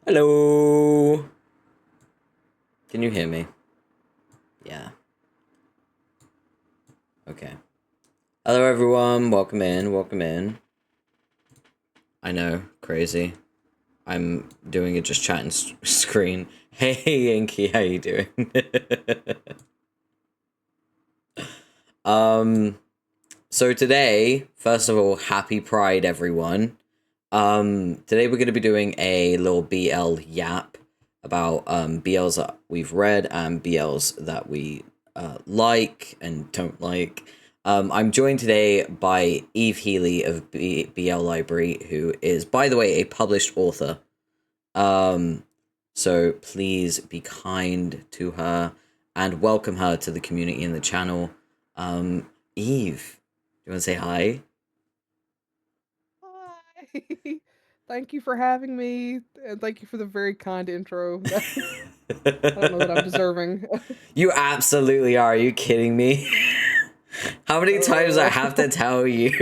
Hello. Can you hear me? Yeah. Okay. Hello, everyone. Welcome in. Welcome in. I know, crazy. I'm doing a just chatting screen. Hey, Inky, how you doing? So today, first of all, happy Pride, everyone. Today we're going to be doing a little BL yap about BLs that we've read and BLs that we like and don't like. I'm joined today by Eve Healy of BL Library, who is, by the way, a published author. So please be kind to her and welcome her to the community and the channel. Eve, do you want to say hi? Hi. Thank you for having me, and thank you for the very kind intro. I don't know that I'm deserving. You absolutely are. Are you kidding me? How many times I have to tell you?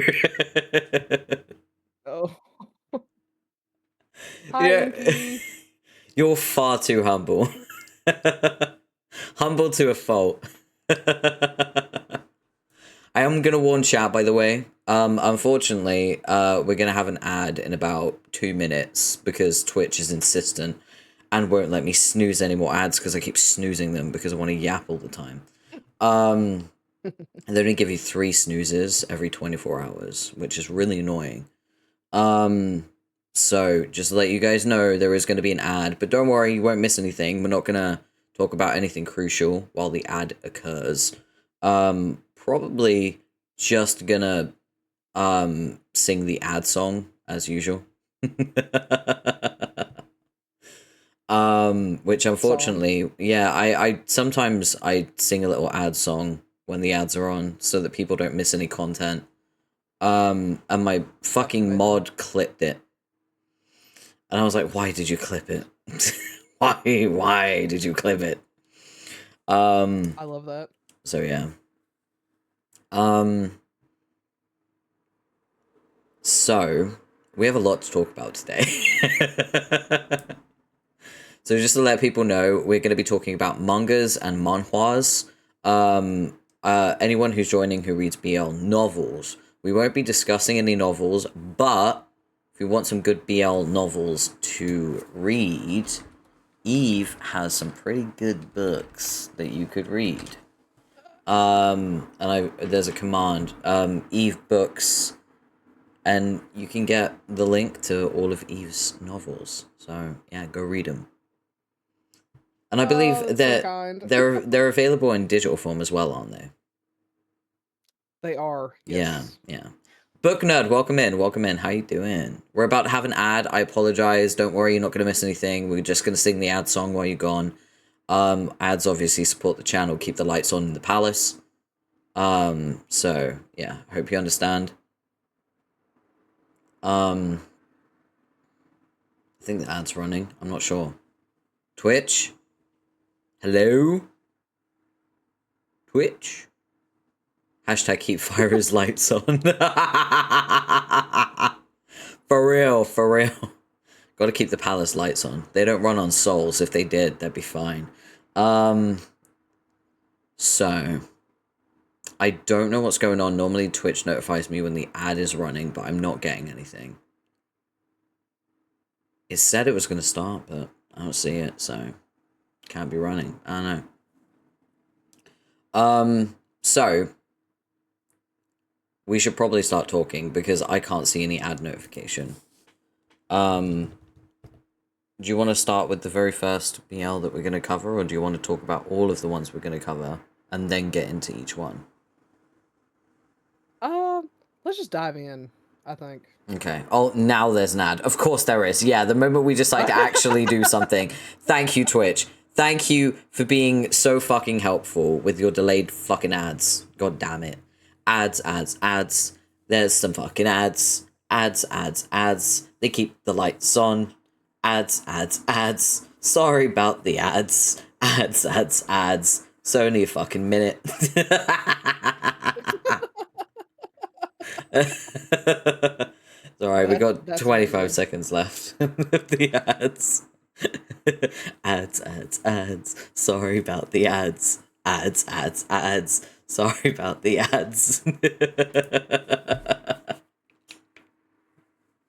Oh. Hi, Yeah, Inky. you're far too humble. Humble to a fault. I am gonna warn chat, by the way. Unfortunately, we're gonna have an ad in about 2 minutes because Twitch is insistent and won't let me snooze any more ads because I keep snoozing them because I want to yap all the time. And they only give you 3 snoozes every 24 hours, which is really annoying. So just to let you guys know, there is going to be an ad, but don't worry, you won't miss anything. We're not going to talk about anything crucial while the ad occurs. Probably just gonna sing the ad song as usual. Which unfortunately, yeah, I sometimes I sing a little ad song when the ads are on so that people don't miss any content. And my fucking mod clipped it. And I was like, why did you clip it? Why did you clip it? I love that. So yeah. So we have a lot to talk about today. So just to let people know, we're going to be talking about mangas and manhwas. Anyone who's joining who reads BL novels, we won't be discussing any novels, but if you want some good BL novels to read, Eve has some pretty good books that you could read. And there's a command, Eve books, and you can get the link to all of Eve's novels. So yeah, go read them. And I believe Oh, that's so that kind. they're available in digital form as well, aren't they? They are, Yeah, yes. yeah. Book Nerd, welcome in, welcome in. How you doing? We're about to have an ad. I apologize. Don't worry, you're not going to miss anything. We're just going to sing the ad song while you're gone. Ads obviously support the channel, keep the lights on in the palace. So yeah, hope you understand. I think the ad's running. I'm not sure. Twitch? Hello? Twitch? Hashtag keep Fyra's lights on. For real, for real. Gotta keep the palace lights on. They don't run on souls. If they did, that'd be fine. So I don't know what's going on. Normally Twitch notifies me when the ad is running, but I'm not getting anything. It said it was gonna start, but I don't see it, so can't be running. I don't know. So we should probably start talking because I can't see any ad notification. Do you want to start with the very first BL that we're going to cover, or do you want to talk about all of the ones we're going to cover and then get into each one? Let's just dive in, I think. Okay. Oh, now there's an ad. Of course there is. Yeah, the moment we decide to actually do something. Thank you, Twitch. Thank you for being so fucking helpful with your delayed fucking ads. God damn it. Ads, ads, ads. There's some fucking ads. Ads, ads, ads. They keep the lights on. Ads, ads, ads. Sorry about the ads. Ads, ads, ads. It's only a fucking minute. It's alright, we got That's 25 amazing. seconds left of the ads. Ads, ads, ads. Sorry about the ads. Ads, ads, ads. Sorry about the ads.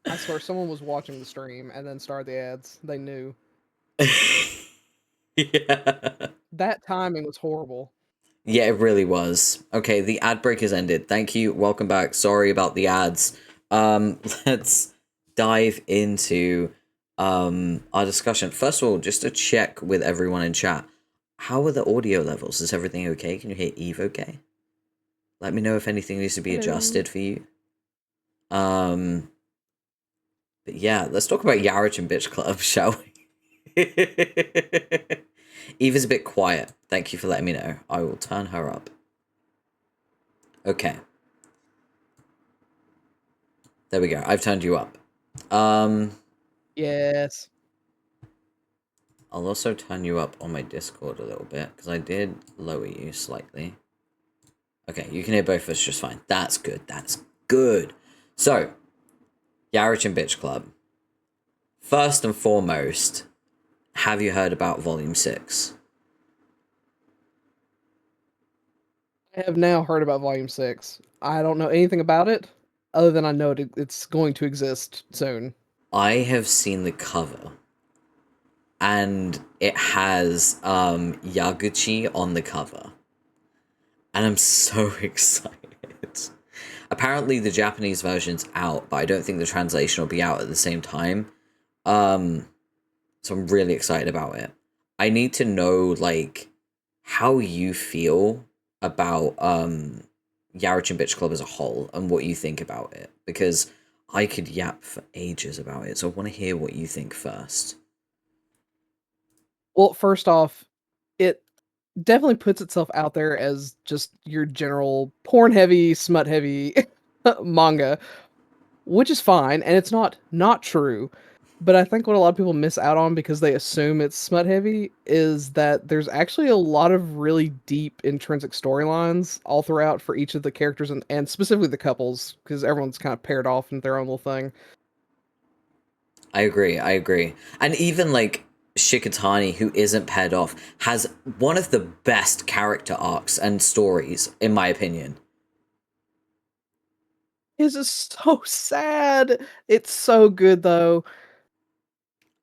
I swear someone was watching the stream and then started the ads. They knew. Yeah. That timing was horrible. Yeah, it really was. Okay, the ad break has ended. Thank you. Welcome back. Sorry about the ads. Let's dive into our discussion. First of all, just to check with everyone in chat. How are the audio levels? Is everything okay? Can you hear Eve okay? Let me know if anything needs to be adjusted for you. But yeah, let's talk about Yarich and Bitch Club, shall we? Eve is a bit quiet. Thank you for letting me know. I will turn her up. Okay. There we go. I've turned you up. Yes. I'll also turn you up on my Discord a little bit, because I did lower you slightly. Okay, you can hear both of us just fine. That's good. That's good. So, Yarich and Bitch Club. First and foremost, have you heard about Volume 6? I have now heard about Volume 6. I don't know anything about it, other than I know it's going to exist soon. I have seen the cover. And it has Yaguchi on the cover. And I'm so excited. Apparently the Japanese version's out, but I don't think the translation will be out at the same time. So I'm really excited about it. I need to know, like, how you feel about Yarich and Bitch Club as a whole and what you think about it. Because I could yap for ages about it, so I want to hear what you think first. Well, first off, it definitely puts itself out there as just your general porn-heavy, smut-heavy manga, which is fine, and it's not true. But I think what a lot of people miss out on because they assume it's smut-heavy is that there's actually a lot of really deep intrinsic storylines all throughout for each of the characters and specifically the couples, because everyone's kind of paired off in their own little thing. I agree. And even, like, Shikatani, who isn't paired off, has one of the best character arcs and stories, in my opinion. His is so sad. It's so good though.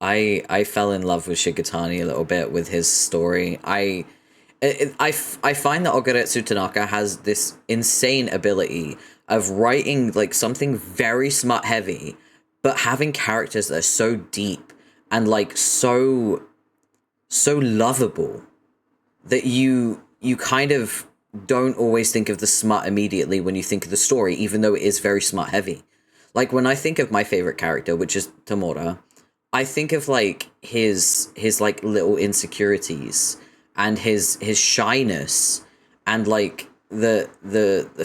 I fell in love with Shikatani a little bit with his story. I find that Ogaretsu Tanaka has this insane ability of writing, like, something very smut heavy, but having characters that are so deep and, like, so lovable that you kind of don't always think of the smut immediately when you think of the story, even though it is very smut heavy. Like, when I think of my favorite character, which is Tamura, I think of, like, his like little insecurities and his shyness and, like, the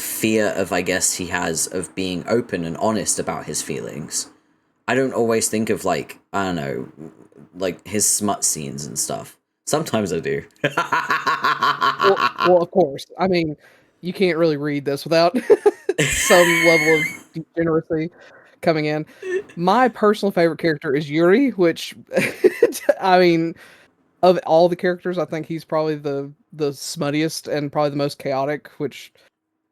fear of, I guess, he has of being open and honest about his feelings. I don't always think of, like, I don't know, like, his smut scenes and stuff. Sometimes I do. Well, of course. I mean, you can't really read this without some level of degeneracy coming in. My personal favorite character is Yuri, which I mean, of all the characters, I think he's probably the smuttiest and probably the most chaotic, which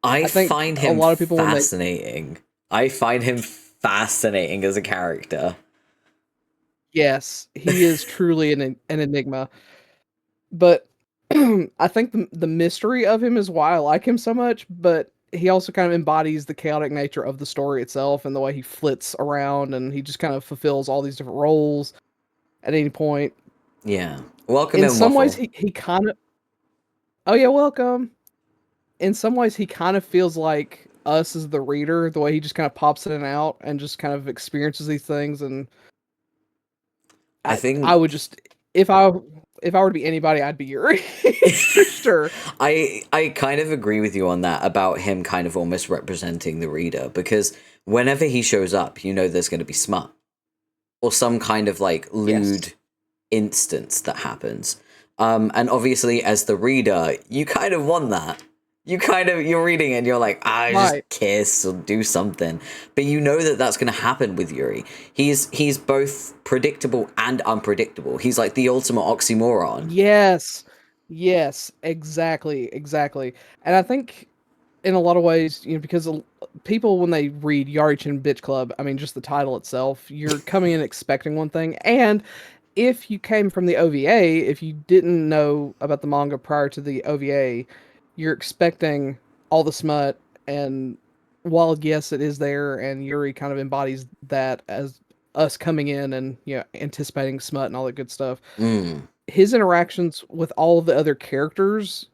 I I think find a him lot of people when they fascinating. I find him fascinating as a character. yes, he is truly an enigma. But I think the mystery of him is why I like him so much, but he also kind of embodies the chaotic nature of the story itself and the way he flits around and he just kind of fulfills all these different roles at any point. Yeah. Welcome In in, some ways Waffle. he kind of oh yeah, welcome. In some ways he kind of feels like us as the reader, the way he just kind of pops in and out and just kind of experiences these things and I I think would just if I were to be anybody, I'd be Yuri for sure. I kind of agree with you on that about him kind of almost representing the reader, because whenever he shows up, you know there's going to be smut or some kind of, like, Yes. lewd instance that happens. And obviously, as the reader, you kind of want that. you're reading it and you're like, just Right. kiss or do something. But you know that that's going to happen with Yuri. He's both predictable and unpredictable. He's like the ultimate oxymoron. Yes. Yes, exactly, exactly. And I think in a lot of ways, because people when they read Yarichin Bitch Club, I mean, just the title itself, you're coming in expecting one thing, and if you came from the OVA, if you didn't know about the manga prior to the OVA, you're expecting all the smut. And while yes, it is there, and Yuri kind of embodies that as us coming in and anticipating smut and all that good stuff. Mm. His interactions with all of the other characters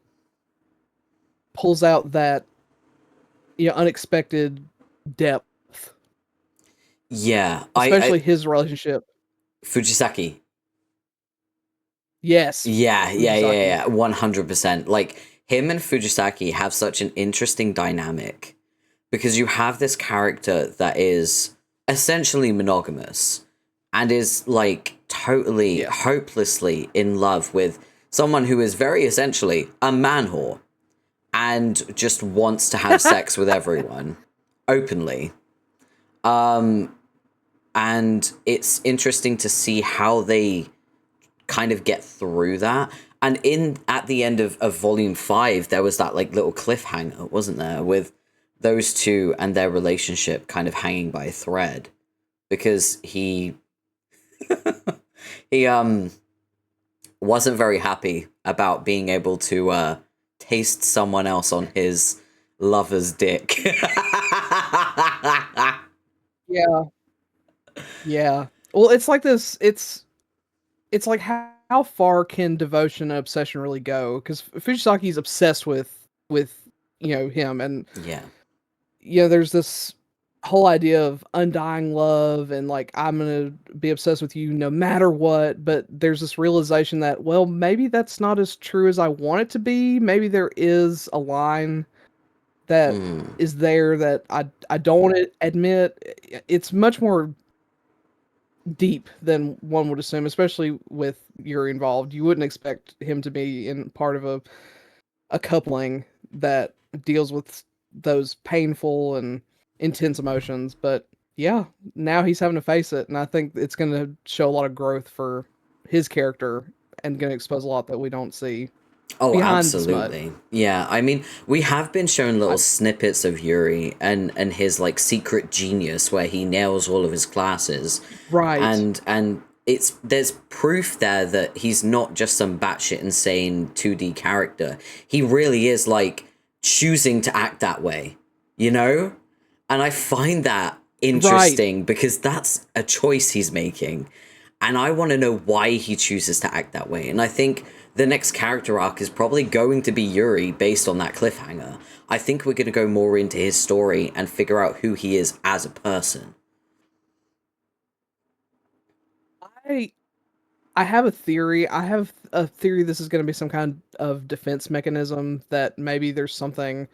pulls out that unexpected depth, Yeah, I especially his relationship. Fujisaki. Yes, Fujisaki. 100%. Like him and Fujisaki have such an interesting dynamic because you have this character that is essentially monogamous and is like totally Yes. hopelessly in love with someone who is very essentially a man whore and just wants to have sex with everyone openly. And it's interesting to see how they kind of get through that. And in at the end of volume 5, there was that like little cliffhanger, wasn't there, with those two and their relationship kind of hanging by a thread because he wasn't very happy about being able to taste someone else on his lover's dick. Yeah. Yeah. Well, it's like this. It's like how far can devotion and obsession really go? Because Fujisaki's obsessed with him, and Yeah. there's this whole idea of undying love, and like I'm gonna be obsessed with you no matter what. But there's this realization that maybe that's not as true as I want it to be. Maybe there is a line that Mm. is there that I don't want to admit. It's much more deep than one would assume, especially with Yuri involved. You wouldn't expect him to be in part of a coupling that deals with those painful and intense emotions. But yeah, now he's having to face it, and I think it's going to show a lot of growth for his character and going to expose a lot that we don't see Oh, behind the smut. absolutely. Yeah, I mean, we have been shown little I, snippets of Yuri and his like secret genius where he nails all of his classes. right, And it's there's proof there that he's not just some batshit insane 2D character. He really is like choosing to act that way, you know? And I find that right. interesting because that's a choice he's making. And I want to know why he chooses to act that way. And I think the next character arc is probably going to be Yuri based on that cliffhanger. I think we're going to go more into his story and figure out who he is as a person. I I have a theory. I have a theory this is going to be some kind of defense mechanism, that maybe there's something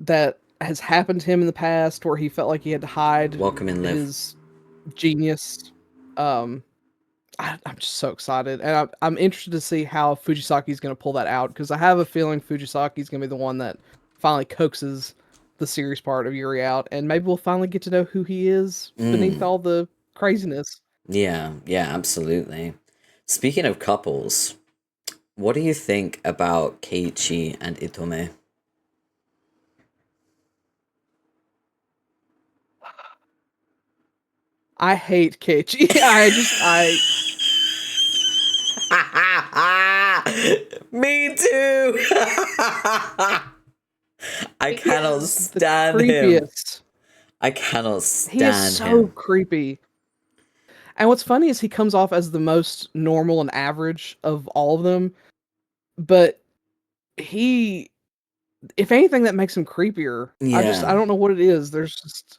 that has happened to him in the past where he felt like he had to hide Welcome in, Liv. his genius. Um, I'm just so excited, and I'm interested to see how Fujisaki's going to pull that out, because I have a feeling Fujisaki's going to be the one that finally coaxes the serious part of Yuri out, and maybe we'll finally get to know who he is beneath Mm, all the craziness. yeah, absolutely. Speaking of couples, what do you think about Keiichi and Itome? I hate Keiichi. I Me too. I He cannot is the stand him. creepiest. I cannot He is stand so him. creepy. And what's funny is he comes off as the most normal and average of all of them, but he, if anything, that makes him creepier. I Yeah. don't know what it is. There's just,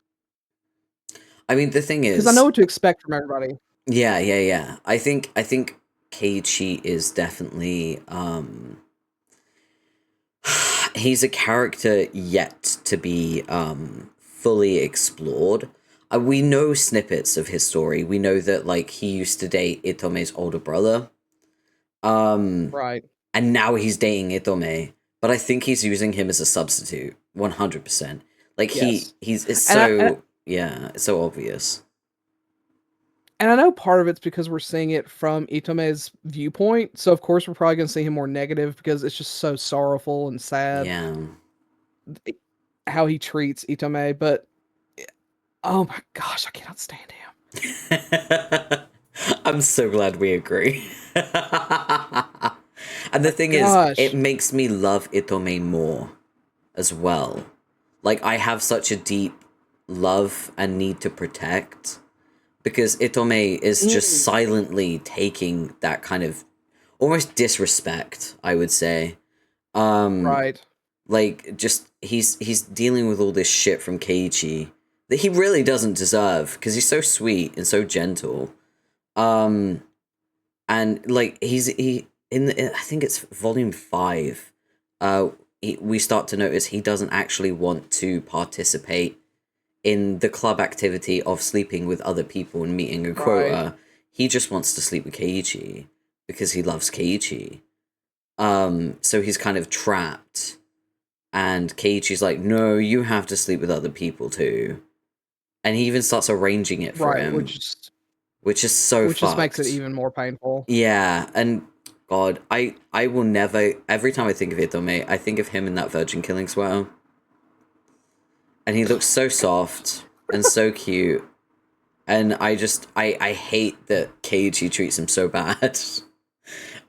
I mean, the thing because I know is, what to expect from everybody. yeah. I think Keiichi is definitely he's a character yet to be fully explored. We know snippets of his story. We know that like he used to date Itome's older brother. Um Right. and now he's dating Itome. but I think he's using him as a substitute, 100%. Like Yes. it's And so yeah, it's so obvious. And I know part of it's because we're seeing it from Itome's viewpoint, so of course we're probably gonna see him more negative because it's just so sorrowful and sad Yeah. how he treats Itome, but oh my gosh, I cannot stand him. I'm so glad we agree. And the thing is, it Gosh. makes me love Itome more as well. Like, I have such a deep love and need to protect because Itome is just Mm, silently taking that kind of almost disrespect, I would say. Um, right. like just he's dealing with all this shit from Keiichi that he really doesn't deserve because he's so sweet and so gentle. Um, and like he I think it's volume 5. We start to notice he doesn't actually want to participate in the club activity of sleeping with other people and meeting a Right. quota. He just wants to sleep with Keiichi because he loves Keiichi. So he's kind of trapped. And Keiichi's like, no, you have to sleep with other people too. And he even starts arranging it for Right, him, which is so which just makes it fucked. even more painful. Yeah, and God, I will never. Every time I think of Itome, I think of him in that virgin killing sweater, and he looks so soft and so cute. And I hate that Keiichi treats him so bad.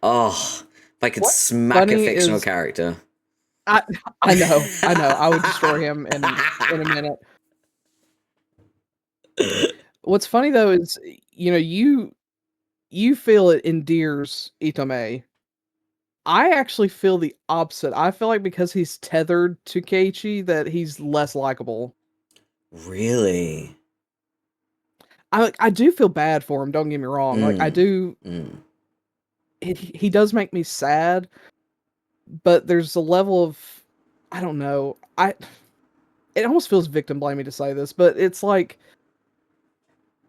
Oh, if I could What's smack a funny fictional is character. I I know, I would destroy him in a minute. What's funny though is, you feel it endears Itome. I actually feel the opposite. I feel like because he's tethered to Keiichi that he's less likable. Really? I do feel bad for him, don't get me wrong. Like I Mm, do mm. he does make me sad, but there's a level of I don't know. It almost feels victim blamey to say this, but it's like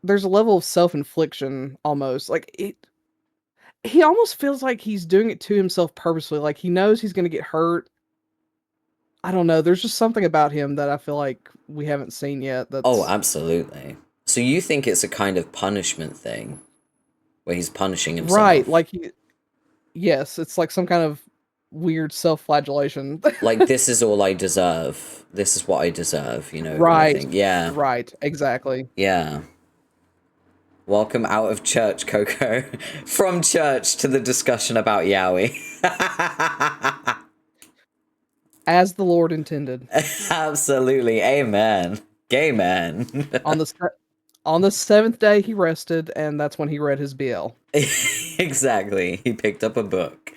there's a level of self-infliction almost. Like he almost feels like he's doing it to himself purposely. Like he knows he's going to get hurt. I don't know. There's just something about him that I feel like we haven't seen yet. Oh, That's absolutely. So you think it's a kind of punishment thing where he's punishing right. himself? Like yes, it's like some kind of weird self-flagellation. Like, this is all I deserve. This is what I deserve, kind of Right. thing. Yeah, Right. Exactly. yeah. Welcome out of church, Coco. From church to the discussion about yaoi. As the Lord intended. Absolutely. Amen. Gay man. On the on the 7th day he rested, and that's when he read his BL. Exactly. He picked up a book.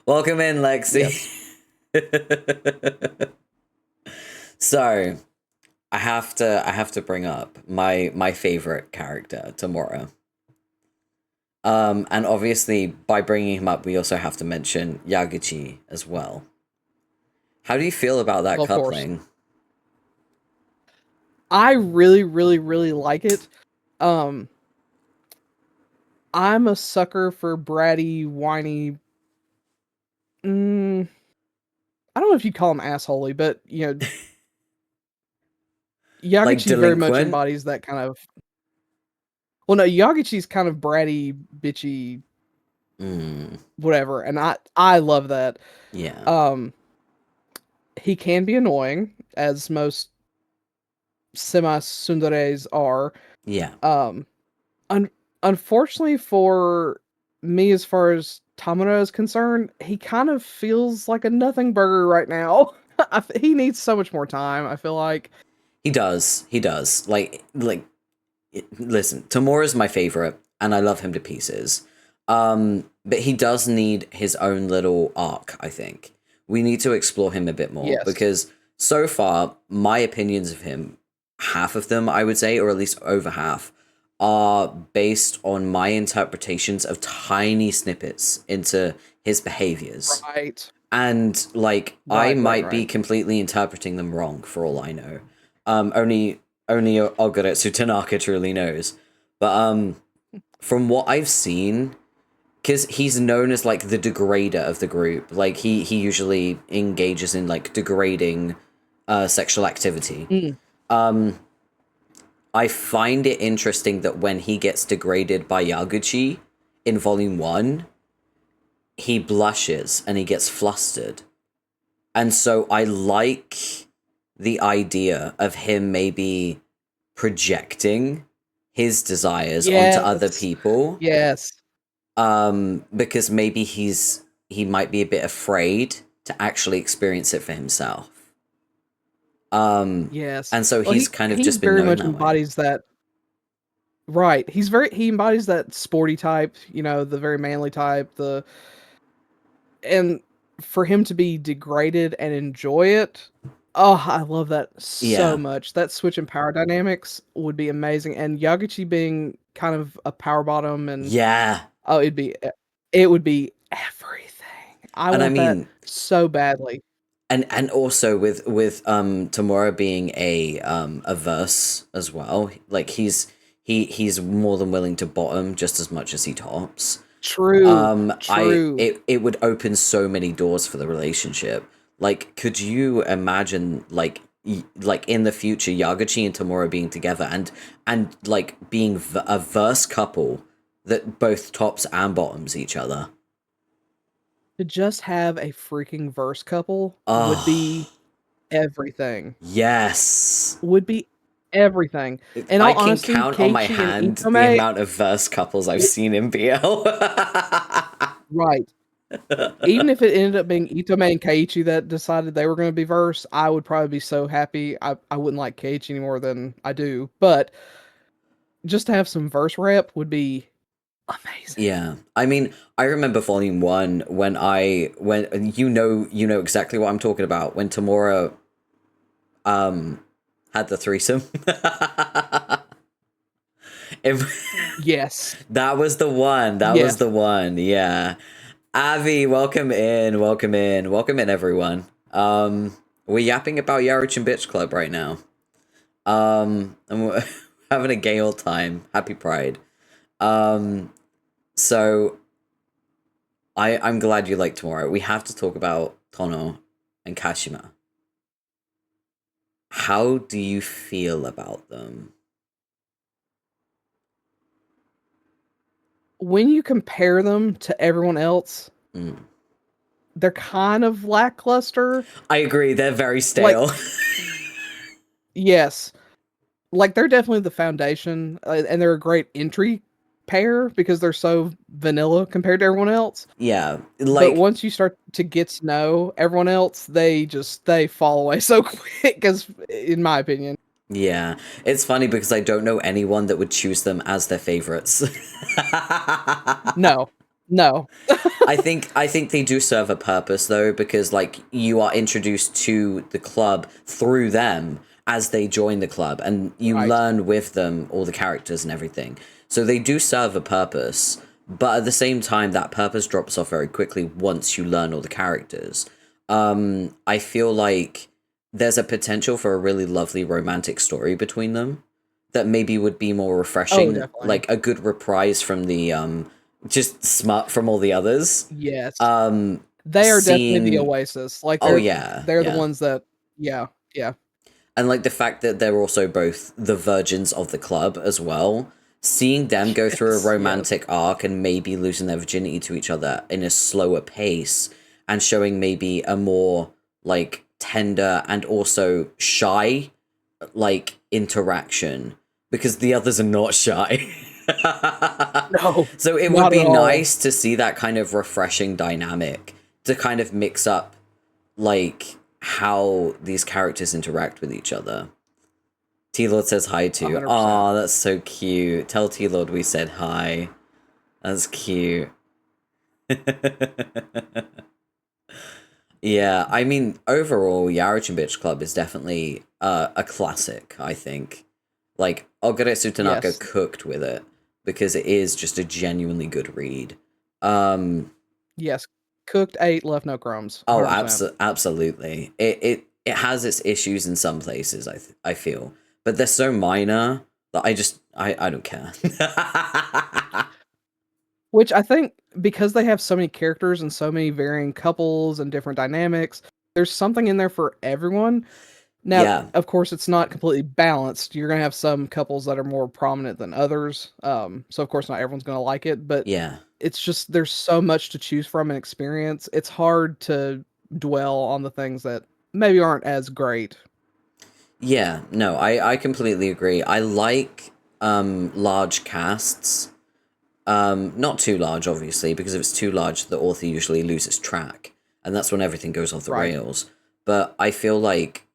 Welcome in, Lexi. Yes. So, I have to bring up my favorite character, Tamora. And obviously by bringing him up, we also have to mention Yaguchi as well. How do you feel about that Well, of course. coupling? I really, really, really like it. Um, I'm a sucker for bratty, whiny. Mm, I don't know if you call him assholey, but Like Yaguchi very much delinquent? embodies that kind of. Well, no, Yaguchi's kind of bratty, bitchy, Mm, whatever, and I love that. yeah. Um, he can be annoying, as most semi tsunderes are. Yeah. Um, un- Unfortunately for me, as far as Tamura is concerned, he kind of feels like a nothing burger right now. He needs so much more time. I feel like. He does. He does. Listen, Tamora's my favorite, and I love him to pieces. But he does need his own little arc, I think. We need to explore him a bit more Yes. because so far, my opinions of him, half of them, I would say, or at least over half, are based on my interpretations of tiny snippets into his behaviors. Right. And like I Right. Right. might be Right. completely interpreting them wrong for all I know. Only Ogaretsu Tanaka truly knows. But from what I've seen, because he's known as like the degrader of the group. Like he usually engages in like degrading sexual activity. Mm, I find it interesting that when he gets degraded by Yaguchi in Volume 1, he blushes and he gets flustered. And so I like the idea of him maybe projecting his desires onto other yes. people. Yes. Because maybe he might be a bit afraid to actually experience it for himself. Yes. And so Well, he's kind of he just been very known much that way. embodies that. Right. He embodies that sporty type, the very manly type, and for him to be degraded and enjoy it, oh, I love that so Yeah. much. That switch in power dynamics would be amazing, and Yaguchi being kind of a power bottom, and Yeah. oh, it would be everything. I And I want that mean, so badly. and also with Tamura being a verse as well, like he's more than willing to bottom just as much as he tops. True, I true. it would open so many doors for the relationship. Like, could you imagine like in the future Yagachi and Tamura being together and like being a verse couple that both tops and bottoms each other? To just have a freaking verse couple would be Oh, everything. yes. Would be everything. In I all can honesty, count on my Keiichi and hand the Itome, amount of verse couples I've seen in BL. right. Even if it ended up being Itome and Keiichi that decided they were gonna be verse, I would probably be so happy. I wouldn't like Keiichi any more than I do, but just to have some verse rep would be amazing. Yeah. I mean, I remember Volume 1 when you know exactly what I'm talking about, when Tamura had the threesome. It- Yes. that was the one. That was Yes. the one. Yeah. Avi, welcome in. Welcome in. Welcome in, everyone. We're yapping about Yaruchin Bitch Club right now. And we're having a gay old time. Happy Pride. So I'm glad you like tomorrow. We have to talk about Tono and Kashima. How do you feel about them? When you compare them to everyone else, Mm. they're kind of lackluster. I agree. They're very Like, stale. yes, like they're definitely the foundation, and they're a great entry pair because they're so vanilla compared to everyone else. Yeah, But like once you start to get to know everyone else, they fall away so quick. Because, in my opinion, yeah. It's funny because I don't know anyone that would choose them as their favorites. no, no, I think they do serve a purpose though, because like you are introduced to the club through them as they join the club, and you right? learn with them all the characters and everything. So they do serve a purpose, but at the same time that purpose drops off very quickly once you learn all the characters. I feel like there's a potential for a really lovely romantic story between them that maybe would be more Oh, refreshing, definitely. like a good reprise from the just smart from all the others. Yes, Um, they are definitely the seeing, oasis. Like oh yeah, they're the yeah, ones that, yeah, yeah, and like the fact that they're also both the virgins of the club as well. Seeing them go through a yes, yes. romantic arc and maybe losing their virginity to each other in a slower pace, and showing maybe a more like tender and also shy like interaction, because the others are not shy. No, So it would not at be all. nice to see that kind of refreshing dynamic to kind of mix up like how these characters interact with each other. T Lord says hi too. 100%. Oh, that's so cute. Tell T Lord we said hi. That's cute. Yeah, I mean, overall, Yarichin Bitch Club is definitely a classic, I think. Like, Ogaretsu Tanaka Yes, cooked with it because it is just a genuinely good read. Um, yes. Cooked, ate, left no crumbs. oh, 100%. absolutely. It has its issues in some places, I feel, but they're so minor that I don't care. Which I think because they have so many characters and so many varying couples and different dynamics, there's something in there for everyone. Now, Yeah, of course, it's not completely balanced. You're gonna have some couples that are more prominent than others. So of course not everyone's gonna like it, but yeah. it's just there's so much to choose from and experience. It's hard to dwell on the things that maybe aren't as great. Yeah, no, I completely agree. I like large casts. Not too large, obviously, because if it's too large, the author usually loses track, and that's when everything goes off the Right. rails. But I feel like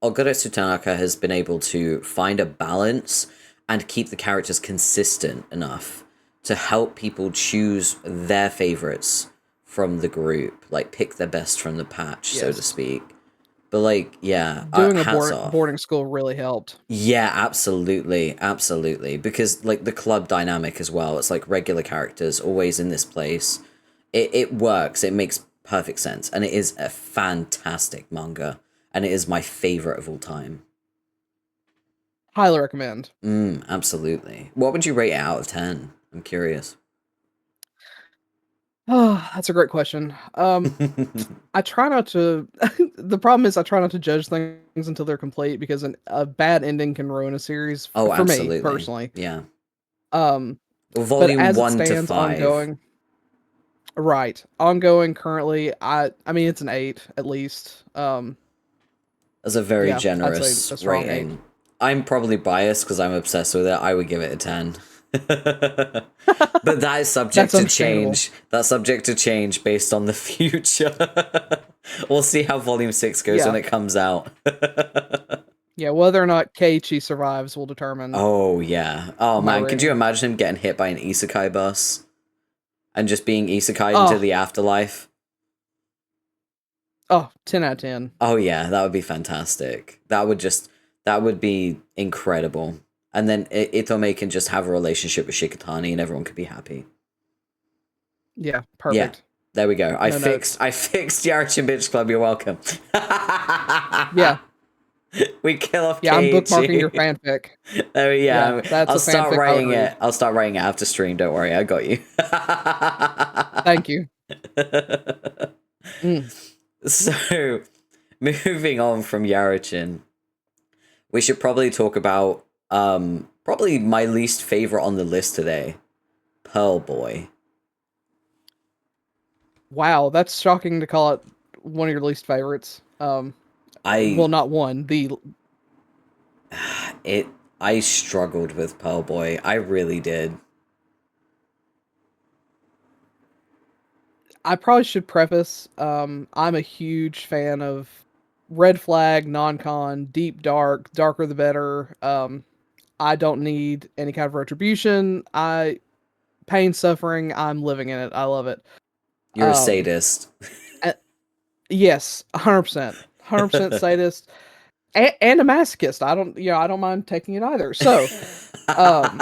Ogura Tanaka has been able to find a balance and keep the characters consistent enough to help people choose their favorites from the group, like pick their best from the patch, so to Yes. speak. But like, yeah, Doing a hats off. boarding school really helped. Yeah, absolutely, absolutely. Because like the club dynamic as well, it's like regular characters always in this place. It works. It makes perfect sense, and it is a fantastic manga, and it is my favorite of all time. Highly recommend. Absolutely. What would you rate it out of 10? I'm curious. Oh, that's a great question. I try not to. The problem is, I try not to judge things until they're complete because a bad ending can ruin a series Oh, for me absolutely. personally. Yeah. Um, Well, but volume as it 1 to stands, 5. ongoing currently, I mean it's an 8 at least. That's a very Yeah, I'd say generous a strong 8. rating. I'm probably biased because I'm obsessed with it. I would give it a 10. But that is subject That's to understandable. change. That's subject to change based on the future. We'll see how Volume 6 goes when Yeah, it comes out. yeah. Whether or not Keiichi survives will determine Oh, yeah. Oh, my man. Could you rating. imagine him getting hit by an isekai bus and just being isekai into Oh, the afterlife? oh, 10 out of 10. Oh, yeah. That would be fantastic. That would be incredible. And then Itome can just have a relationship with Shikatani and everyone could be happy. Yeah, Yeah, perfect. there we go. No notes. I fixed Yarichin Bitch Club. You're welcome. Yeah, We kill off yeah. I'm bookmarking your Keiichi. fanfic. Oh Yeah, yeah, that's I'll a start fanfic I would writing read. it. I'll start writing it after stream. Don't worry, I got you. Thank you. Mm. So, moving on from Yarichin, we should probably talk about probably my least favorite on the list today, Pearl Boy. Wow, that's shocking to call it one of your least favorites. I Well, not one. The it I struggled with Pearl Boy. I really did. I probably should preface. I'm a huge fan of Red Flag, non-con, Deep Dark, darker the better. I don't need any kind of retribution. Pain, suffering. I'm living in it. I love it. You're a Um, sadist. uh, yes, 100%, 100% sadist and a masochist. I don't mind taking it either. So, um,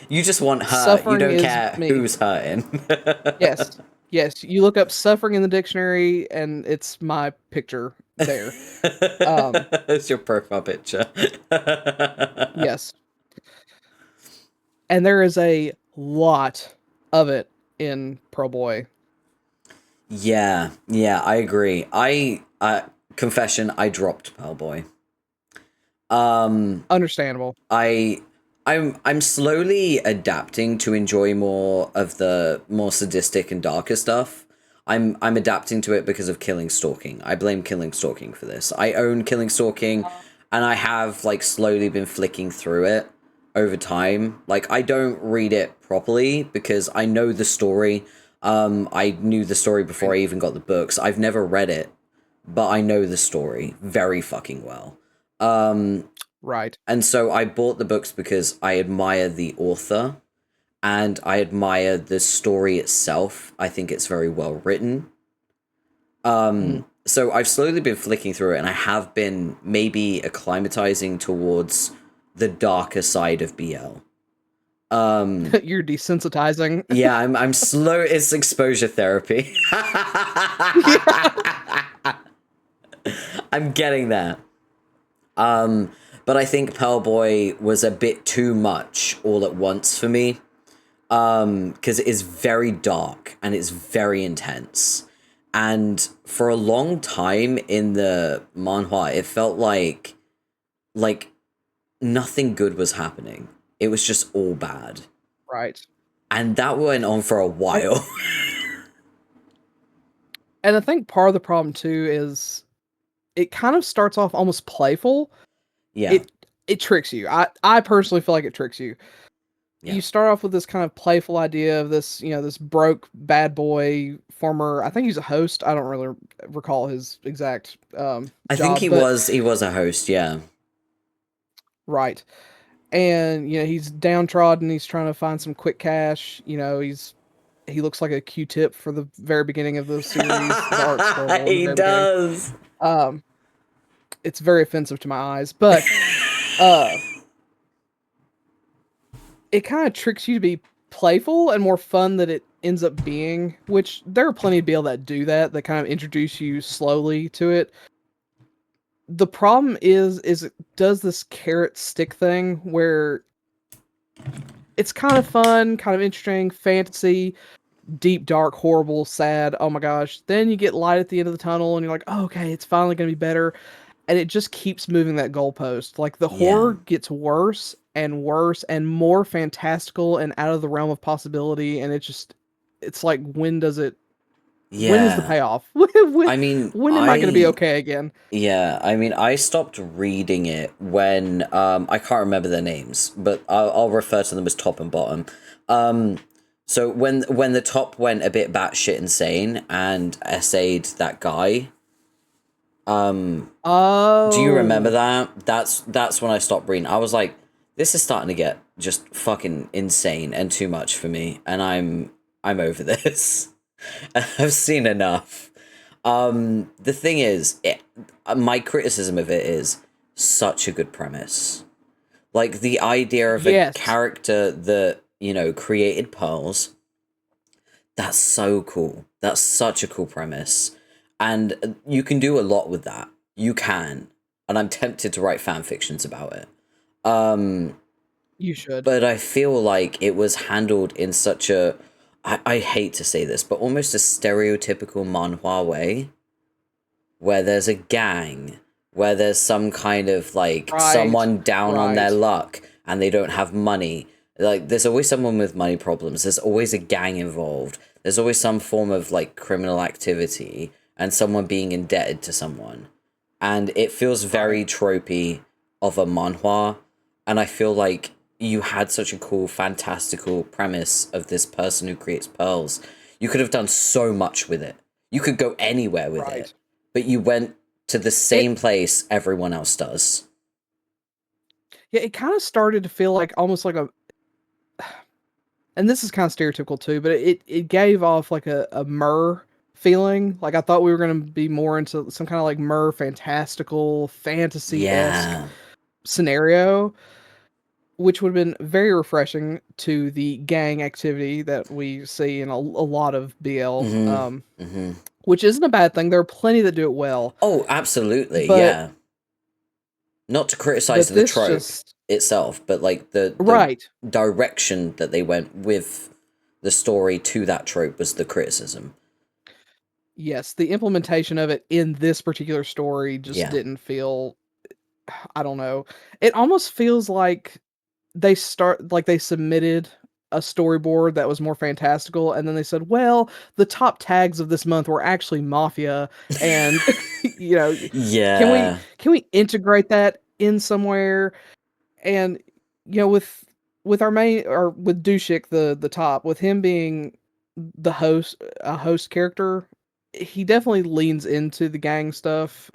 You just want hurt. You suffering don't is care me. who's hurting. Yes, yes. You look up suffering in the dictionary, and it's my picture there. Um, It's your profile picture. yes, and there is a lot of it in Pro Boy. Yeah, yeah, I agree. Confession, I dropped Pearl Boy. Um, Understandable. I I'm slowly adapting to enjoy more of the more sadistic and darker stuff. I'm adapting to it because of Killing Stalking. I blame Killing Stalking for this. I own Killing Stalking and I have like slowly been flicking through it over time. Like I don't read it properly because I know the story. I knew the story before I even got the books. I've never read it, but I know the story very fucking well. Right. And so I bought the books because I admire the author and I admire the story itself. I think it's very well written. Mm. So I've slowly been flicking through it and I have been maybe acclimatizing towards the darker side of BL. You're desensitizing. Yeah, I'm slow. It's exposure therapy. Yeah. I'm getting there. But I think Pearl Boy was a bit too much all at once for me. because it is very dark and it's very intense. And for a long time in the manhwa, it felt like nothing good was happening. It was just all bad. Right. And that went on for a while. And I think part of the problem too is it kind of starts off almost playful. Yeah. It tricks you. I personally feel like it tricks you. Yeah. You start off with this kind of playful idea of this, this broke bad boy former. I think he's a host. I don't really recall his exact I think job, he but was a host, yeah. right. And he's downtrodden. He's trying to find some quick cash. He looks like a Q-tip for the very beginning of the series. The art's horrible in the He very beginning. does. It's very offensive to my eyes, but it kind of tricks you to be playful and more fun than it ends up being, which there are plenty of people that do that kind of introduce you slowly to it. The problem is it does this carrot stick thing where it's kind of fun, kind of interesting, fantasy, deep, dark, horrible, sad. Oh my gosh. Then you get light at the end of the tunnel and you're like, oh, okay, it's finally going to be better. And it just keeps moving that goalpost. Like the horror gets worse and more fantastical and out of the realm of possibility. And it's like, when is the payoff? I mean, when am I going to be okay again? Yeah, I mean, I stopped reading it when I can't remember their names, but I'll refer to them as top and bottom. So when the top went a bit batshit insane and essayed that guy, do you remember that? That's when I stopped reading. I was like, this is starting to get just fucking insane and too much for me, and I'm over this. I've seen enough. The thing is, my criticism of it is such a good premise. Like the idea of a character that, created pearls. That's so cool. That's such a cool premise. And you can do a lot with that. You can. And I'm tempted to write fan fictions about it. You should. But I feel like it was handled in such a, I hate to say this, but almost a stereotypical manhwa way, where there's a gang, where there's some kind of someone down on their luck and they don't have money. Like there's always someone with money problems. There's always a gang involved. There's always some form of criminal activity and someone being indebted to someone. And it feels very tropey of a manhwa. And I feel like you had such a cool, fantastical premise of this person who creates pearls. You could have done so much with it. You could go anywhere with it. But you went to the same place everyone else does. Yeah, it kind of started to feel like almost like a... And this is kind of stereotypical too, but it gave off like a Myrrh feeling. Like I thought we were going to be more into some kind of like Myrrh fantastical, fantasy-esque scenario, which would have been very refreshing to the gang activity that we see in a lot of BL, which isn't a bad thing. There are plenty that do it well. Oh, absolutely, yeah. Not to criticize the trope itself, but the direction that they went with the story to that trope was the criticism. Yes, the implementation of it in this particular story just didn't feel... I don't know. It almost feels like they submitted a storyboard that was more fantastical, and then they said, well, the top tags of this month were actually mafia, and can we integrate that in somewhere? And with our main, or with Dushik, the top, with him being the host, a host character, he definitely leans into the gang stuff.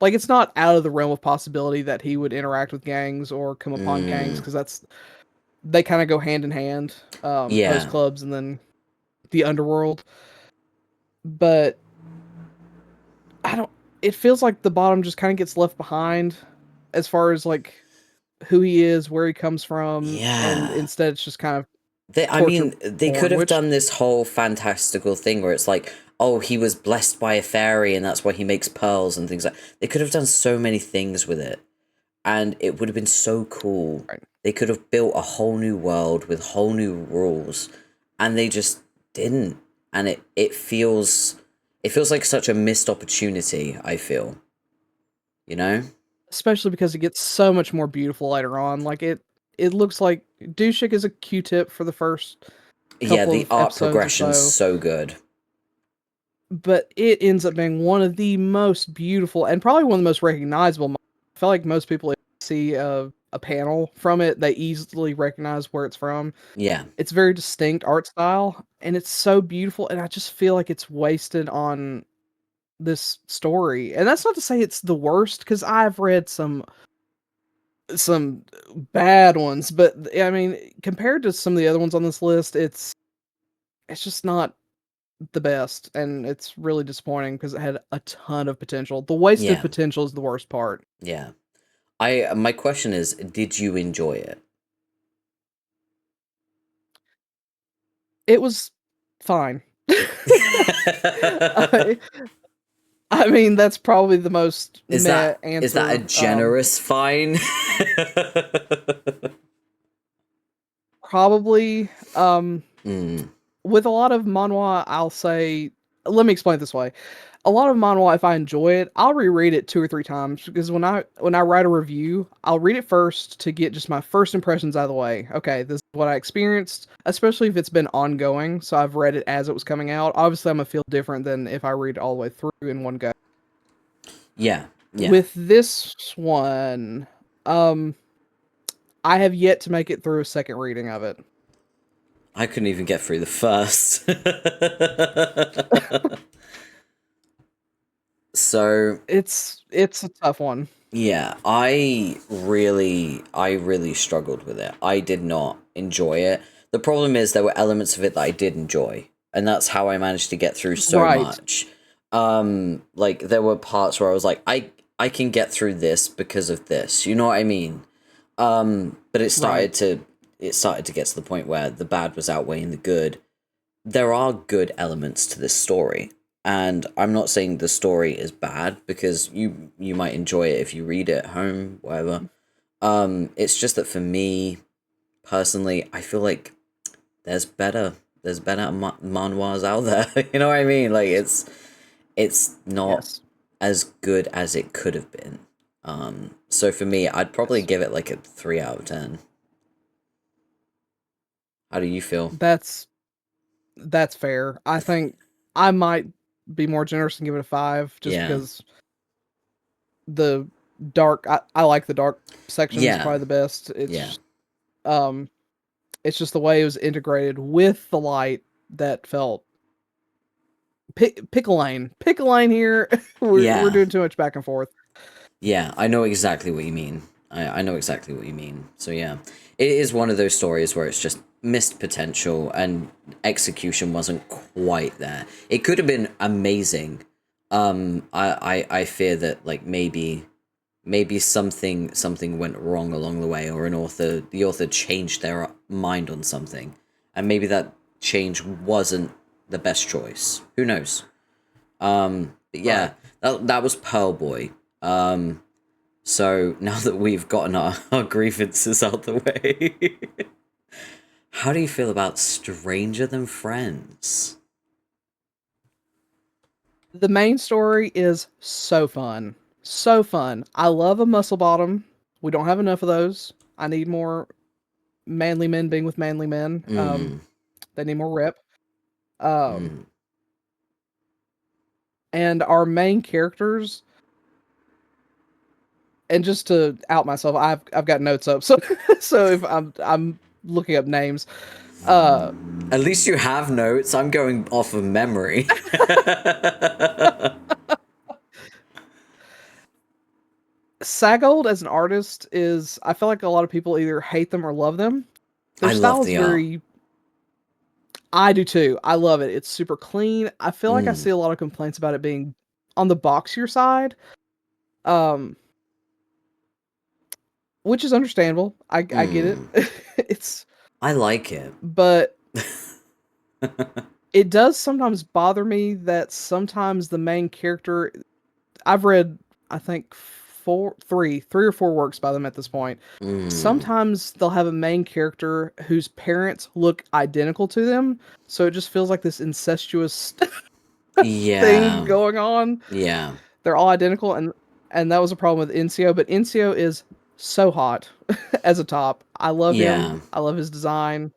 It's not out of the realm of possibility that he would interact with gangs or come upon gangs, because they kind of go hand in hand. Host clubs and then the underworld. But it feels like the bottom just kind of gets left behind as far as who he is, where he comes from. And instead it's just kind of... They could have done this whole fantastical thing where it's like, oh, he was blessed by a fairy and that's why he makes pearls and things like... They could have done so many things with it. and it would have been so cool. Right. They could have built a whole new world with whole new rules, and they just didn't. And it feels like such a missed opportunity, I feel. You know? Especially because it gets so much more beautiful later on. Like it looks like Dushik is a Q-tip for the first Yeah, couple the of art episodes or progression's so, so good. but it ends up being one of the most beautiful and probably one of the most recognizable. I feel like most people see a panel from it, they easily recognize where it's from. Yeah. It's very distinct art style, and it's so beautiful, and I just feel like it's wasted on this story. And that's not to say it's the worst, because I've read some bad ones, but I mean, compared to some of the other ones on this list, it's just not the best, and it's really disappointing because it had a ton of potential. The wasted Yeah. potential is the worst part. Yeah. My question is, did you enjoy it? It was fine. I, I mean, that's probably the most meh Is that a answer. generous fine? Probably. Mm, With a lot of manhwa, I'll say, let me explain it this way. A lot of manhwa, if I enjoy it, I'll reread it 2 or 3 times, because when I write a review, I'll read it first to get just my first impressions out of the way. Okay, this is what I experienced, especially if it's been ongoing, so I've read it as it was coming out. Obviously, I'm gonna feel different than if I read it all the way through in one go. yeah. Yeah. With this one, um, I have yet to make it through a second reading of it. I couldn't even get through the first. So, It's a tough one. yeah, I really struggled with it. I did not enjoy it. The problem is there were elements of it that I did enjoy, and that's how I managed to get through so Right. much. Like there were parts where I was like, I can get through this because of this. You know what I mean? But Right. it started to get to the point where the bad was outweighing the good. There are good elements to this story, and I'm not saying the story is bad, because you might enjoy it if you read it at home, whatever. It's just that for me personally, I feel like there's better manhwas out there. You know what I mean? Like it's not Yes. as good as it could have been. So for me, I'd probably Yes. give it like a 3 out of 10. How do you feel? That's that's fair. I think I might be more generous and give it a 5, just Yeah. because the I like the dark section is Yeah. probably the best. Yeah. Um it's just the way it was integrated with the light that felt pickle line. Pickle line here. We're Yeah. doing too much back and forth. Yeah, I know exactly what you mean. I know exactly what you mean. So yeah, it is one of those stories where it's just missed potential and execution wasn't quite there. It could have been amazing. I fear that like maybe something went wrong along the way, or the author changed their mind on something, and maybe that change wasn't the best choice. Who knows? But yeah, Right. that was Pearl Boy. So now that we've gotten our grievances out the way, how do you feel about Stranger Than Friends? The main story is so fun. So fun. I love a muscle bottom. We don't have enough of those. I need more manly men being with manly men. Mm, They need more rep. Um, mm. and our main characters, and just to out myself, I've got notes up. So so if I'm looking up names. Uh At least you have notes. I'm going off of memory. Sagold as an artist is, I feel like a lot of people either hate them or love them. Their I love style is the art. very, I do too. I love it. It's super clean. I feel like I Mm, see a lot of complaints about it being on the boxier side. Um which is understandable. I get it. mm. It's I like it. but it does sometimes bother me that sometimes the main character, I've read, I think, three or four works by them at this point. Sometimes they'll have a main character whose parents look identical to them, so it just feels like this incestuous thing Yeah. going on. Yeah. They're all identical, and that was a problem with Incio, but Incio is so hot as a top. I love Yeah. him. I love his design.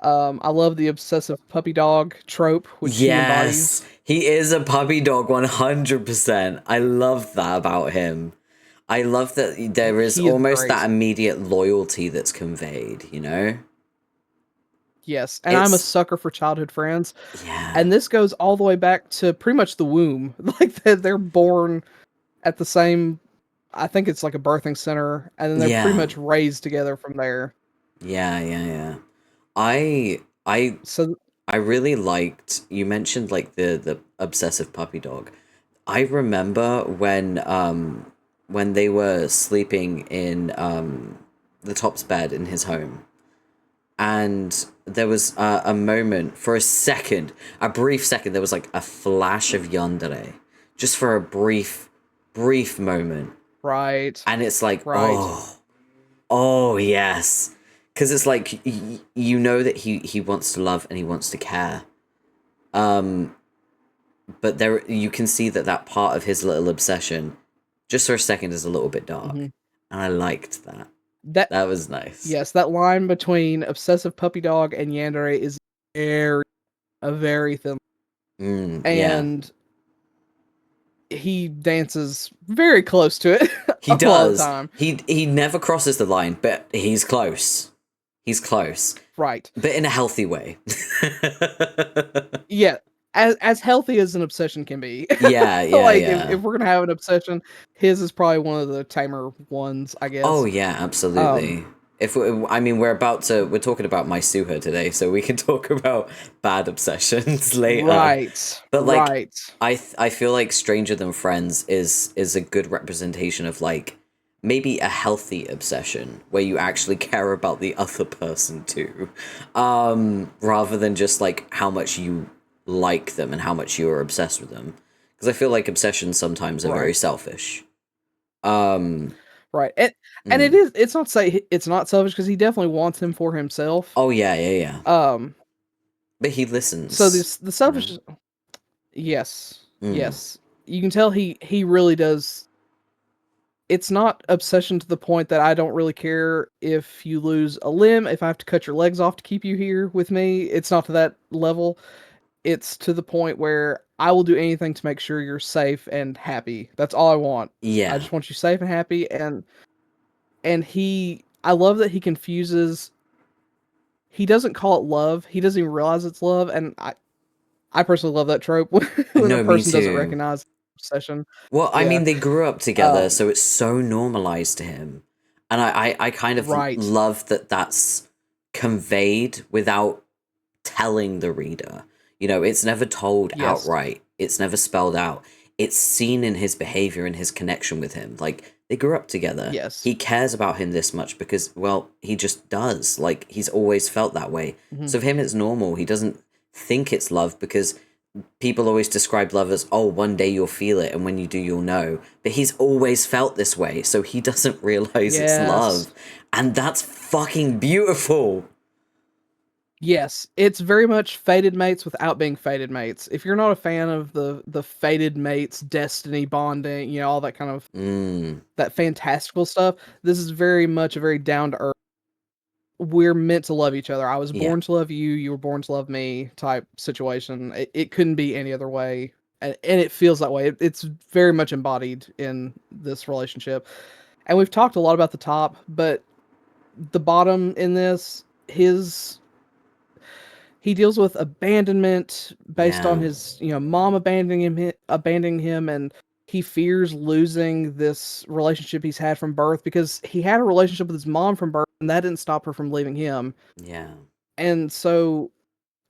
I love the obsessive puppy dog trope, which he Yes. embodies. He is a puppy dog 100%. I love that about him. I love that there is He is almost great. that immediate loyalty that's conveyed, you know? Yes, and I'm a It's sucker for childhood friends. yeah. And this goes all the way back to pretty much the womb. Like they're born at the same, I think it's like a birthing center, and then they're pretty Yeah. much raised together from there. Yeah, yeah, yeah. I I So I really liked you mentioned like the obsessive puppy dog. I remember when they were sleeping in the top's bed in his home, and there was a moment for a second, a brief second, there was like a flash of yandere, just for a brief moment, right, and it's like right, oh yes, because it's like you know that he wants to love and he wants to care, but there you can see that that part of his little obsession just for a second is a little bit dark, hmm and I liked that. that That was nice. yes, that line between obsessive puppy dog and yandere is very a very thin, Yeah, and he dances very close to it he a lot of the does. time. He never crosses the line, but he's close. He's close, Right. but in a healthy way. Yeah. As healthy as an obsession can be. Yeah, yeah, Like yeah. if we're gonna have an obsession, his is probably one of the tamer ones, I Oh guess. yeah, Um, absolutely. If I mean, we're talking about my Suha today, so we can talk about bad obsessions later. right, But like, right. I feel like Stranger Than Friends is a good representation of like maybe a healthy obsession where you actually care about the other person too, rather than just like how much you like them and how much you are obsessed with them. Because I feel like obsessions sometimes are very Right. selfish. Um, Right. And mm. it's not selfish because he definitely wants him for himself. Oh yeah, yeah, yeah. Um, But he so listens, this the you know. selfish yes. Mm. Yes. You can tell he really does. It's not obsession to the point that I don't really care if you lose a limb, if I have to cut your legs off to keep you here with me. It's not to that level. It's to the point where I will do anything to make sure you're safe and happy. That's all I want. I Yeah, just want you safe and happy, and I love that he doesn't call it love. He doesn't even realize it's love, and I personally love that trope when a no, me person doesn't too. recognize obsession. Well, I Yeah. mean, they grew up together, Um so it's so normalized to him, and I kind of right. love that that's conveyed without telling the reader. You know, it's never told Yes. outright. It's never spelled out. It's seen in his behavior and his connection with him. Like they grew up together. Yes. He cares about him this much because, well, he just does. Like he's always felt that way. Mhm. So for him, it's normal. He doesn't think it's love because people always describe love as, oh, one day you'll feel it, and when you do, you'll know. But he's always felt this way, so he doesn't realize it's Yes. love. And that's fucking beautiful. Yes, it's very much fated mates without being fated mates. If you're not a fan of the fated mates, destiny bonding, all that kind of Mm, that fantastical stuff, this is very much a very down to earth. We're meant to love each other. I was yeah. born to love you, you were born to love me type situation. It couldn't be any other way. And it feels that way. It's very much embodied in this relationship. And we've talked a lot about the top, but the bottom in this, he deals with abandonment based on Yeah. his, mom abandoning him, and he fears losing this relationship he's had from birth because he had a relationship with his mom from birth, and that didn't stop her from leaving him. Yeah. And so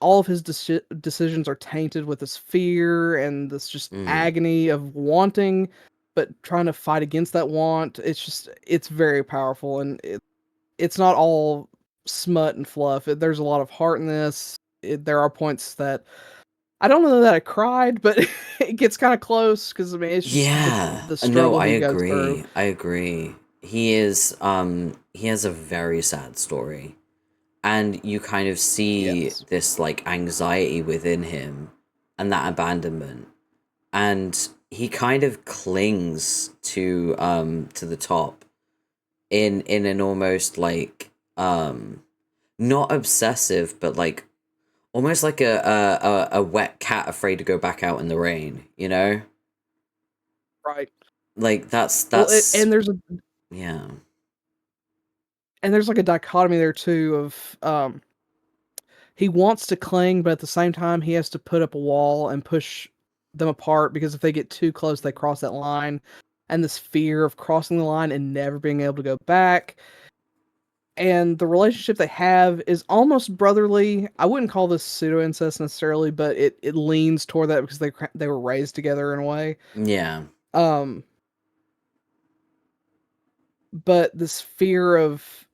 all of his decisions are tainted with this fear and this just Mm, agony of wanting, but trying to fight against that want. It's very powerful, and it's not all smut and fluff. There's a lot of heart in this. There are points that I don't know that I cried, but it gets kind of close because I mean it's just Yeah. the No, struggle I he goes through. agree. I agree. He has a very sad story. And you kind of see Yes. this like anxiety within him and that abandonment. And he kind of clings to the top in an almost like not obsessive but like almost like a wet cat afraid to go back out in the rain, you know? Right. Like Well, that's and yeah. there's like a dichotomy there too of he wants to cling, but at the same time he has to put up a wall and push them apart because if they get too close, they cross that line, and this fear of crossing the line and never being able to go back. And the relationship they have is almost brotherly. I wouldn't call this pseudo incest necessarily, but it leans toward that because they were raised together in a way. Yeah. Um, but this fear of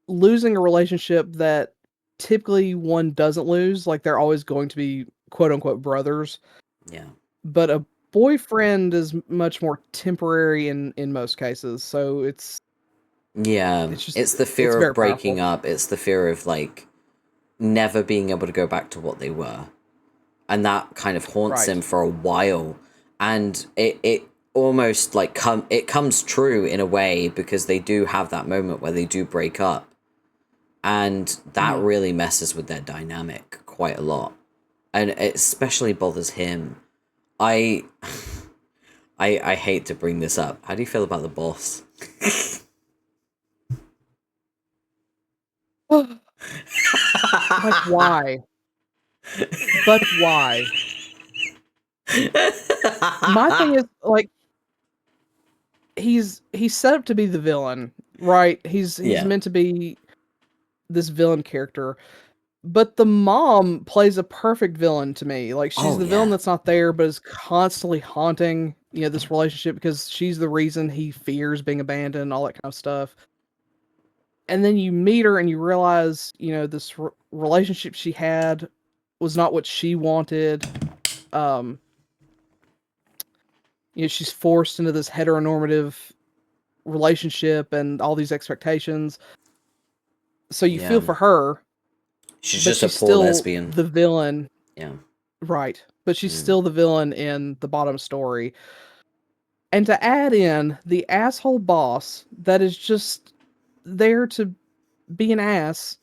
losing a relationship that typically one doesn't lose, like they're always going to be quote unquote brothers, Yeah. but a boyfriend is much more temporary in most cases. So Yeah. it's just It's the it's fear of very breaking powerful. up. It's the fear of like never being able to go back to what they were. And that kind of haunts Right. him for a while. And it almost like it comes true in a way because they do have that moment where they do break up. And that Mhm. really messes with their dynamic quite a lot. And it especially bothers him. I I hate to bring this up. How do you feel about the boss? Like why? But why? My thing is like he's set up to be the villain, right? He's Yeah. meant to be this villain character. But the mom plays a perfect villain to me. Like she's Oh the villain yeah. that's not there, but is constantly haunting, this relationship because she's the reason he fears being abandoned, all that kind of stuff. And then you meet her and you realize, this relationship she had was not what she wanted. Um, she's forced into this heteronormative relationship and all these expectations. So you feel Yeah. for her, She's but just a she's poor still lesbian. the villain. Yeah. Right. But she's Mm. still the villain in the bottom story. And to add in the asshole boss that is just there to be an ass,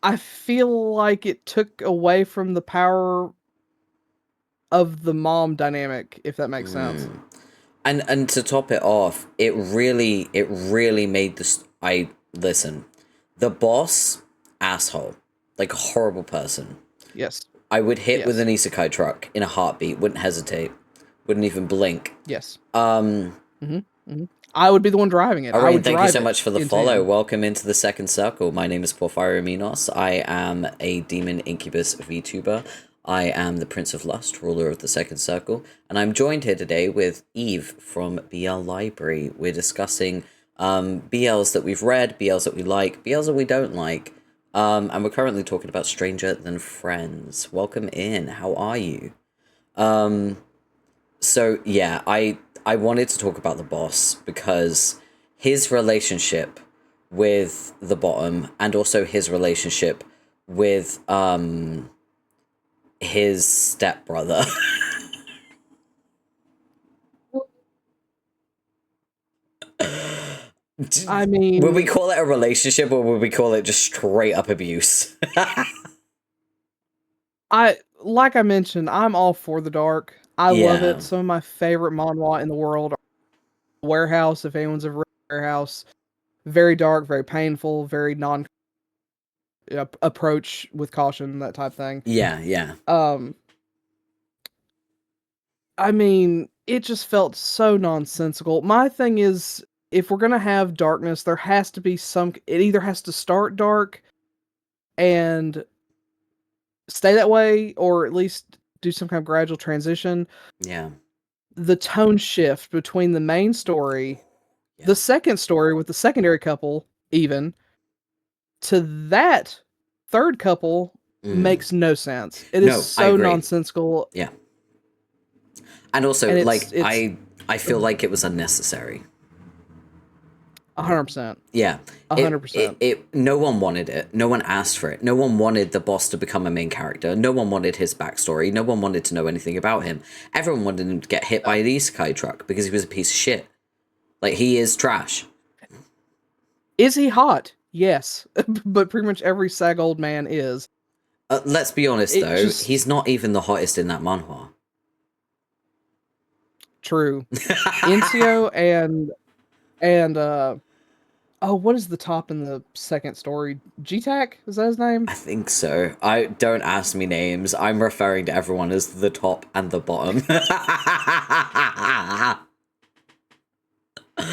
I feel like it took away from the power of the mom dynamic, if that makes sense. Mm. And to top it off, it really made this. I listen. The boss, asshole, like a horrible person. Yes. I would hit with Yes. an isekai truck in a heartbeat. Wouldn't hesitate. Wouldn't even blink. Yes. Um. hmm hmm I would be the one driving it. All I right, would and thank you drive so it much for the into follow. him. Welcome into the second circle. My name is Porphyra Minos. I am a demon incubus vtuber. I am the Prince of Lust, ruler of the second circle, and I'm joined here today with Eve from BL Library. We're discussing BLs that we've read, BLs that we like, BLs that we don't like, and we're currently talking about Stranger Than Friends. Welcome in. How are you? So yeah, I wanted to talk about the boss because his relationship with the bottom and also his relationship with his stepbrother. I Would we mean, call it a relationship or would we call it just straight up abuse? like I mentioned, I'm all for the dark. I love Yeah. it. Some of my favorite manhwa in the world are Warehouse, if anyone's ever read Warehouse. Very dark, very painful, very non approach with caution, that type thing. Yeah, yeah. Um, I mean, it just felt so nonsensical. My thing is, if we're gonna have darkness, there has to be it either has to start dark and stay that way, or at least do some kind of gradual transition. Yeah. The tone shift between the main story, Yeah. the second story with the secondary couple, even to that third couple makes no sense. It is No, I so agree. nonsensical. Yeah. And also, And like, it's I feel like it was unnecessary. 100%. Yeah. It, it, 100%. it, no one wanted it. No one asked for it. No one wanted the boss to become a main character. No one wanted his backstory. No one wanted to know anything about him. Everyone wanted him to get hit by the isekai truck because he was a piece of shit. Like, he is trash. Is he hot? Yes. But pretty much every sag old man is. Let's be honest, It though. just He's not even the hottest in that manhwa. true. Incio and oh, what is the top in the second story? G-Tac? Is that his name? I think so. I don't ask me names. I'm referring to everyone as the top and the bottom.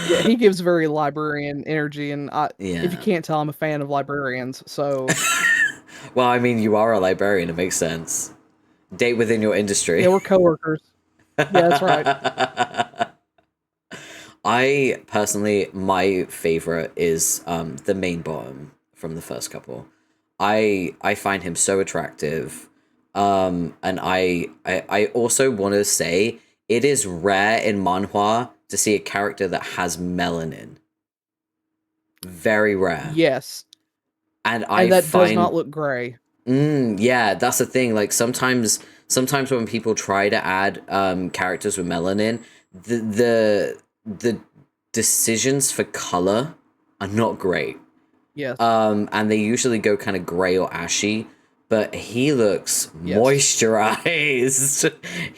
Yeah, he gives very librarian energy, and if you Yeah. can't tell, I'm a fan of librarians, so Well, I mean, you are a librarian. It makes sense. Date within your yeah, industry. we're coworkers. Yeah, that's right. I personally, my favorite is the main bottom from the first couple. I find him so attractive, and I also want to say it is rare in manhwa to see a character that has melanin. Very rare, Yes, and I and that does find not look gray. yeah, that's the thing. Like sometimes when people try to add characters with melanin, the decisions for color are not great. Yes, And they usually go kind of gray or ashy, but he looks yes. moisturized.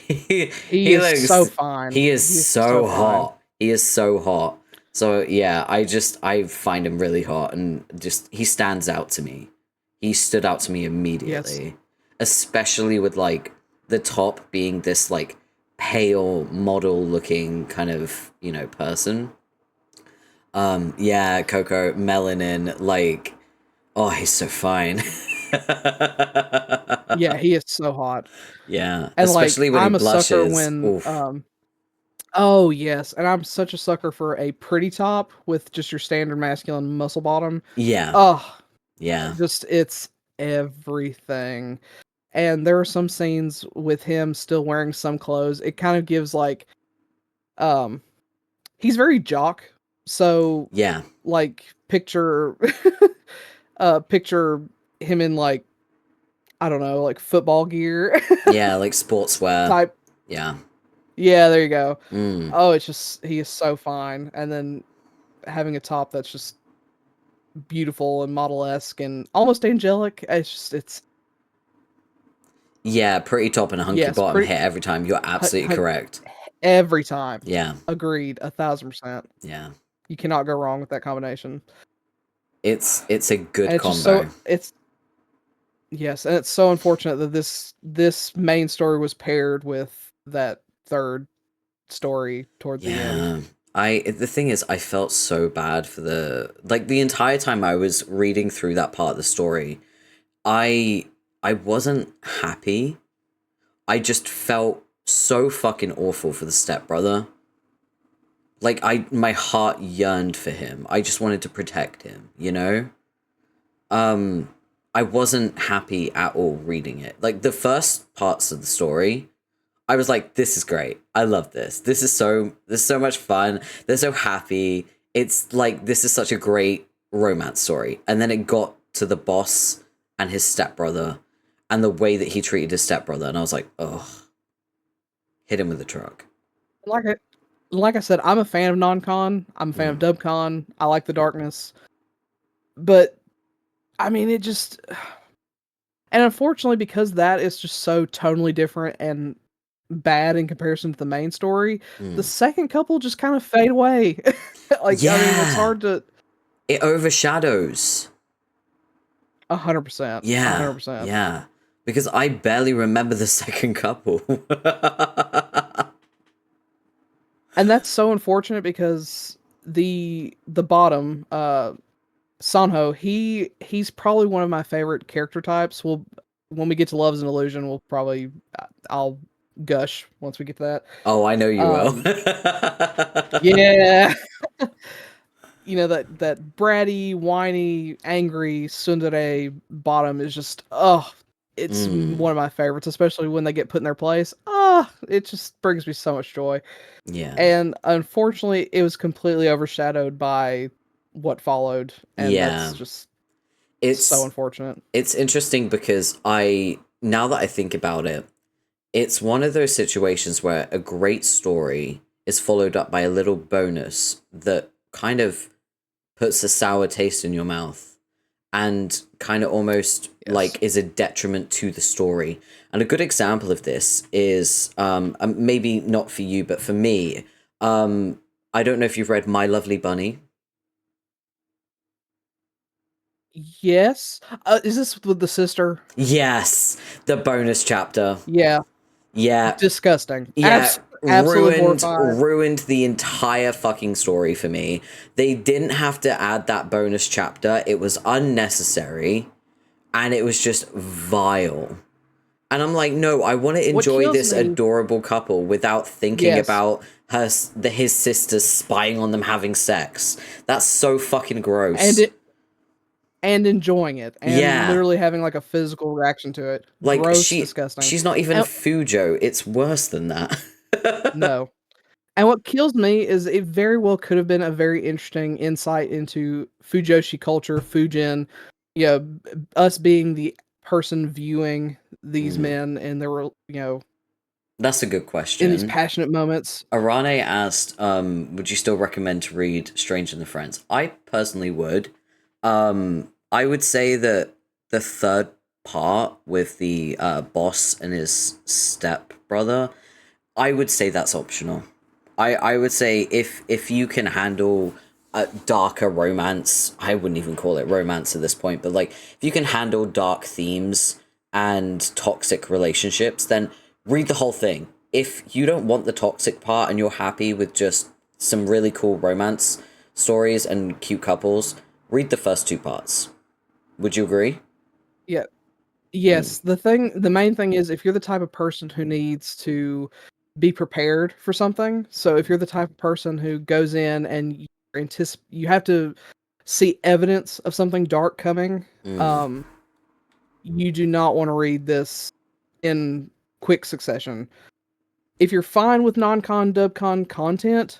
he He he is so looks fine. he is He is so so fine. hot. He is so hot. So yeah, I find him really hot and just he stands out to me. He stood out to me Yes, immediately, especially with like the top being this like pale model looking kind of, person. Yeah, Coco, melanin, like, oh, he's so fine. yeah, he is so hot. Yeah, And, like, especially when he I'm a sucker blushes. when, Oof. oh, yes, and I'm such a sucker for a pretty top with just your standard masculine muscle bottom. Yeah, Oh, yeah, just it's everything. And there are some scenes with him still wearing some clothes. It kind of gives, like, um he's very jock, so, yeah, like, picture picture him in, like, I don't know, like, football gear yeah, like sportswear. type. Yeah. Yeah, there you go. Mm. Oh, it's just he is so fine, and then having a top that's just beautiful and model-esque and almost angelic, it's just it's Yeah, pretty top and a hunky yes, bottom pretty hit every time. You're hu absolutely hu correct. every time. Yeah, Agreed, 1,000%. yeah. You cannot go wrong with that combination, It's a and good it's just so combo. it's yes, and it's so unfortunate that this main story was paired with that 3rd story toward the end. Yeah. The thing is, I felt so bad for the entire time I was reading through that part of the story. I wasn't happy. I just felt so fucking awful for the stepbrother. Like my heart yearned for him. I just wanted to protect him, you know? I wasn't happy at all reading it. Like the first parts of the story, I was like, this is great. I love this. This is so much fun. They're so happy. It's like this is such a great romance story. And then it got to the boss and his stepbrother and the way that he treated his stepbrother, and I was like, ugh, hit him with the truck. Like I like I said, I'm a fan of non-con, I'm a fan of Mm. dubcon, I like the darkness, but, I mean, it just and unfortunately, because that is just so tonally different and bad in comparison to the main story, the Mm. second couple just kind of fade away. Like, I mean, it's Yeah. hard to It overshadows. 100%, Yeah. 100%. Yeah. Because I barely remember the second couple. And that's so unfortunate because the bottom, Sanho, he's probably one of my favorite character types. When we get to Love is an Illusion, we'll probably I'll gush once we get to that. Oh, I know you will. Um, yeah, you know that bratty, whiny, angry tsundere bottom is just oh. it's Mm, one of my favorites, especially when they get put in their place. Ah, it just brings me so much joy. yeah. And unfortunately, it was completely overshadowed by what followed, and that's Yeah. just so It's unfortunate. it's interesting because now that I think about it, it's one of those situations where a great story is followed up by a little bonus that kind of puts a sour taste in your mouth and kind of almost Yes. like is a detriment to the story. And a good example of this is maybe not for you, but for me. I don't know if you've read My Lovely Bunny. Yes. Is this with the sister? Yes, the bonus chapter. Yeah. Yeah, Disgusting. yeah, Absolutely ruined horrified. ruined the entire fucking story for me. They didn't have to add that bonus chapter. It was unnecessary and it was just vile. And I'm like, no, I want to What enjoy kills this me, adorable couple without thinking yes, about his sisters spying on them having sex. That's so fucking and gross. it and enjoying it and Yeah. literally having like a physical reaction to it. Like Gross, disgusting. she's not even And Fujo. It's worse than that. no. And what kills me is it very well could have been a very interesting insight into Fujoshi culture, Fujin, us being the person viewing these Mm, men and their, that's a good in these question. passionate moments. Arane asked, would you still recommend to read Stranger Than Friends? I personally would. I would say that the third part with the boss and his step brother, I would say that's optional. I would say if you can handle a darker romance, I wouldn't even call it romance at this point, but like if you can handle dark themes and toxic relationships, then read the whole thing. If you don't want the toxic part and you're happy with just some really cool romance stories and cute couples, read the first two parts. Would you agree? Yeah. Mm, Yes, the main thing is if you're the type of person who needs to be prepared for something, so if you're the type of person who goes in and you have to see evidence of something dark coming, mm, um, you do not want to read this in quick succession. If you're fine with non-con dubcon content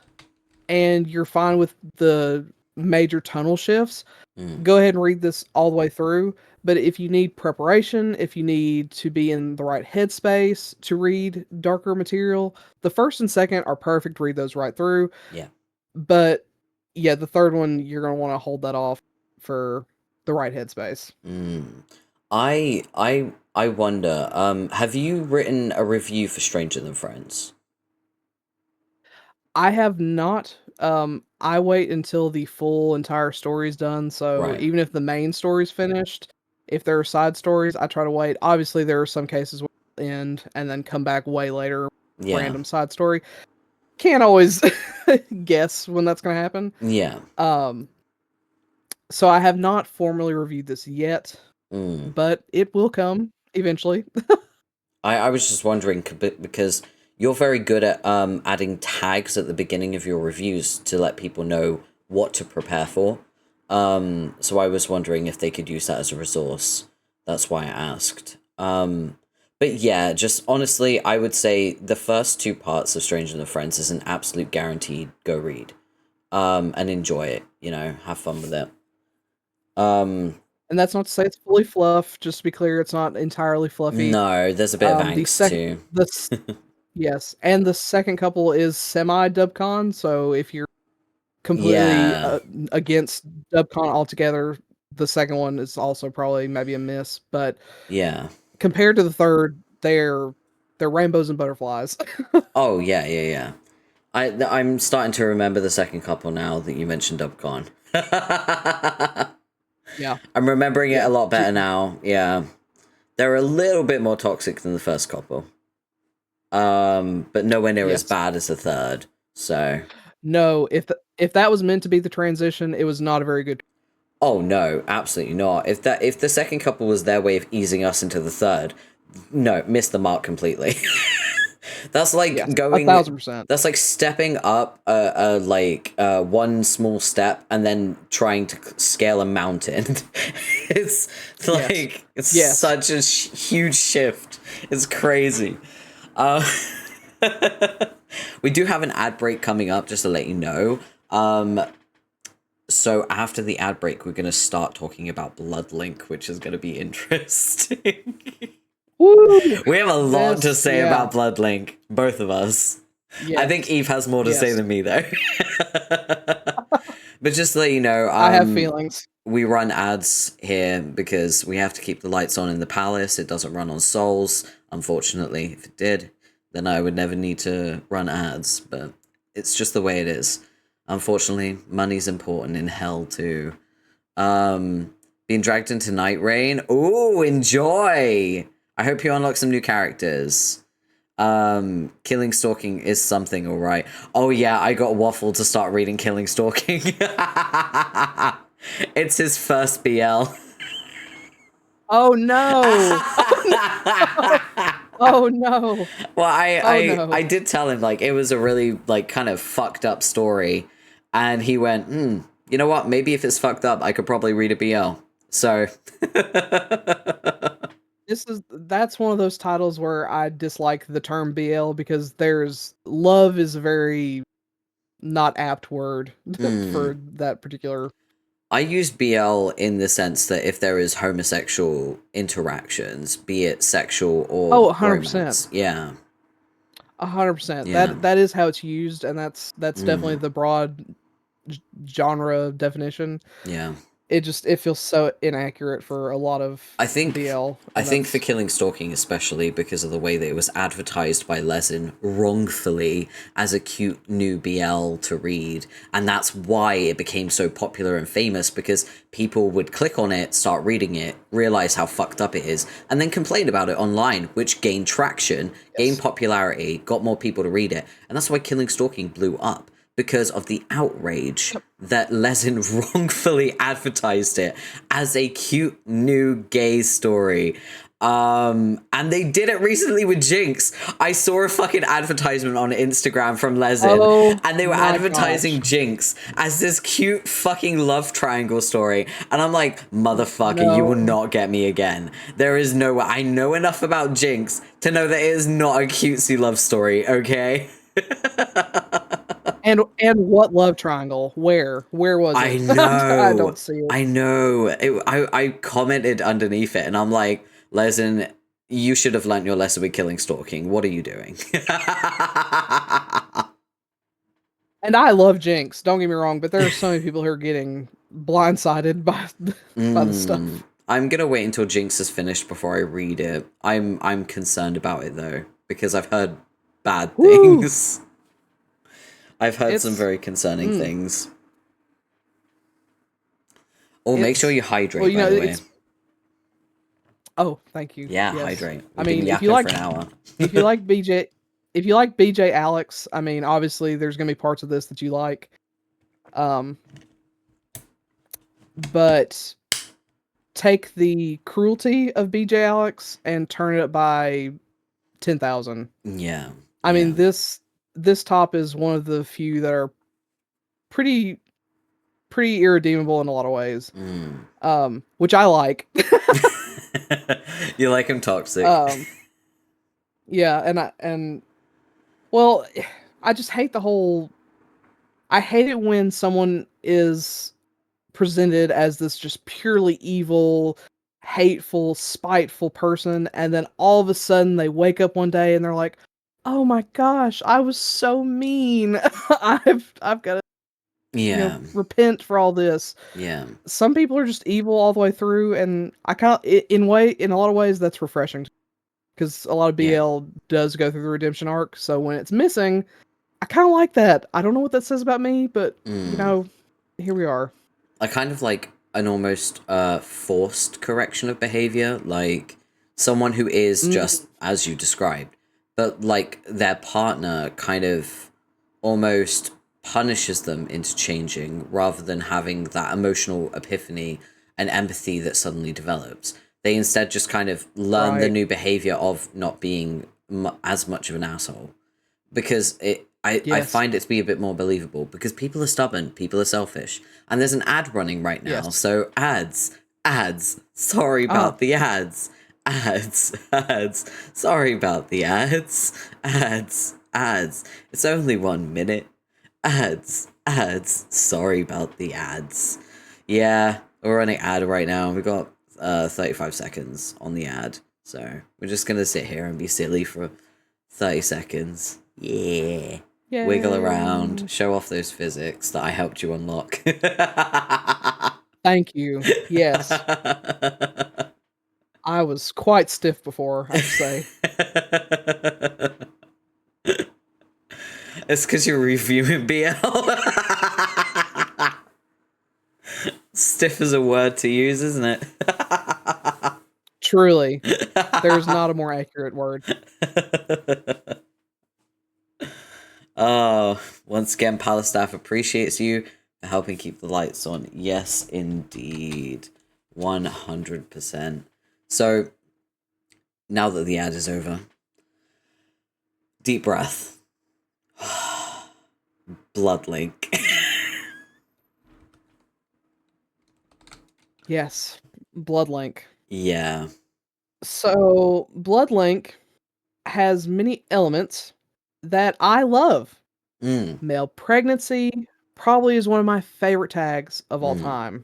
and you're fine with the major tunnel shifts, mm, go ahead and read this all the way through. But if you need preparation, if you need to be in the right headspace to read darker material, the first and second are perfect. Read those right through. yeah. But yeah, the third one, you're going to want to hold that off for the right headspace. Mm. I wonder, have you written a review for Stranger Than Friends? I have not. I wait until the full entire story is done. So Right. even if the main story's finished, if there are side stories, I try to wait. Obviously, there are some cases where it'll end and then come back way later, Yeah. random side story. Can't always guess when that's going to happen. Yeah. Um, so I have not formally reviewed this yet, Mm. but it will come eventually. I was just wondering because you're very good at adding tags at the beginning of your reviews to let people know what to prepare for. So I was wondering if they could use that as a resource. That's why I asked. But yeah, just honestly, I would say the first two parts of Stranger Than Friends is an absolute guaranteed go read. And enjoy it. You know, have fun with it. Um, And that's not to say it's fully fluff. Just to be clear, it's not entirely fluffy. no, there's a bit of The angst second, too. the Yes, and the second couple is semi-dubcon, so if you're completely, Yeah, against dubcon altogether, the second one is also probably maybe a miss, but yeah. compared to the third, they're rainbows and butterflies. Oh yeah, yeah, yeah. I'm starting to remember the second couple now that you mentioned Dubcon. Yeah, I'm remembering it yeah, a lot j better now. Yeah, they're a little bit more toxic than the first couple. But nowhere near as yes. bad as the third. So, No, if that was meant to be the transition, it was not a very good. oh no, absolutely not. If the second couple was their way of easing us into the third, no, missed the mark completely. That's like Yes, going. 1000%. That's like stepping up one small step and then trying to scale a mountain. It's like it's Yes. such a huge shift. It's crazy. Uh, we do have an ad break coming up, just to let you know. So after the ad break, we're going to start talking about Bloodlink, which is going to be interesting. Woo! We have a lot to say about Bloodlink, both of us. Yes. I think Eve has more to say than me, though. But just to let you know, I have feelings. We run ads here because we have to keep the lights on in the palace. It doesn't run on Souls, unfortunately. If it did, then I would never need to run ads, but it's just the way it is. Unfortunately, money's important in hell, too. Being dragged into Night Rain. Ooh, enjoy! I hope you unlock some new characters. Killing Stalking is something, alright. Oh yeah, I got Waffle to start reading Killing Stalking. It's his first BL. Oh no! Oh no! Well, I did tell him, like, it was a really, like, kind of fucked up story. And he went, you know what? Maybe if it's fucked up, I could probably read a BL. So... That's one of those titles where I dislike the term BL because love is a very not apt word for that particular. I use BL in the sense that if there is homosexual interactions, be it sexual or 100%. romance, yeah, 100%. That is how it's used, and that's definitely the broad genre definition. Yeah. It feels so inaccurate for a lot of BL. I think for Killing Stalking especially because of the way that it was advertised by Lesin wrongfully as a cute new BL to read, and that's why it became so popular and famous, because people would click on it, start reading it, realize how fucked up it is, and then complain about it online, which gained traction, gained popularity, got more people to read it, and that's why Killing Stalking blew up. Because of the outrage that Lesin wrongfully advertised it as a cute new gay story. And they did it recently with Jinx. I saw a fucking advertisement on Instagram from Lesin, and they were advertising Jinx as this cute fucking love triangle story. And I'm like, motherfucker, you will not get me again. There is no way. I know enough about Jinx to know that it is not a cutesy love story, okay? And what love triangle? Where was it? I know. I don't see it. I know. I commented underneath it, and I'm like, Lesin, you should have learnt your lesson with Killing Stalking. What are you doing? And I love Jinx. Don't get me wrong, but there are so many people who are getting blindsided by the stuff. I'm gonna wait until Jinx is finished before I read it. I'm concerned about it though, because I've heard bad things. I've heard some very concerning things. Oh, make sure you hydrate, by the way. Oh, thank you. Yeah, hydrate. I mean, if you like BJ Alex, I mean, obviously there's gonna be parts of this that you like. But take the cruelty of BJ Alex and turn it up by 10,000. Yeah. I mean, this top is one of the few that are pretty irredeemable in a lot of ways. Which I like. You like him toxic. Yeah, well, I just hate I hate it when someone is presented as this just purely evil, hateful, spiteful person, and then all of a sudden they wake up one day and they're like, oh my gosh, I was so mean. I've got to repent for all this. Yeah. Some people are just evil all the way through, and I kind of, in a lot of ways, that's refreshing. Because a lot of BL does go through the redemption arc, so when it's missing, I kind of like that. I don't know what that says about me, but, you know, here we are. I kind of like an almost forced correction of behavior, like someone who is just as you described, but like their partner kind of almost punishes them into changing rather than having that emotional epiphany and empathy that suddenly develops. They instead just kind of learn the new behavior of not being as much of an asshole, because I Yes. find it to be a bit more believable, because people are stubborn, people are selfish, and there's an ad running right now. Yes. So ads. Sorry Ah, about the ads. Ads. Sorry about the ads. Ads. It's only 1 minute. Ads. Sorry about the ads. Yeah, we're running ad right now. We got 35 seconds on the ad. So we're just gonna sit here and be silly for 30 seconds. Yeah. Wiggle around, yay. show off those physics that I helped you unlock. Thank you. Yes. I was quite stiff before, I have to say. It's because you're reviewing BL. Stiff is a word to use, isn't it? Truly. There's not a more accurate word. Oh, once again, Palastaff appreciates you for helping keep the lights on. Yes, indeed. 100%. So, now that the ad is over, deep breath. Bloodlink. Yes. Bloodlink. Yeah. So, Bloodlink has many elements that I love. Mm. Male pregnancy probably is one of my favorite tags of all time.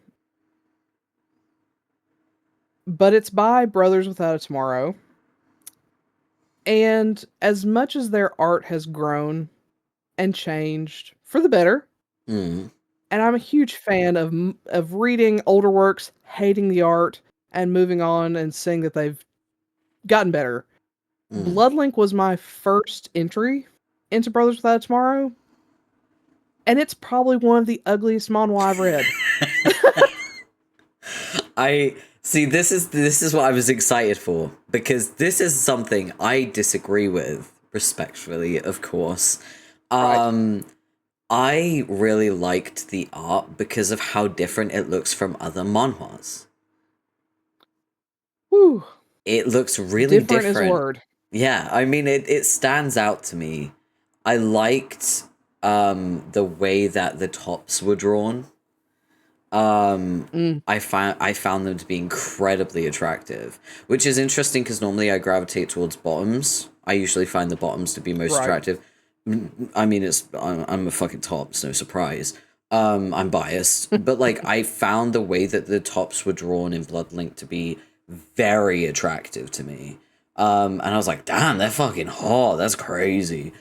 But it's by Brothers Without a Tomorrow. And as much as their art has grown and changed for the better, Mm. and I'm a huge fan of reading older works, hating the art, and moving on and seeing that they've gotten better. Bloodlink was my first entry into Brothers Without a Tomorrow, and it's probably one of the ugliest manhwa I've read. I see. This is what I was excited for, because this is something I disagree with, respectfully, of course. Right. I really liked the art because of how different it looks from other manhwas. Whew. It looks really Different is a different. word. Yeah, I mean, it stands out to me. I liked the way that the tops were drawn. Mm, I found them to be incredibly attractive, which is interesting because normally I gravitate towards bottoms. I usually find the bottoms to be most right. attractive. I mean, I'm a fucking tops, no surprise. I'm biased, but like I found the way that the tops were drawn in Bloodlink to be very attractive to me. And I was like, damn, they're fucking hot. That's crazy.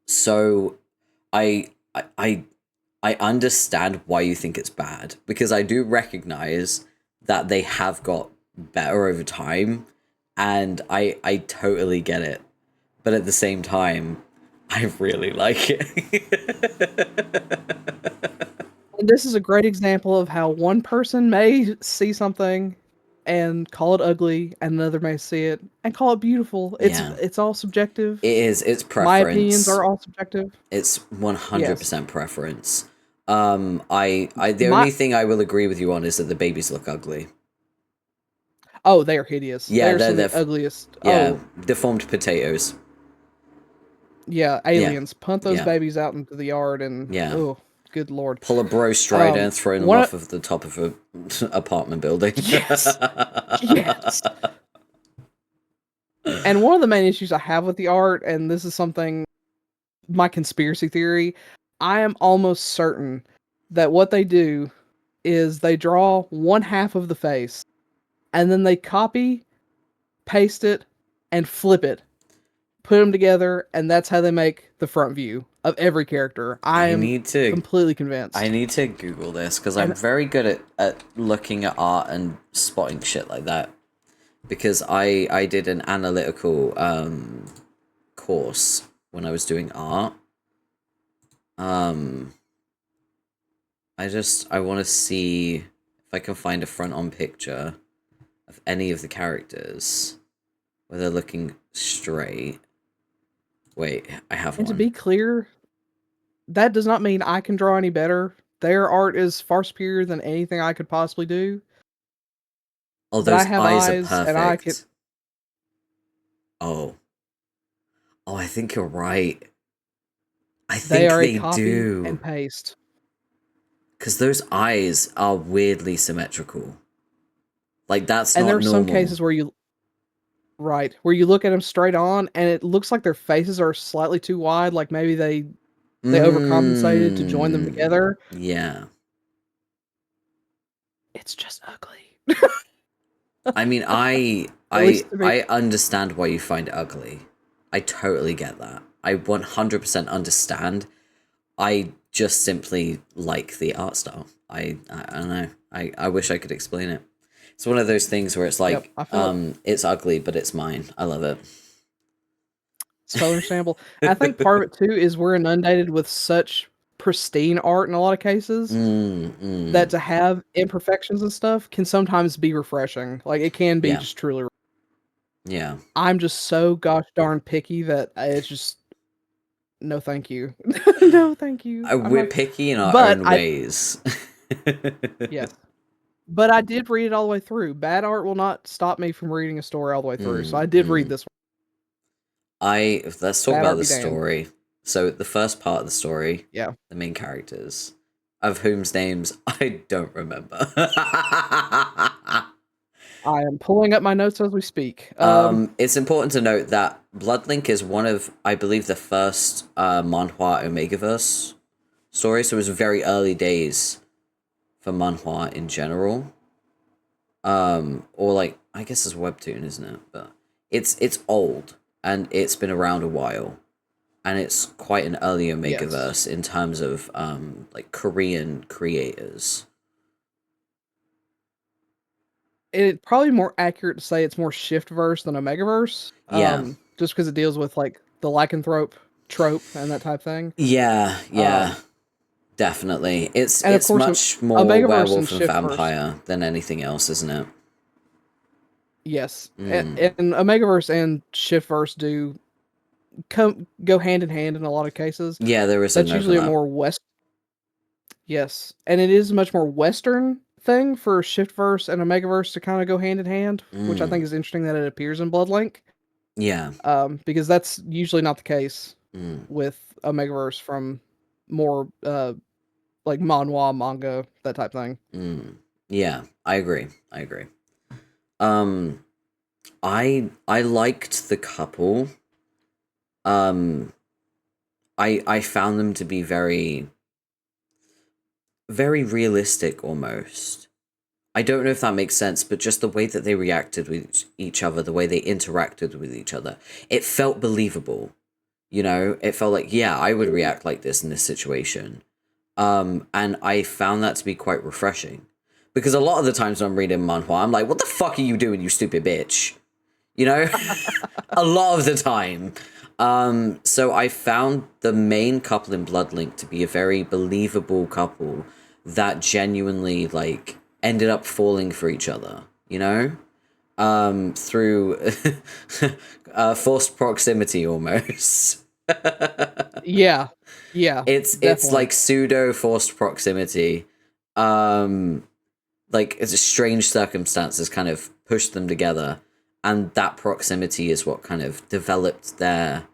So I I I I understand why you think it's bad, because I do recognize that they have got better over time, and I totally get it. But at the same time, I really like it. And this is a great example of how one person may see something and call it ugly, and another may see it and call it beautiful. Yeah. It's all subjective. It's My opinions preference. are all subjective. It's Yes. 100% preference. I the My only thing I will agree with you on is that the babies look ugly. Oh, they are hideous. They Yeah, are some of they're the ugliest. yeah, Oh, deformed potatoes. yeah, Yeah. aliens. Punt those Yeah. babies out into the yard and Yeah. oh, good lord. Pull a bro strider and throw them One off of the top of a apartment building. yes. Yes. And one of the main issues I have with the art, and this is something, my conspiracy theory, I am almost certain that what they do is they draw one half of the face and then they copy, paste it, and flip it, put them together, and that's how they make the front view of every character. I I am need to completely I convinced. need to Google this, because I'm And very good at looking at art and spotting shit like that. Because I did an analytical course when I was doing art. Um I want to see if I can find a front on picture of any of the characters where they're looking straight. Wait, I have and to one. be clear, that does not mean I can draw any better. Their art is far superior than anything I could possibly do. Oh, But I those have eyes are eyes, and I can. perfect. Oh. Oh, I think you're right. I They think are a they copy do. and paste. Because those eyes are weirdly symmetrical. Like, that's And there not are some normal. cases where you where you look at them straight on and it looks like their faces are slightly too wide, like maybe they overcompensated to join them Mm. together. Yeah. It's just ugly. I mean, I At I least to me. I understand why you find it ugly. I totally get that. I 100% understand. I just simply like the art style. I don't know. I wish I could explain it. It's one of those things where it's Yep, like, I feel it. it's ugly, but it's mine. I love it. It's totally understandable. I think part of it too is we're inundated with such pristine art in a lot of cases that Mm. to have imperfections and stuff can sometimes be refreshing. Like it can be Yeah. just truly. Yeah. I'm just so gosh darn picky that it's just no, thank you, no, thank you. I'm We're not. picky in our But own I ways. yes, but I did read it all the way through. Bad art will not stop me from reading a story all the way through. So I did read Mm. this one. Let's talk Bad about art the be damned. story. So the first part of the story, Yeah, the main characters, of whom's names I don't remember. I am pulling up my notes as we speak. It's important to note that Bloodlink is one of, I believe, the first manhwa Omegaverse stories. So it was very early days for manhwa in general. Or like, I guess it's webtoon, isn't it? But it's old and it's been around a while. And it's quite an early Yes. Omegaverse in terms of like Korean creators. It's probably more accurate to say it's more shift verse than omega verse. Yeah. Just because it deals with like the lycanthrope trope and that type thing. Yeah, yeah, Um, definitely. and of It's course, much more omega verse and werewolf and shift verse. vampire than anything else, isn't it? Yes, Mm. and omega verse and shift verse do go hand in hand in a lot of cases. Yeah, there is an That's usually a overlap. more west. Yes, and it is a much more Western thing for shift verse and omega verse to kind of go hand in hand, which I think Mm. is interesting that it appears in Bloodlink. Yeah. Because that's usually not the case Mm. with Omegaverse from more like manhwa, manga, that type thing. Mm. Yeah, I agree. I agree. Um, I liked the couple. Um, I found them to be very realistic almost. I don't know if that makes sense, but just the way that they reacted with each other, the way they interacted with each other, it felt believable. You know, it felt like, yeah, I would react like this in this situation. And I found that to be quite refreshing. Because a lot of the times when I'm reading manhwa, I'm like, what the fuck are you doing, you stupid bitch? You know? A lot of the time. So I found the main couple in Bloodlink to be a very believable couple that genuinely, like, ended up falling for each other, you know? Through forced proximity almost. Yeah, yeah, It's definitely. like pseudo forced proximity. Um, like it's a strange circumstances kind of pushed them together, and that proximity is what kind of developed their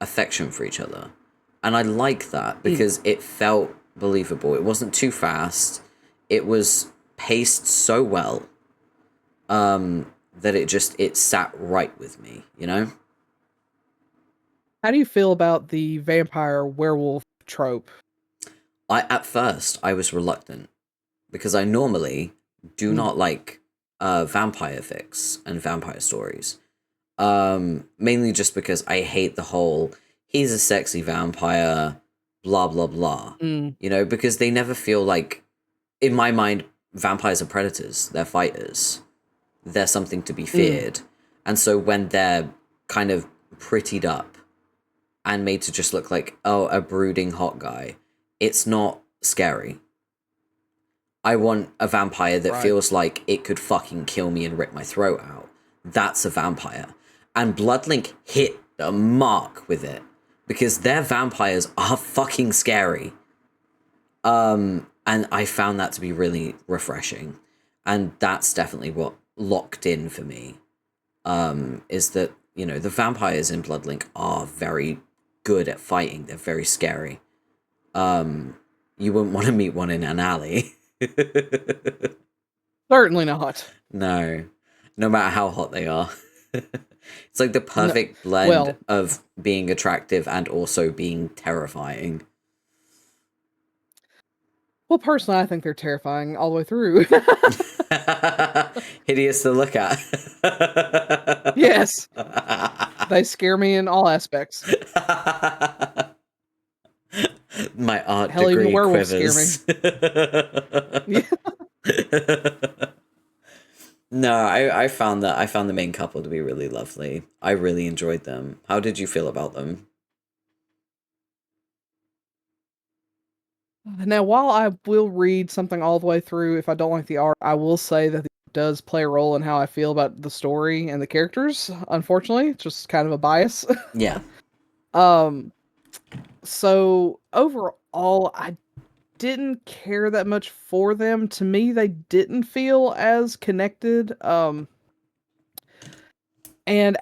affection for each other. And I like that Mm. because it felt believable. It wasn't too fast. It was paced so well that it sat right with me, you know? How do you feel about the vampire werewolf trope? At first I was reluctant because I normally do Mm. not like vampire fics and vampire stories. Mainly just because I hate the whole he's a sexy vampire, blah blah blah. Mm. You know, because they never feel like, in my mind, vampires are predators. They're fighters. They're something to be Mm. feared. And so when they're kind of prettied up and made to just look like, oh, a brooding hot guy, it's not scary. I want a vampire that Right. feels like it could fucking kill me and rip my throat out. That's a vampire. And Bloodlink hit the mark with it because their vampires are fucking scary. And I found that to be really refreshing. And that's definitely what locked in for me. Is that you know, the vampires in Bloodlink are very good at fighting. They're very scary. You wouldn't want to meet one in an alley. Certainly not. No, no matter how hot they are. It's like the No, perfect blend well, of being attractive and also being terrifying. well, personally, I think they're terrifying all the way through. Hideous to look at. Yes, they scare me in all aspects. My art Hell, even the degree werewolves scare me. quivers. Yeah. No, I found the main couple to be really lovely. I really enjoyed them. How did you feel about them? Now, while I will read something all the way through, if I don't like the art, I will say that it does play a role in how I feel about the story and the characters. Unfortunately, it's just kind of a bias. Yeah. So overall, I didn't care that much for them. To me, they didn't feel as connected. And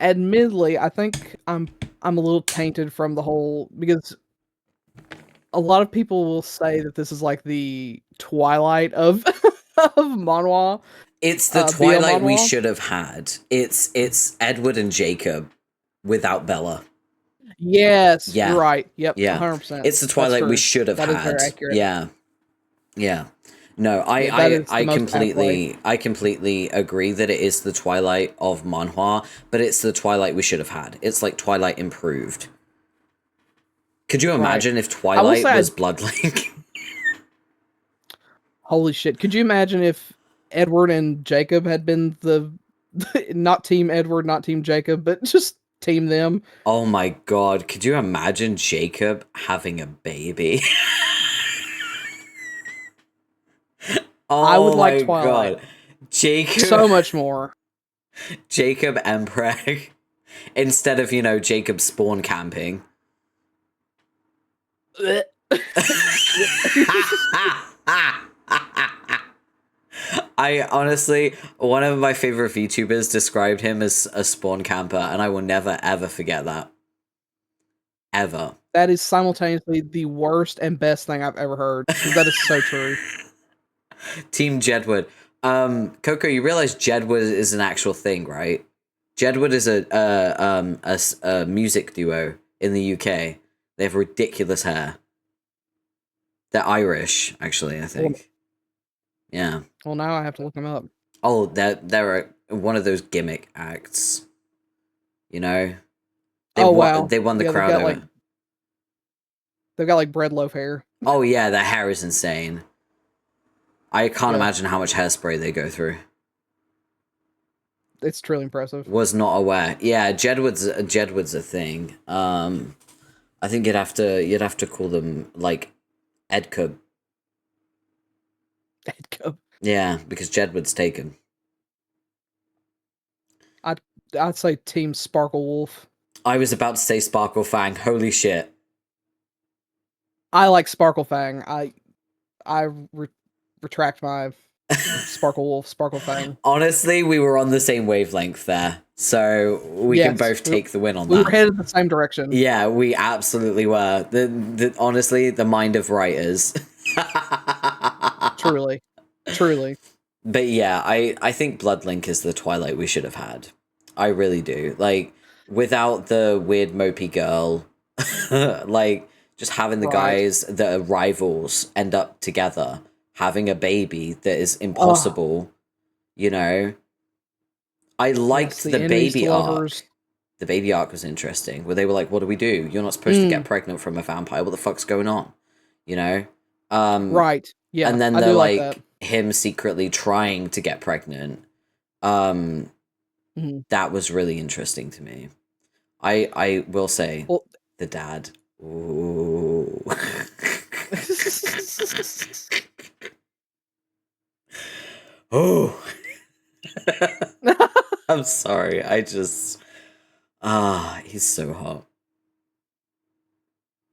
admittedly, I think I'm a little tainted from the whole because a lot of people will say that this is like the twilight of of manhwa, It's the BL Twilight we manhwa. should have had. It's Edward and Jacob without Bella. Yes, you're Yeah. right. Yep, Yeah. 100%. It's the That's Twilight we true. should have That is very had. accurate. Yeah. Yeah. No, Yeah, that is the most apt way. I completely agree that it is the Twilight of manhwa, but it's the Twilight we should have had. It's like Twilight improved. Could you Right. imagine if I will Twilight say, was Bloodlink? holy shit! Could you imagine if Edward and Jacob had been the not Team Edward, not Team Jacob, but just Team them? Oh my god, could you imagine Jacob having a baby? I would Oh like my Twilight god. Jacob so much more. Jacob and Preg instead of, you know, Jacob spawn camping. I honestly, one of my favorite VTubers described him as a spawn camper, and I will never ever forget that. Ever. That is simultaneously the worst and best thing I've ever heard. That is so true. Team Jedward. Coco, you realize Jedward is an actual thing, right? Jedward is a music duo in the UK. They have ridiculous hair. They're Irish, actually, I think. Yeah. Well, now I have to look them up. Oh, they're one of those gimmick acts. You know? Wow. They won the Yeah, crowd over. They've got like bread loaf hair. Oh yeah, their hair is insane. I can't Yeah. imagine how much hairspray they go through. It's truly impressive. Was not aware. Yeah, Jedward's a thing. I think you'd have to call them like Edcub. Edcub. Yeah, because Jedward's taken. I'd say Team Sparkle Wolf. I was about to say Sparkle Fang. Holy shit. I like Sparkle Fang. I retract my Sparkle Wolf, Sparkle Fang. Honestly, we were on the same wavelength there, so we can both take the win on that. We were headed the same direction. Yeah, we absolutely were. Honestly, the mind of writers. Truly. But yeah, I think Bloodlink is the Twilight we should have had. I really do. Like, without the weird mopey girl, like, just having the guys that are rivals end up together, having a baby that is impossible, you know? I liked the baby arc. The baby arc was interesting, where they were like, what do we do? You're not supposed to get pregnant from a vampire. What the fuck's going on? You know? Right. Yeah. And then they're like him secretly trying to get pregnant. That was really interesting to me. I will say, the dad. Ooh. Oh. I'm sorry. I just he's so hot.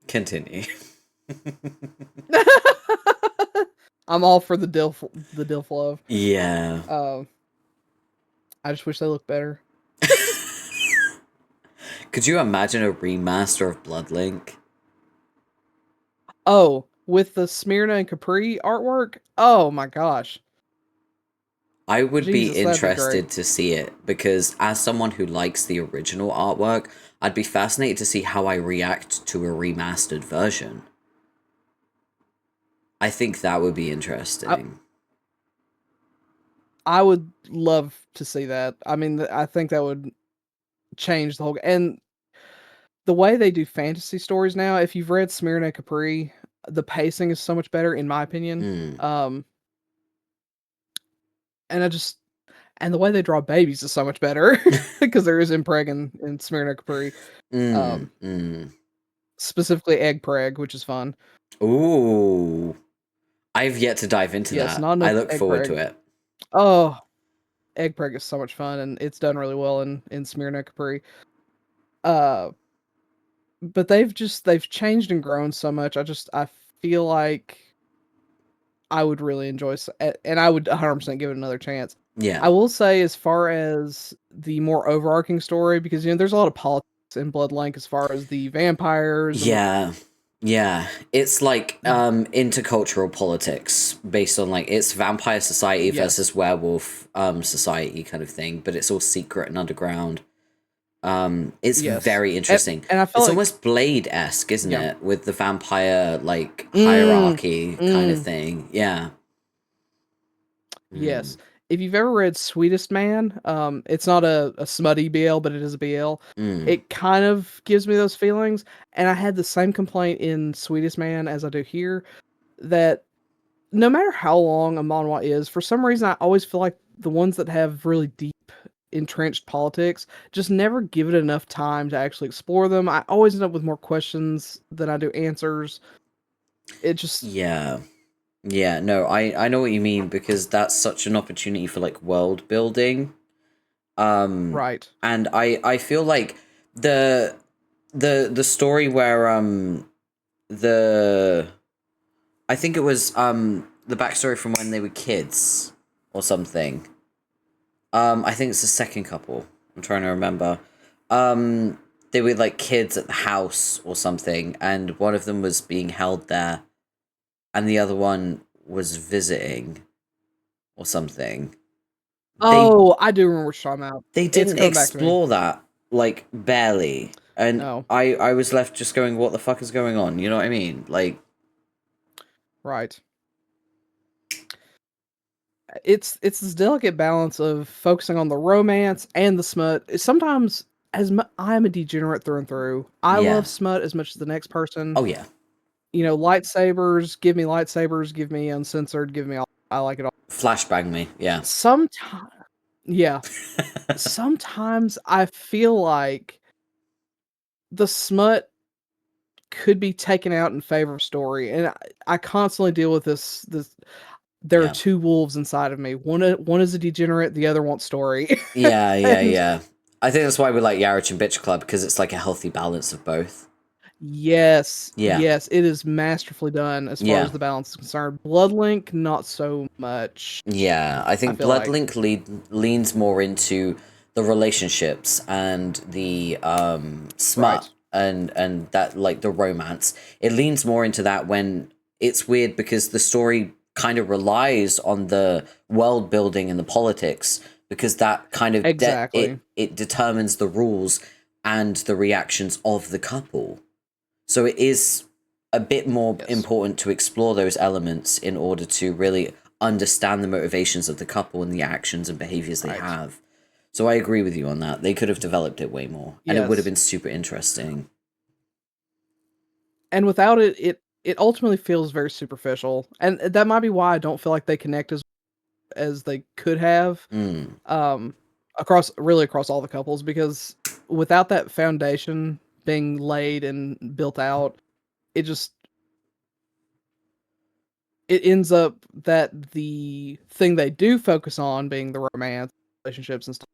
Continue. I'm all for the dilf love. Yeah. I just wish they looked better. Could you imagine a remaster of Bloodlink? Oh, with the Smyrna and Capri artwork? Oh my gosh. I would be Jesus, that'd be great. interested to see it because as someone who likes the original artwork, I'd be fascinated to see how I react to a remastered version. I think that would be I, interesting. I would love to see that. I mean, I think that would change the whole. And the way they do fantasy stories now, if you've read Smyrna and Capri, the pacing is so much better, in my opinion. Mm. And and the way they draw babies is so much better because there is impreg in Smyrna and Capri. Mm. Um, Mm. Specifically egg preg, which is fun. Ooh. I've yet to dive into Yes, that. not I enough look egg forward to preg. it. Oh, egg preg is so much fun, and it's done really well in Smyrna and Capri. Uh, but they've changed and grown so much. I feel like I would really enjoy, and I would 100% give it another chance. Yeah. I will say, as far as the more overarching story, because there's a lot of politics in Bloodlink as far as the vampires and Yeah. Yeah. It's like intercultural politics based on like it's vampire society yes, versus werewolf society kind of thing, but it's all secret and underground. It's yes, very interesting. and I feel It's like almost Blade-esque, isn't yeah, it? With the vampire like mm, hierarchy kind of mm, thing. Yeah. yes. Mm. If you've ever read Sweetest Man, it's not a smutty BL, but it is a BL. Mm. It kind of gives me those feelings, and I had the same complaint in Sweetest Man as I do here. That no matter how long a manhwa is, for some reason I always feel like the ones that have really deep entrenched politics just never give it enough time to actually explore them. I always end up with more questions than I do answers. It just Yeah. Yeah, no, I know what you mean because that's such an opportunity for like world building. Um right. and I feel like the the story where the I think it was the backstory from when they were kids or something. I think it's the second couple. I'm trying to remember. They were like kids at the house or something, and one of them was being held there, and the other one was visiting or something. They Oh, I do remember what you're talking about. they It's didn't coming back to me. explore that like barely, and No, I was left just going, what the fuck is going on? You know what I mean? Like, right. It's this delicate balance of focusing on the romance and the smut. Sometimes, I'm a degenerate through and through. I yeah, love smut as much as the next person. oh yeah, Lightsabers, give me uncensored, give me all. I like it all. flashbang me, yeah, Sometimes, yeah, sometimes I feel like the smut could be taken out in favor of story, and I constantly deal with this. There are yeah. two wolves inside of me. One is a degenerate, the other wants story. Yeah, yeah, And yeah. I think that's why we like Yarich and Bitch Club because it's like a healthy balance of both. yes, Yeah, yes, it is masterfully done as far yeah, as the balance is concerned. Bloodlink, not so much. yeah. I I think feel like leans more into the relationships and the smut right, and that like the romance. It leans more into that when it's weird because the story kind of relies on the world building and the politics because that kind of exactly. it determines the rules and the reactions of the couple. So it is a bit more Yes, important to explore those elements in order to really understand the motivations of the couple and the actions and behaviors they right. have. So I agree with you on that. They could have developed it way more, and it would have Yes, been super interesting. and without it, it ultimately feels very superficial, and that might be why I don't feel like they connect as they could have. Mm, Um, across all the couples, because without that foundation being laid and built out, it just it ends up that the thing they do focus on being the romance, relationships and stuff,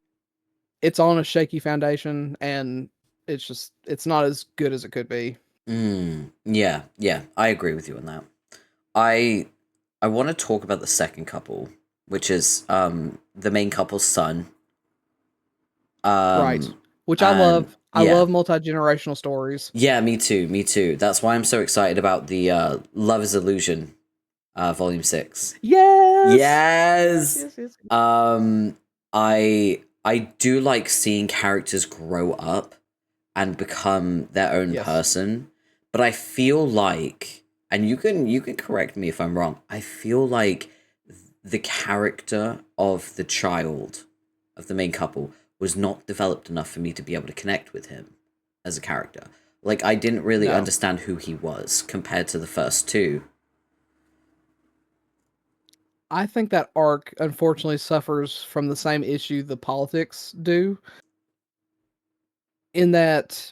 it's on a shaky foundation, and it's not as good as it could be. yeah, yeah, I agree with you on that. I I want to talk about the second couple, which is the main couple's son. Right. Um, Which I and love. I Yeah. love multi-generational stories. Yeah, me too. Me too. That's why I'm so excited about the Love is Illusion volume 6. Yes. Yes. Yes. Yes. Yes. Um I do like seeing characters grow up and become their own Yes. person, but I feel like, and you can correct me if I'm wrong, I feel like the character of the child of the main couple was not developed enough for me to be able to connect with him as a character. Like, I didn't really No. understand who he was compared to the first two. I think that arc unfortunately suffers from the same issue the politics do, in that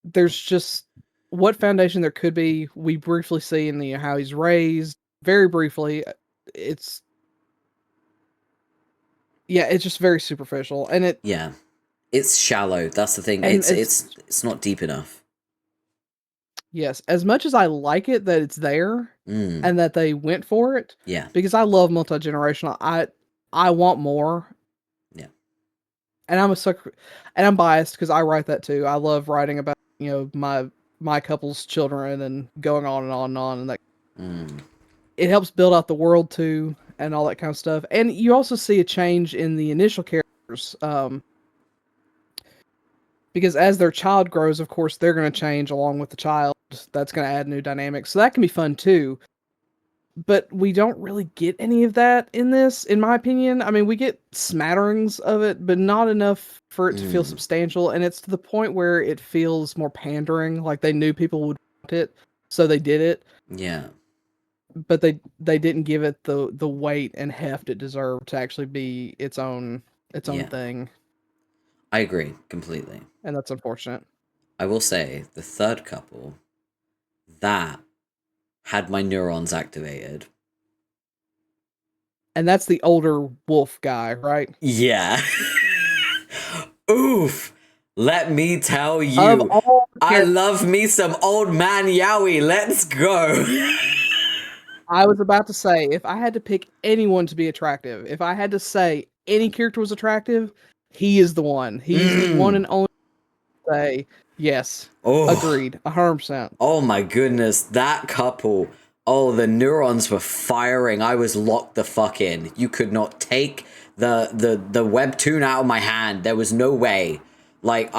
there's just what foundation there could be. We briefly see in the how he's raised, very briefly. It's yeah, it's just very superficial, and Yeah. It's shallow. That's the thing. and It's not deep enough. yes, as much as I like it that it's there Mm. and that they went for it, Yeah. because I love multi-generational. I want more, Yeah. and I'm a sucker, and I'm biased because I write that too. I love writing about my couple's children and going on and on and on, and that Mm. it helps build out the world too and all that kind of stuff. And you also see a change in the initial characters, because as their child grows, of course, they're going to change along with the child. That's going to add new dynamics, so that can be fun too. But we don't really get any of that in this, in my opinion. I mean, we get smatterings of it, but not enough for it to feel Mm. substantial. And it's to the point where it feels more pandering, like they knew people would want it, so they did it. Yeah. But they didn't give it the weight and heft it deserved to actually be its own Yeah. thing, I agree completely. and that's unfortunate. I will say the third couple that had my neurons activated. And that's the older wolf guy, right? Yeah. Oof. Let me tell Of you, all the I characters, love me some old man Yowie. Let's go. I was about to say, if I had to pick anyone to be attractive, if I had to say any character was attractive, he is the one. He's the one and only say, yes, Oh. agreed, 100%. Oh my goodness, that couple. Oh, the neurons were firing. I was locked the fuck in. You could not take the webtoon out of my hand. There was no way. Like,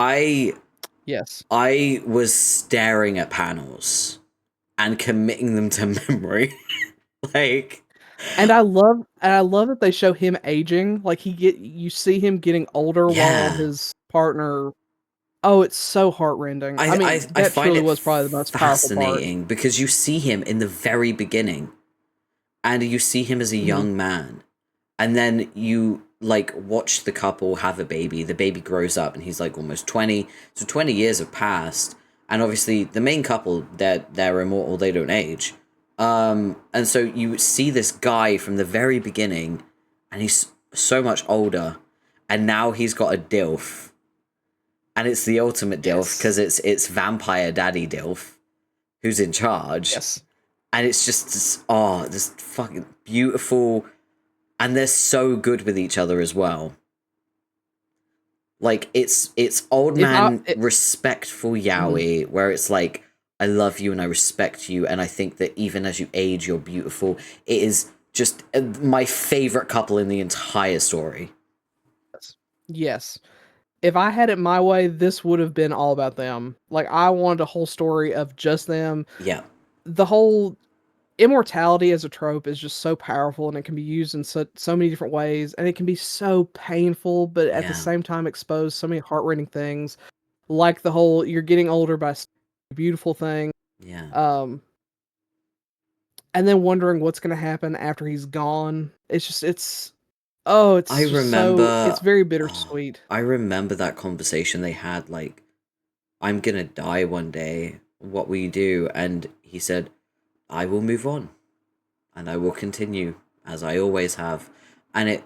Yes. I was staring at panels and committing them to memory. Like, And I love that they show him aging. Like you see him getting older while yeah. his partner. Oh, it's so heartrending. I mean, I that find truly it was probably the most powerful part. fascinating because you see him in the very beginning and you see him as a Mhm. young man, and then you like watch the couple have a baby. The baby grows up and he's like almost 20, so 20 years have passed, and obviously the main couple, they're immortal, they don't age. And so you see this guy from the very beginning and he's so much older, and now he's got a dilf, and it's the ultimate dilf Yes. because it's vampire daddy dilf who's in charge, Yes. and it's just oh, this fucking beautiful, and they're so good with each other as well. Like, it's old If I man it, respectful mhm. yaoi, where it's like, I love you and I respect you, and I think that even as you age you're beautiful. It is just my favorite couple in the entire story. Yes. If I had it my way, this would have been all about them. Like, I wanted a whole story of just them. Yeah. The whole immortality as a trope is just so powerful, and it can be used in so many different ways, and it can be so painful, but at the Yeah. same time expose so many heartrending things, like the whole "you're getting older by beautiful" thing. Yeah. Um, and then wondering what's gonna happen after he's gone. I It's just it's remember very oh, bittersweet. I remember that conversation they had, like, I'm gonna die one day. What will you do? And he said, I will move on and I will continue as I always have. And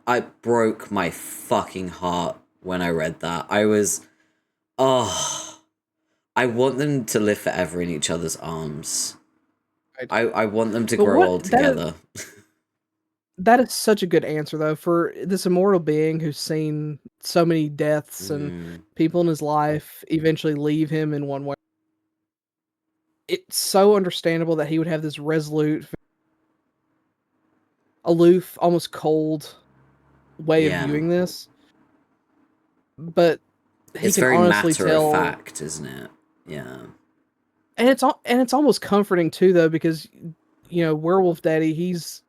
I broke my fucking heart when I read that. I was, oh, I want them to live forever in each other's arms. Right. I want them to But grow what old together. that is such a good answer though for this immortal being who's seen so many deaths and people in his life eventually leave him in one way. It's so understandable that he would have this resolute, aloof, almost cold way of viewing this. But it's can very honestly matter tell, of fact, isn't it? Yeah. And it's almost comforting too, though, because Werewolf Daddy, he's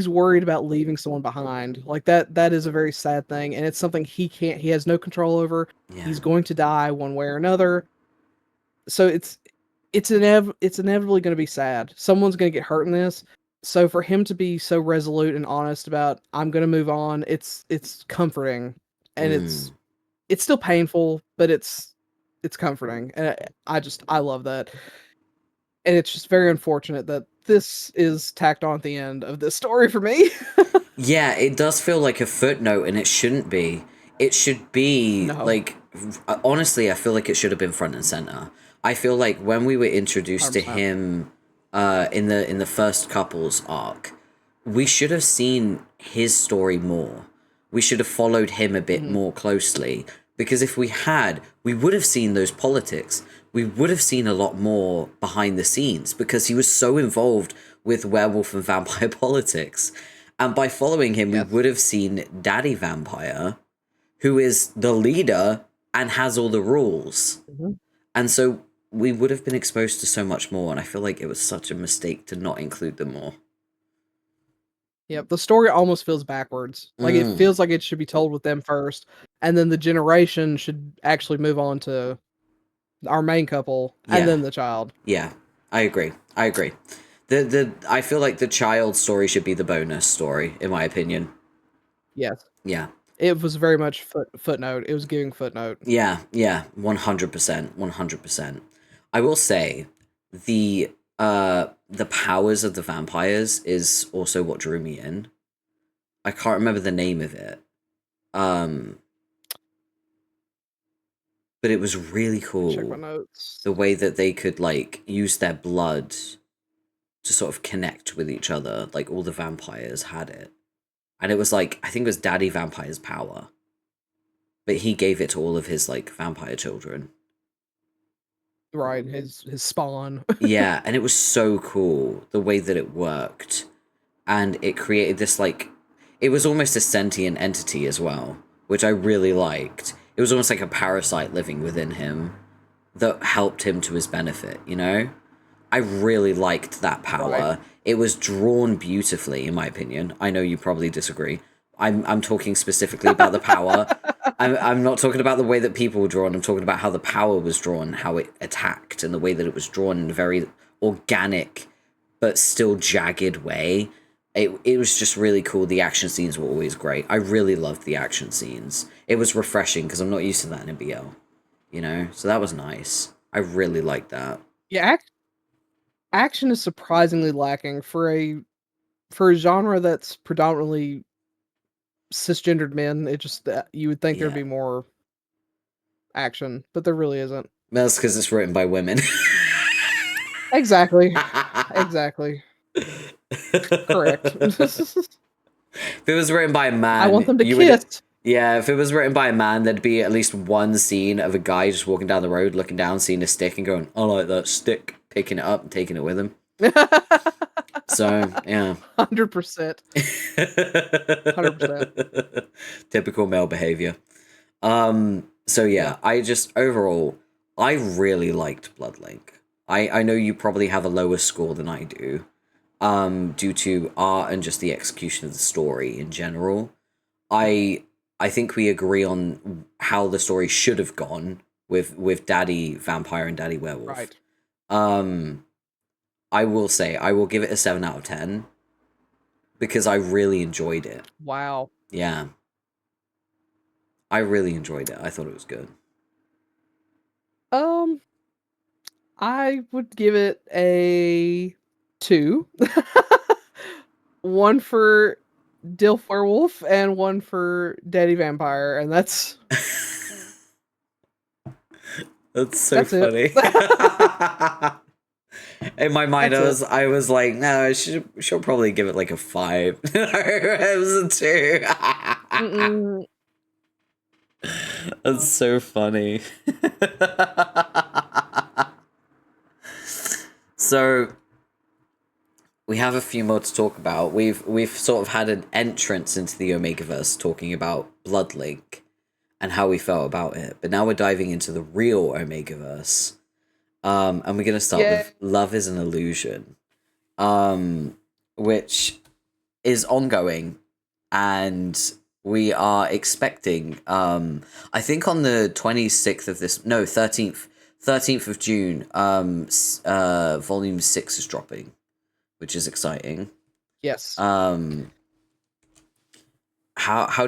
worried about leaving someone behind. Like that is a very sad thing, and it's something he has no control over. Yeah. He's going to die one way or another. So it's inevitably going to be sad. Someone's going to get hurt in this. So for him to be so resolute and honest about I'm going to move on, it's comforting, and it's still painful, but it's comforting, and I love that. And it's just very unfortunate that this is tacked on at the end of this story for me. Yeah, it does feel like a footnote, and it shouldn't be. It should be like, honestly, I feel like it should have been front and center. I feel like when we were introduced 100%. To him in the first couples arc, we should have seen his story more. We should have followed him a bit more closely, because if we had, we would have seen those politics. We would have seen a lot more behind the scenes, because he was so involved with werewolf and vampire politics. And by following him, we would have seen Daddy Vampire, who is the leader and has all the rules. And so we would have been exposed to so much more, and I feel like it was such a mistake to not include them more. Yep, the story almost feels backwards. Like, it feels like it should be told with them first, and then the generation should actually move on to our main couple, and then the child. Yeah, I agree. I feel like the child story should be the bonus story, in my opinion. Yes. Yeah. It was very much footnote. It was giving footnote. Yeah, 100%. I will say, the powers of the vampires is also what drew me in. I can't remember the name of it. But it was really cool. Check my notes. The way that they could, like, use their blood to sort of connect with each other. Like, all the vampires had it. And it was like, I think it was Daddy Vampire's power. But he gave it to all of his, like, vampire children. Right, his spawn. Yeah, and it was so cool, the way that it worked. And it created this, like, it was almost a sentient entity as well, which I really liked. It was almost like a parasite living within him that helped him to his benefit, you know? I really liked that power. Right. It was drawn beautifully, in my opinion. I know you probably disagree. I'm talking specifically about the power. I'm not talking about the way that people were drawn. I'm talking about how the power was drawn, how it attacked, and the way that it was drawn in a very organic but still jagged way. It was just really cool. The action scenes were always great. I really loved the action scenes. It was refreshing because I'm not used to that in a BL, you know? So that was nice. I really liked that. Yeah, action is surprisingly lacking for a genre that's predominantly cisgendered men. It just, you would think there'd be more action, but there really isn't. That's because it's written by women. Exactly. Correct. If it was written by a man, I want them to kiss. Yeah, if it was written by a man, there'd be at least one scene of a guy just walking down the road, looking down, seeing a stick, and going, "I like that stick," picking it up and taking it with him. So, yeah. 100%. 100%. Typical male behavior. So yeah, overall, I really liked Bloodlink. I know you probably have a lower score than I do, due to art and just the execution of the story in general. I think we agree on how the story should have gone with Daddy Vampire and Daddy Werewolf. Right. I will say, I will give it a 7 out of 10 because I really enjoyed it. Wow. Yeah. I really enjoyed it. I thought it was good. I would give it a 2. 1 for Dilf Werewolf and 1 for Daddy Vampire, and that's so funny. In my mind, I was like, no, she'll probably give it like a 5. It was a 2. That's so funny. So we have a few more to talk about. We've sort of had an entrance into the Omegaverse talking about Bloodlink and how we felt about it, but now we're diving into the real Omegaverse. And we're gonna start with Love is an Illusion, which is ongoing, and we are expecting. I think on the 26th of this, no, 13th of June. Volume 6 is dropping, which is exciting. Yes. How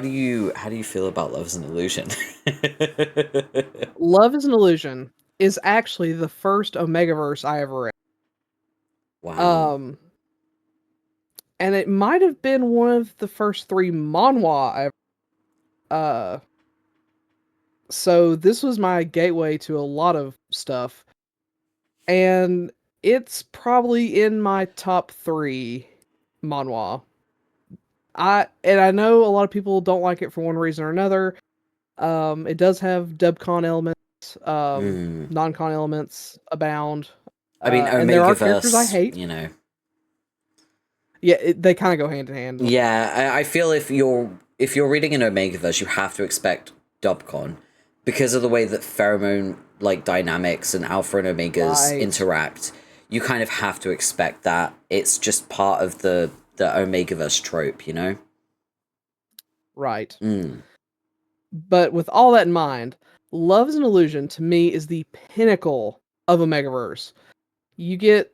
do you feel about Love is an Illusion? Love is an Illusion is actually the first Omegaverse I ever read. Wow. And it might have been one of the first 3 manhwa I ever. So this was my gateway to a lot of stuff, and it's probably in my top 3 manhwa. I know a lot of people don't like it for one reason or another. It does have dubcon elements, non-con elements abound. I mean, And there are characters I Omegaverse, hate. you know. Yeah, they kind of go hand in hand. Yeah, I feel if you're reading an Omegaverse, you have to expect dubcon because of the way that pheromone like dynamics and alpha and omegas interact. You kind of have to expect that. It's just part of the Omegaverse trope, you know? Right. But with all that in mind, Love is an Illusion to me is the pinnacle of Omegaverse. You get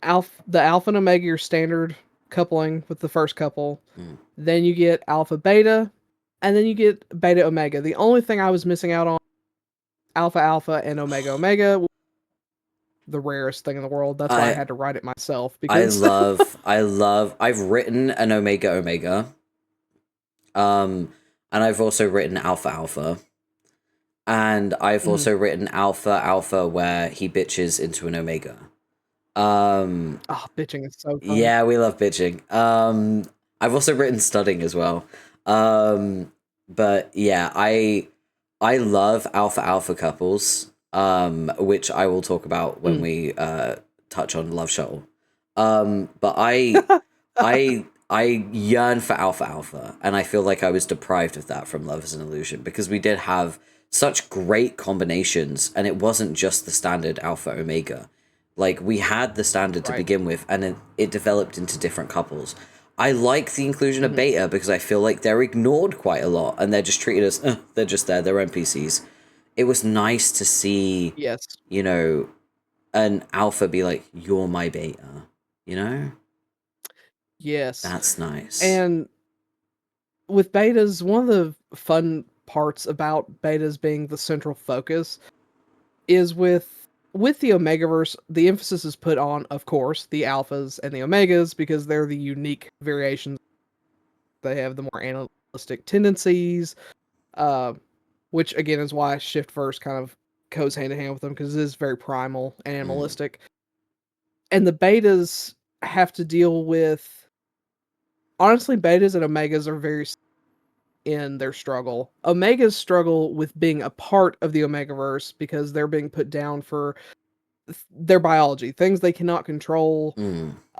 the Alpha and Omega, your standard coupling with the first couple. Then you get Alpha Beta, and then you get Beta Omega. The only thing I was missing out on, Alpha Alpha and Omega Omega, the rarest thing in the world. That's why I had to write it myself. Because I've written an Omega Omega. And I've also written Alpha Alpha. And I've also written Alpha Alpha where he bitches into an Omega. Bitching is so fun. Yeah, we love bitching. I've also written studying as well. But yeah, I love Alpha Alpha couples, which I will talk about when we touch on Love Shuttle. But I yearn for Alpha Alpha, and I feel like I was deprived of that from Love is an Illusion because we did have such great combinations, and it wasn't just the standard Alpha Omega. Like, we had the standard to begin with, and it developed into different couples. I like the inclusion of Beta because I feel like they're ignored quite a lot, and they're just treated as, they're just there, they're NPCs. It was nice to see, you know, an Alpha be like, you're my Beta, you know? Yes. That's nice. And with betas, one of the fun parts about betas being the central focus is with the Omegaverse, the emphasis is put on, of course, the alphas and the omegas because they're the unique variations. They have the more animalistic tendencies, which again is why Shift Verse kind of goes hand in hand with them because it is very primal and animalistic. And the betas have to deal with, honestly, betas and omegas are very in their struggle. Omegas struggle with being a part of the Omegaverse because they're being put down for their biology, things they cannot control.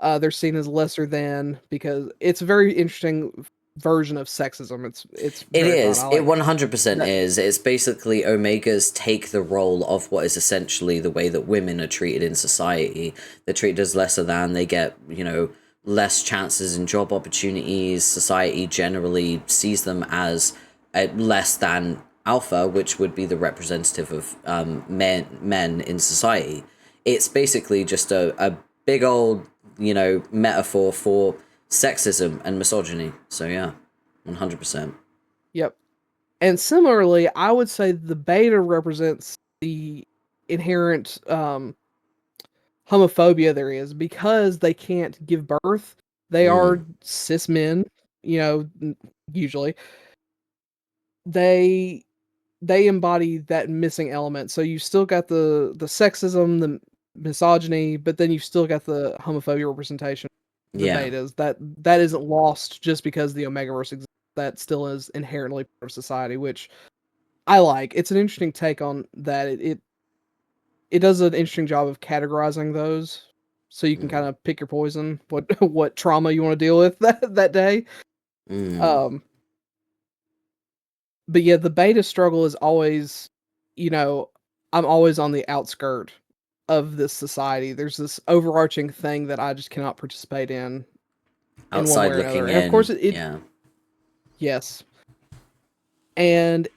They're seen as lesser than because it's a very interesting version of sexism. It is. It 100% is. It's basically Omegas take the role of what is essentially the way that women are treated in society. They're treated as lesser than. They get, you know, less chances in job opportunities. Society generally sees them as less than alpha, which would be the representative of men in society. It's basically just a big old, you know, metaphor for sexism and misogyny. So yeah, 100%. Yep. And similarly, I would say the beta represents the inherent homophobia there is because they can't give birth. They are cis men, you know, usually. They embody that missing element. So you still got the sexism, the misogyny, but then you've still got the homophobia representation. The betas that isn't lost just because the Omegaverse exists. That still is inherently part of society, which I like. It's an interesting take on that. It does an interesting job of categorizing those, so you can kind of pick your poison, what what trauma you want to deal with that day. Mm. Um, but yeah, the beta struggle is always, you know, I'm always on the outskirt of this society. There's this overarching thing that I just cannot participate in one Outside way or another. looking And of course, in, it yeah. yes, and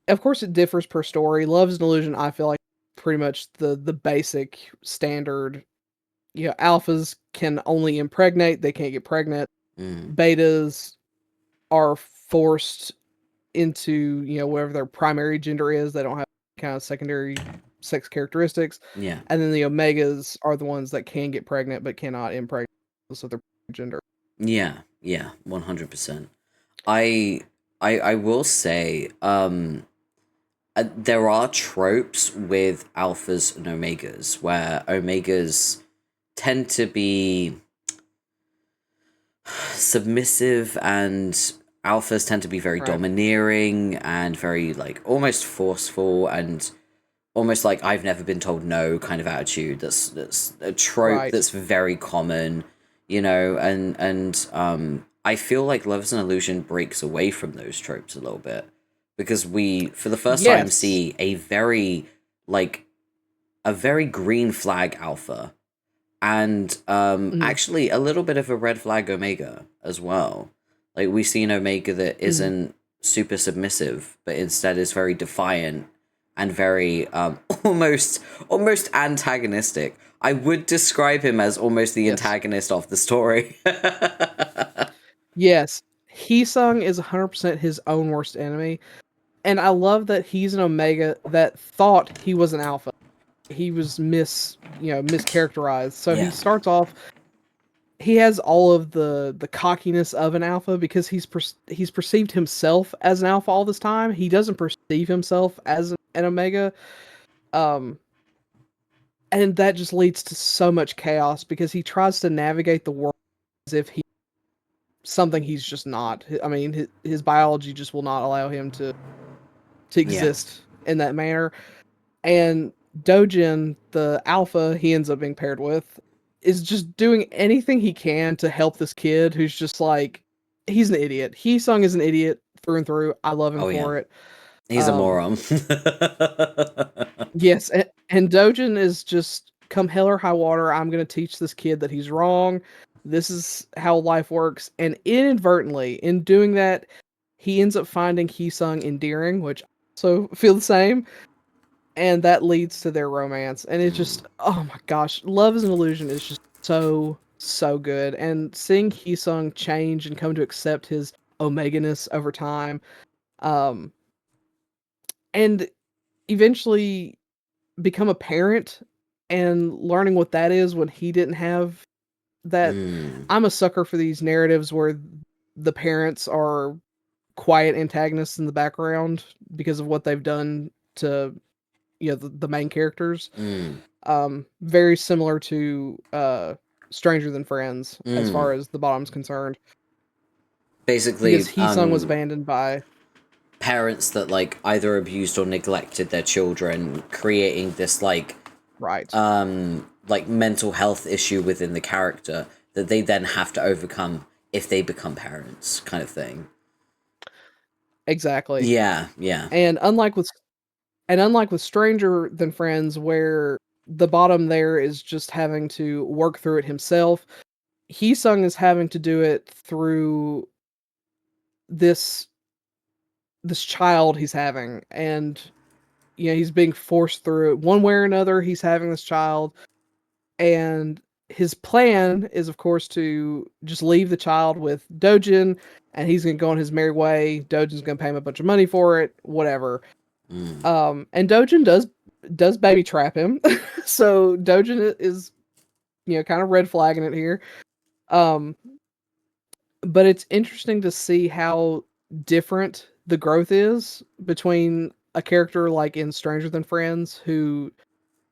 of course it differs per story. Love is an Illusion, I feel like pretty much the basic standard. You know, alphas can only impregnate; they can't get pregnant. Mm. Betas are forced into, you know, whatever their primary gender is. They don't have kind of secondary sex characteristics. Yeah. And then the omegas are the ones that can get pregnant but cannot impregnate of their gender. Yeah. Yeah. 100%. I I will say, there are tropes with alphas and omegas where omegas tend to be submissive and alphas tend to be very Right. domineering and very like almost forceful and almost like I've never been told no kind of attitude. That's a trope Right. that's very common, you know, and I feel like Love is an Illusion breaks away from those tropes a little bit because we for the first time Yes. see like a very green flag alpha and Mhm. actually a little bit of a red flag omega as well. Like we see an omega that Mhm. isn't super submissive, but instead is very defiant and very almost antagonistic. I would describe him as almost the Yes. antagonist of the story. Yes. Heesung is 100% his own worst enemy. And I love that he's an omega that thought he was an alpha. He was mischaracterized. So he Yeah, starts off, he has all of the cockiness of an alpha because he's perceived himself as an alpha all this time. He doesn't perceive himself as an omega. Um and that just leads to so much chaos because he tries to navigate the world as if he something he's just not. I mean, his biology just will not allow him to yeah, exist in that manner. And Dojin, the alpha he ends up being paired with, is just doing anything he can to help this kid who's just like, he's an idiot. Heesung is an idiot through and through. I love him oh yeah, for it. he's a Um, moron. yes, and Dojin is just come hell or high water. I'm gonna teach this kid that he's wrong. This is how life works. And inadvertently, in doing that, he ends up finding Heesung endearing, which I also feel the same. And that leads to their romance. And it's Mm, just, oh my gosh, Love is an Illusion is just so good. And seeing Heesung change and come to accept his Omeganess over time, um, and eventually become a parent and learning what that is when he didn't have that. mm, I'm a sucker for these narratives where the parents are quiet antagonists in the background because of what they've done to, you know, the main characters. mm, Very similar to Stranger Than Friends as far mm. as the bottom's concerned, because Basically, Heesung was abandoned by parents that like either abused or neglected their children, creating this right. like mental health issue within the character that they then have to overcome if they become parents, kind of thing. Exactly. Yeah, yeah. And unlike with Stranger Than Friends, where the bottom there is just having to work through it himself, Heesung is having to do it through this this child he's having, and you know, he's being forced through it one way or another. He's having this child, and his plan is, of course, to just leave the child with Dojin, and he's gonna go on his merry way. Dojin's gonna pay him a bunch of money for it, whatever. Mm, And Dojin does baby trap him, so Dojin is, you know, kind of red flagging it here. Um, but it's interesting to see how different the growth is between a character like in Stranger Than Friends, who,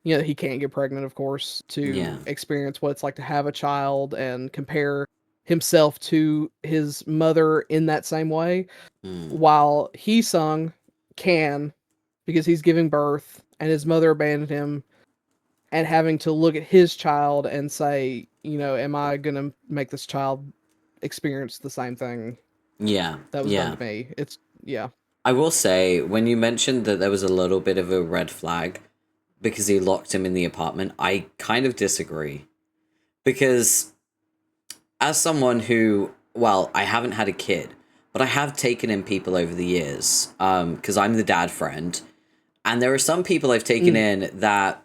you know, he can't get pregnant, of course, yeah. to experience what it's like to have a child and compare himself to his mother in that same way, Mm, while Heesung can. because he's giving birth and his mother abandoned him, and having to look at his child and say, am I going to make this child experience the same thing Yeah, that was done yeah. to me? Yeah. I will say, when you mentioned that there was a little bit of a red flag because he locked him in the apartment, I kind of disagree. Because as someone who, well, I haven't had a kid, but I have taken in people over the years, because I'm the dad friend, and there are some people I've taken in that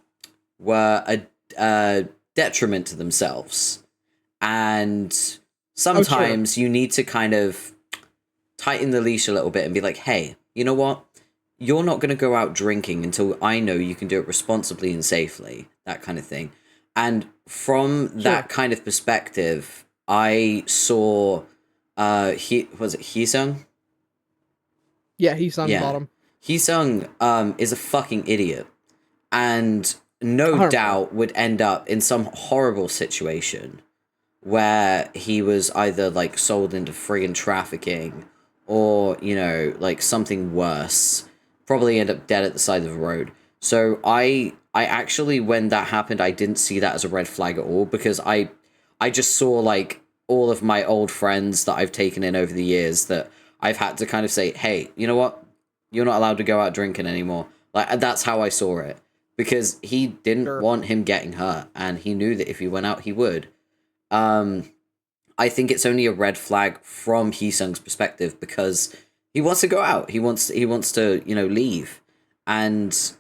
were a detriment to themselves. And sometimes you need to kind of tighten the leash a little bit and be like, hey, you know what? You're not going to go out drinking until I know you can do it responsibly and safely, that kind of thing. And from that kind of perspective, I saw, was it Hisung? Yeah, Hisung's bottom. Hisung is a fucking idiot. And no 100%. doubt would end up in some horrible situation where he was either like sold into friggin' trafficking or, like something worse. Probably end up dead at the side of the road. So I actually, when that happened, I didn't see that as a red flag at all, because I just saw like all of my old friends that I've taken in over the years that I've had to kind of say, hey, you know what? You're not allowed to go out drinking anymore. Like, that's how I saw it. Because he didn't want him getting hurt, and he knew that if he went out, he would. I think it's only a red flag from Hisung's perspective because he wants to go out. He wants to, leave. And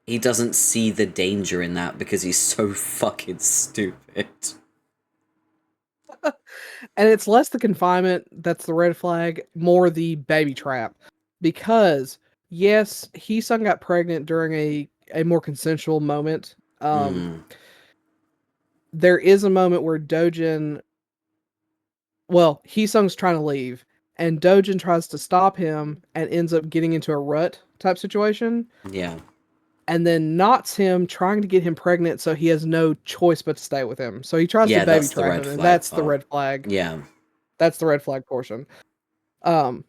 he doesn't see the danger in that because he's so fucking stupid. And it's less the confinement that's the red flag, more the baby trap. Because, yes, Hisung got pregnant during a more consensual moment. There is a moment where Hisung's trying to leave, and Dojin tries to stop him and ends up getting into a rut type situation. Yeah. And then knots him, trying to get him pregnant, so he has no choice but to stay with him. So he tries to baby trap him, and that's the red flag. Yeah. That's the red flag portion. But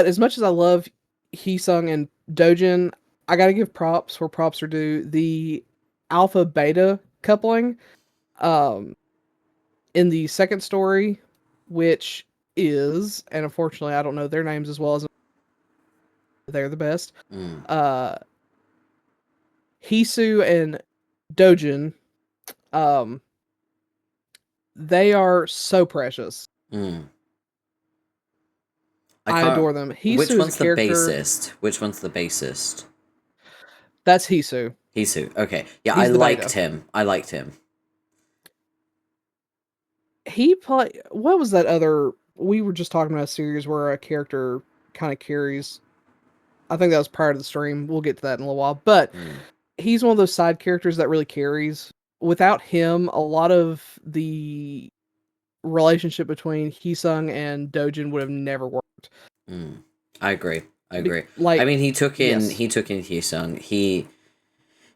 as much as I love Hisung and Dojin, I gotta give props where props are due. The alpha beta coupling, in the second story, which is, and unfortunately I don't know their names as well as they're the best. Hisu and Dojin, they are so precious. I adore them. Hisu Which one's is a character. the bassist? Which one's the bassist? That's Hisu. Okay. Yeah, He's I liked beta. him. I liked him. What was that other? We were just talking about a series where a character kind of carries. I think that was prior to the stream. We'll get to that in a little while. But he's one of those side characters that really carries. Without him, a lot of the relationship between Hisung and Dojin would have never worked. I agree. I Like, mean, he took in Hisung.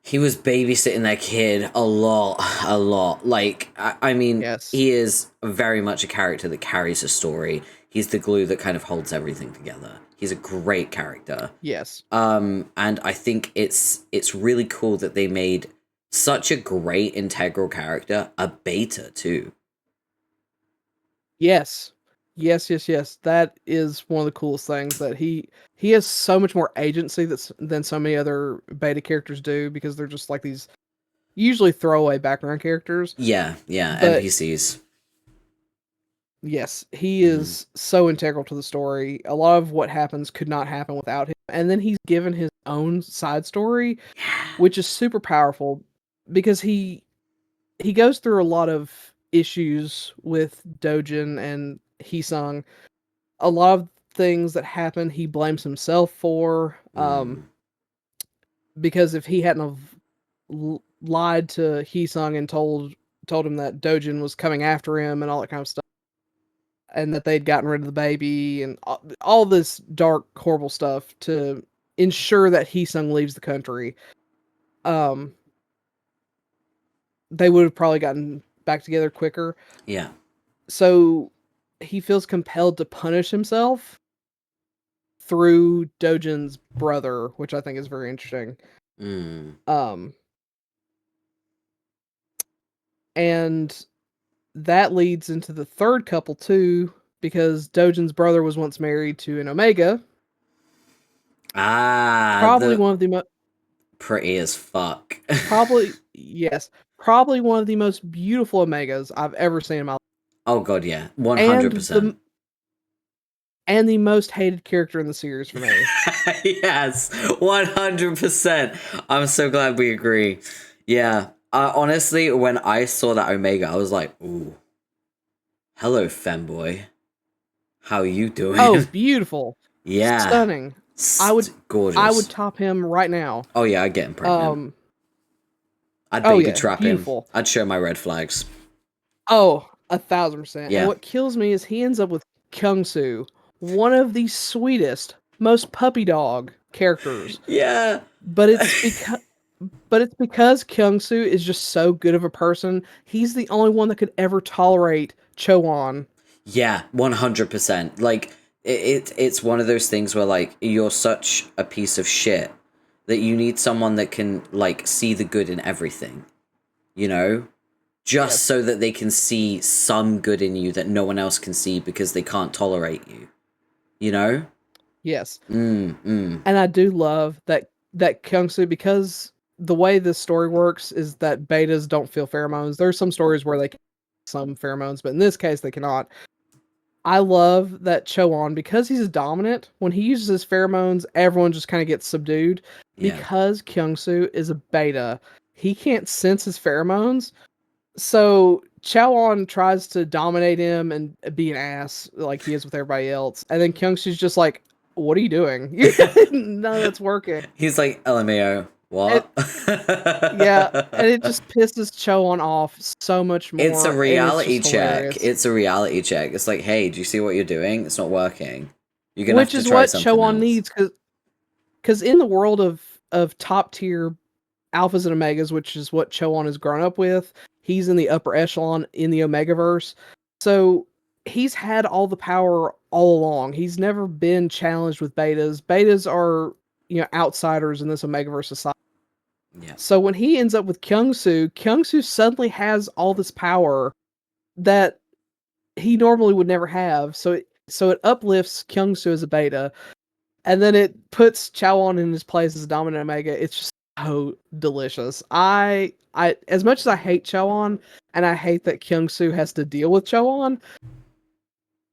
He was babysitting that kid a lot. Like, I mean, he is very much a character that carries a story. He's the glue that kind of holds everything together. He's a great character. Yes. And I think it's really cool that they made such a great integral character a beta too. Yes. That is one of the coolest things, that he has so much more agency than so many other beta characters do, because they're just like these usually throwaway background characters. Yeah, NPCs. Yes, he is so integral to the story. A lot of what happens could not happen without him. And then he's given his own side story, which is super powerful, because he goes through a lot of issues with Dojin and Hisung. A lot of things that happen he blames himself for, because if he hadn't have lied to Hisung and told him that Dojin was coming after him and all that kind of stuff, and that they'd gotten rid of the baby and all this dark, horrible stuff to ensure that Hisung leaves the country, they would have probably gotten back together quicker. Yeah. So he feels compelled to punish himself through Dojin's brother, which I think is very interesting. Mm. And that leads into the third couple too, because Dojin's brother was once married to an Omega. Probably The one of the most pretty as fuck. probably one of the most beautiful Omegas I've ever seen in my life. Oh god, yeah, And 100%. the most hated character in the series for me. Yes, 100%. I'm so glad we agree. Yeah, honestly, when I saw that Omega, I was like, ooh, hello, femboy. How you doing? Oh, beautiful. Yeah, Stunning. I would gorgeous. top him right now. Oh yeah, I'd get him pregnant. I'd Oh baby yeah, trap him. beautiful. I'd show my red flags. Oh, 1,000%. And Yeah. what kills me is he ends up with Kyungsoo, one of the sweetest, most puppy dog characters. Yeah. But it's because Kyungsoo is just so good of a person. He's the only one that could ever tolerate Choan. Yeah, 100%. Like it's one of those things where like you're such a piece of shit that you need someone that can like see the good in everything. You know? Just Yes. so that they can see some good in you that no one else can see because they can't tolerate you. You know? Yes. And I do love that Kyungsoo, because the way this story works is that betas don't feel pheromones. There's some stories where they can some pheromones, but in this case they cannot. I love that Choan, because he's dominant, when he uses his pheromones, everyone just kind of gets subdued. yeah. Because Kyungsoo is a beta, he can't sense his pheromones. So Choan tries to dominate him and be an ass like he is with everybody else. And then Kyungsoo's just like, what are you doing? None of that's working. He's like, LMAO, It, what? yeah, and it just pisses Choan off so much more. It's a And it's reality just check. hilarious. It's a reality check. It's like, hey, do you see what you're doing? It's not working. You're gonna have Which to is try what something Choan else. needs, because in the world of top tier alphas and omegas, which is what Choan has grown up with, he's in the upper echelon in the Omegaverse. So he's had all the power all along. He's never been challenged with betas. Betas are, outsiders in this Omegaverse society. Yeah. So when he ends up with Kyungsoo suddenly has all this power that he normally would never have. So it uplifts Kyungsoo as a beta, and then it puts Chowan in his place as a dominant omega. It's just so delicious. I as much as I hate Chowan, and I hate that Kyungsoo has to deal with Chowan,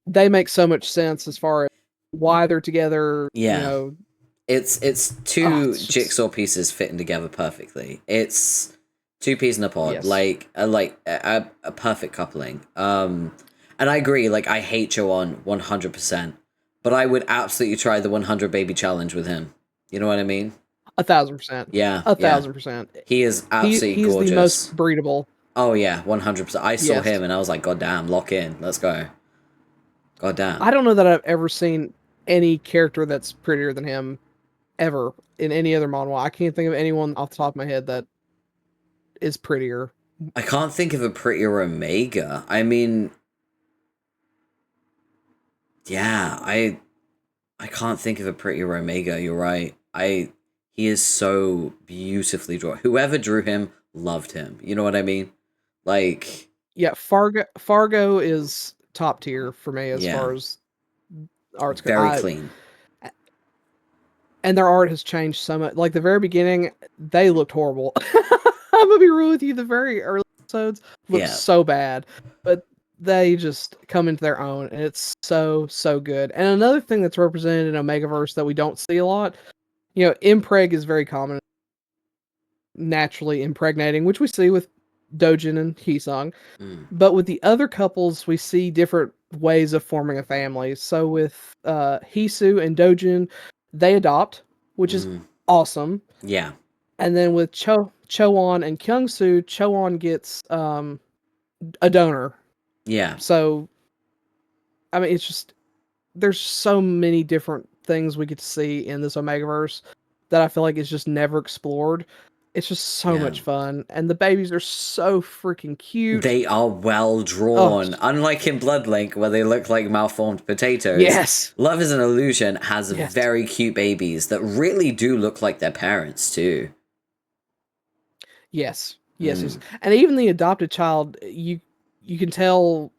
they make so much sense as far as why they're together. Yeah. It's two It's just jigsaw pieces fitting together perfectly. It's two peas in a pod, yes, like a perfect coupling. And I agree. Like I hate Joan 100%, but I would absolutely try the 100 baby challenge with him. You know what I mean? 1,000%, Yeah, yeah. 1,000%. He is absolutely He's the most gorgeous. breedable. Oh yeah, 100%. I saw Yes, him and I was like, God damn, lock in, let's go. God damn. I don't know that I've ever seen any character that's prettier than him ever in any other manhwa. I can't think of anyone off the top of my head that is prettier. I can't think of a prettier Omega. I mean, yeah, I can't think of a prettier Omega. You're right. He is so beautifully drawn. Whoever drew him loved him. You know what I mean? Like, Yeah, Fargo is top tier for me as yeah, far as art's go. very clean. And their art has changed so much. Like the very beginning, they looked horrible. I'm gonna be real with you. The very early episodes looked Yeah, so bad, but they just come into their own, and it's so good. And another thing that's represented in Omegaverse that we don't see a lot, impreg is very common, naturally impregnating, which we see with Dojin and Hisung. mm, But with the other couples, we see different ways of forming a family. So with Hisu and Dojin, they adopt, which is mm, awesome. yeah, And then with Choan and Kyungsoo, Choan gets a donor. yeah. So I mean, it's just there's so many different things we get to see in this Omegaverse that I feel like is just never explored. It's just so Yeah. much fun, and the babies are so freaking cute. They are well Oh, drawn. Unlike in Bloodlink, where they look like malformed potatoes, yes, Love is an Illusion has yes, very cute babies that really do look like their parents, too. yes, yes, yes. Mm. And even the adopted child, you can tell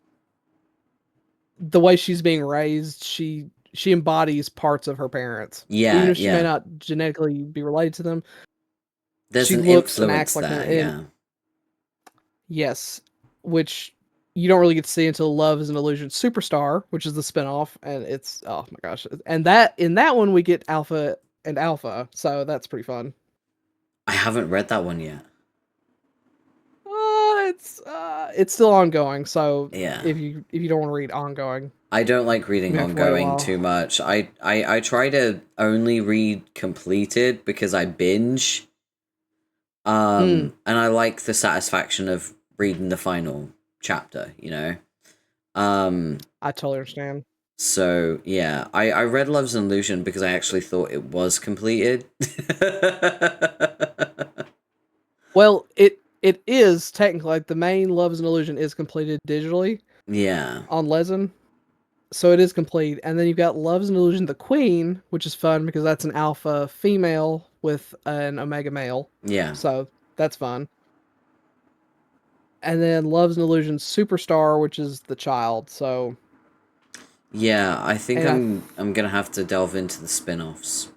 the way she's being raised. She embodies parts of her parents, even Yeah, if she may yeah. not genetically be related to them. There's She an looks and influence acts like them, there, and yeah. yes, which you don't really get to see until Love is an Illusion Superstar, which is the spinoff, and it's oh my gosh. And that in that one we get Alpha and Alpha, so that's pretty fun. I haven't read that one yet. It's still ongoing, so Yeah. if you don't want to read ongoing, I don't like reading you have to wait a ongoing while. too much. I try to only read completed because I binge. Mm, And I like the satisfaction of reading the final chapter, you know? Um, I totally understand. so yeah, I read Love's an Illusion because I actually thought it was completed. Well, it is technically like the main Love is an Illusion is completed digitally Yeah, on Lezen. So it is complete. And then you've got Love's an Illusion the Queen, which is fun because that's an alpha female with an omega male. yeah, So that's fun. And then Love's an Illusion Superstar, which is the child. So yeah. I think and I I'm gonna have to delve into the spin-offs.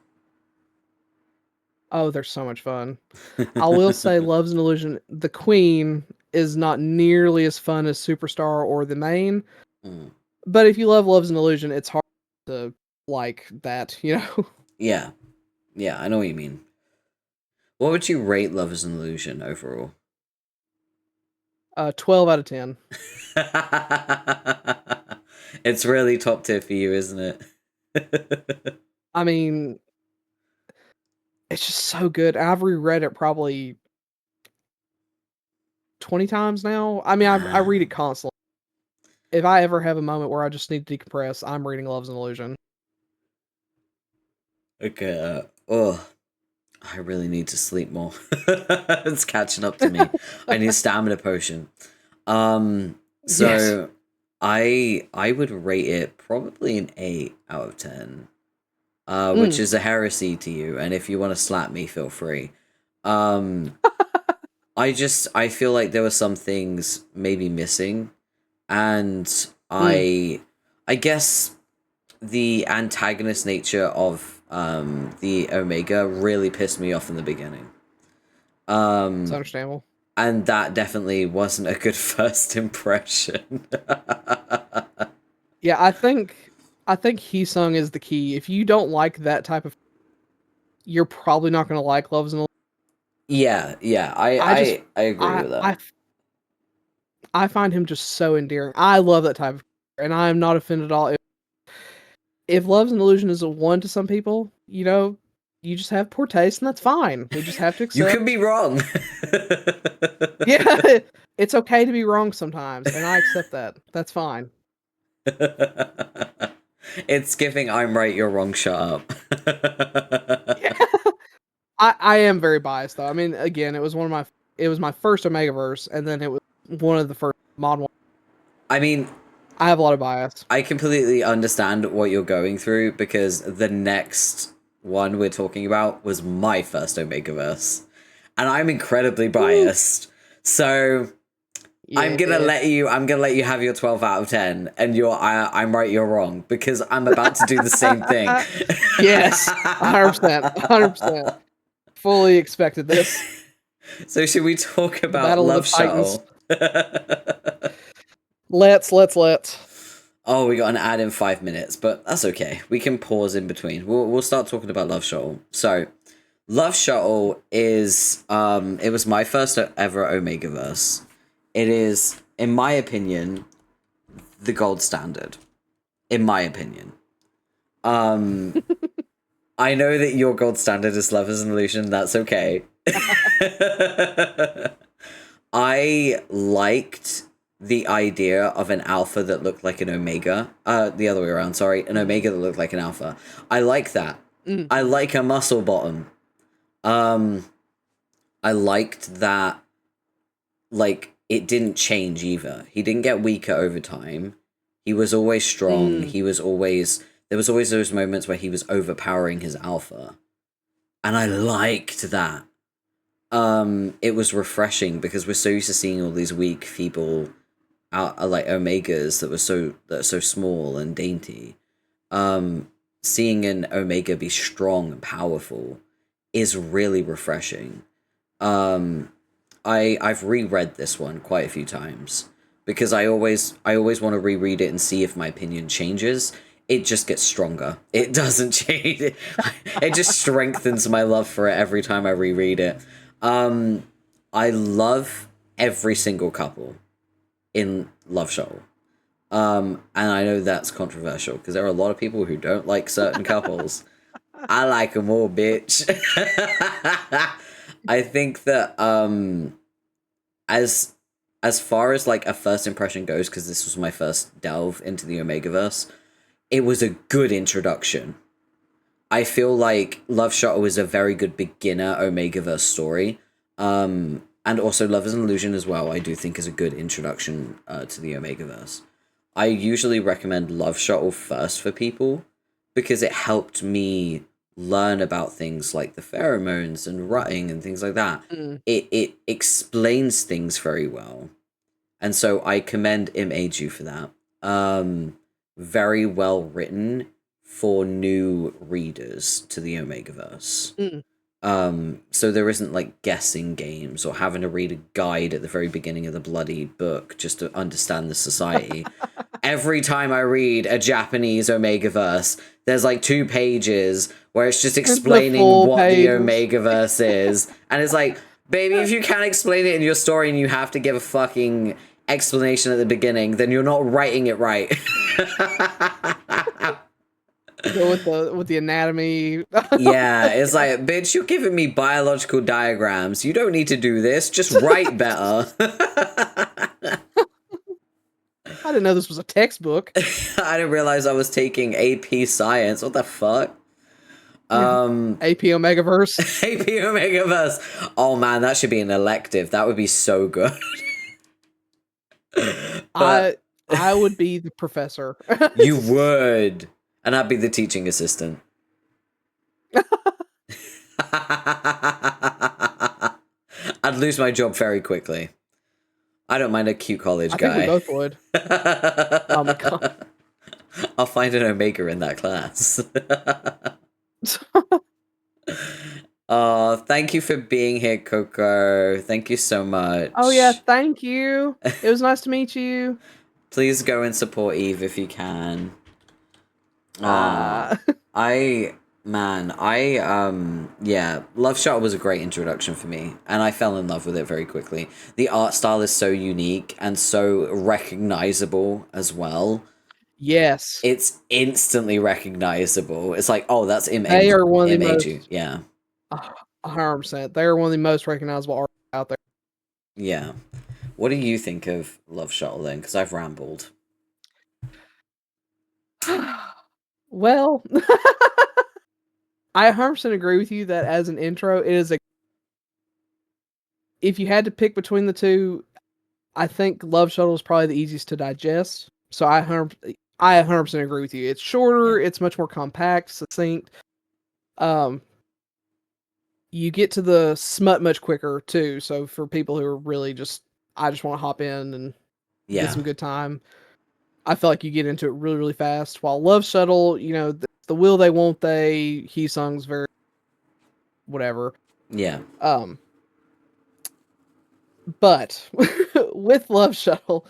oh, they're so much fun. I will say Love's an Illusion the Queen is not nearly as fun as Superstar or the main. Mm. But if you love Love's an Illusion, it's hard to like that, you know? Yeah, yeah. I know what you mean. What would you rate Love is an Illusion overall? 12 out of 10. It's really top tier for you, isn't it? I mean, it's just so good. I've reread it probably 20 times now. I mean, I read it Wow. constantly. If I ever have a moment where I just need to decompress, I'm reading Love's an Illusion. Okay. Oh, I really need to sleep more. It's catching up to me. I need a stamina potion. Yes. So I would rate it probably an 8 out of 10. Which Mm. is a heresy to you, and if you want to slap me, feel free. Um, I feel like there were some things maybe missing, and Mm. I guess the antagonist nature of the Omega really pissed me off in the beginning. It's Um, understandable. and that definitely wasn't a good first impression. Yeah, I think Heesung is the key. If you don't like that type of, you're probably not going to like Love's an Illusion. Yeah, yeah, I just I agree I with that. I I find him just so endearing. I love that type of character, and I am not offended at all. If Love's an Illusion is a 1 to some people, you know, you just have poor taste, and that's fine. We just have to You could accept. be wrong. Yeah, it's okay to be wrong sometimes, and I accept that. That's fine. It's giving I'm right, you're wrong, shut up. Yeah. I am very biased though. I mean, again, it was my first Omegaverse, and then it was one of the first mod ones. I mean, I have a lot of bias. I completely understand what you're going through because the next one we're talking about was my first Omegaverse. And I'm incredibly Ooh. biased. So Yeah. I'm gonna let you have your 12 out of 10 and I'm right, you're wrong because I'm about to do the same thing. Yes, 100%, 100%. Fully expected this. So should we talk The about Battle of the Love Titans. Shuttle? Let's. Oh, we got an ad in 5 minutes, but that's okay. We can pause in between. We'll start talking about Love Shuttle. So, Love Shuttle is it was my first ever Omegaverse. It is, in my opinion, the gold standard. In my opinion. I know that your gold standard is Love is an Illusion, that's okay. I liked the idea of an alpha that looked like an omega. The other way around, sorry. An omega that looked like an alpha. I like that. Mm. I like a muscle bottom. Um, I liked that, like, it didn't change either. He didn't get weaker over time. He was always strong. Mm. He was always, there was always those moments where he was overpowering his alpha. And I liked that. It was refreshing because we're so used to seeing all these weak, feeble, like omegas that are so small and dainty. Seeing an omega be strong and powerful is really refreshing. I've reread this one quite a few times because I always want to reread it and see if my opinion changes. It just gets stronger. It doesn't change. It just strengthens my love for it every time I reread it. I love every single couple in Love Shuttle. And I know that's controversial because there are a lot of people who don't like certain couples. I like them all, bitch. I think that as far as like a first impression goes, because this was my first delve into the Omegaverse, it was a good introduction. I feel like Love Shuttle is a very good beginner Omegaverse story. And also Love is an Illusion as well, I do think is a good introduction to the Omegaverse. I usually recommend Love Shuttle first for people because it helped me learn about things like the pheromones and rutting and things like that. Mm. It explains things very well. And so I commend Image for that. Very well written for new readers to the Omegaverse. Mm. So there isn't like guessing games or having to read a guide at the very beginning of the bloody book just to understand the society. Every time I read a Japanese Omegaverse, there's like 2 pages where it's just explaining what the Omegaverse is. And it's like, baby, if you can't explain it in your story and you have to give a fucking explanation at the beginning, then you're not writing it right. Go with the anatomy. Yeah, it's like, bitch, you're giving me biological diagrams. You don't need to do this. Just write better. I didn't know this was a textbook. I didn't realize I was taking AP Science. What the fuck? AP Omegaverse. AP Omegaverse. Oh man, that should be an elective. That would be so good. But I would be the professor. you would. And I'd be the teaching assistant. I'd lose my job very quickly. I don't mind a cute college guy. I think we both would. Oh my god. I'll find an Omega in that class. Thank you for being here, Coco. Thank you so much. Oh yeah, thank you. It was nice to meet you. Please go and support Eve if you can. Ah. Yeah, Love Shot was a great introduction for me, and I fell in love with it very quickly. The art style is so unique and so recognizable as well. Yes. It's instantly recognizable. It's like, oh, that's They are one of the most, yeah. 100%. They are one of the most recognizable artists out there. Yeah. What do you think of Love Shuttle then? Because I've rambled. Well, I 100% agree with you that as an intro, it is a. If you had to pick between the two, I think Love Shuttle is probably the easiest to digest. So I 100% agree with you. It's shorter, Yeah. it's much more compact, succinct. You get to the smut much quicker too. So for people who are really I just want to hop in and get some good time. I feel like you get into it really, really fast. While Love Shuttle, the will they, won't they, he sung's very whatever. Yeah. But with Love Shuttle,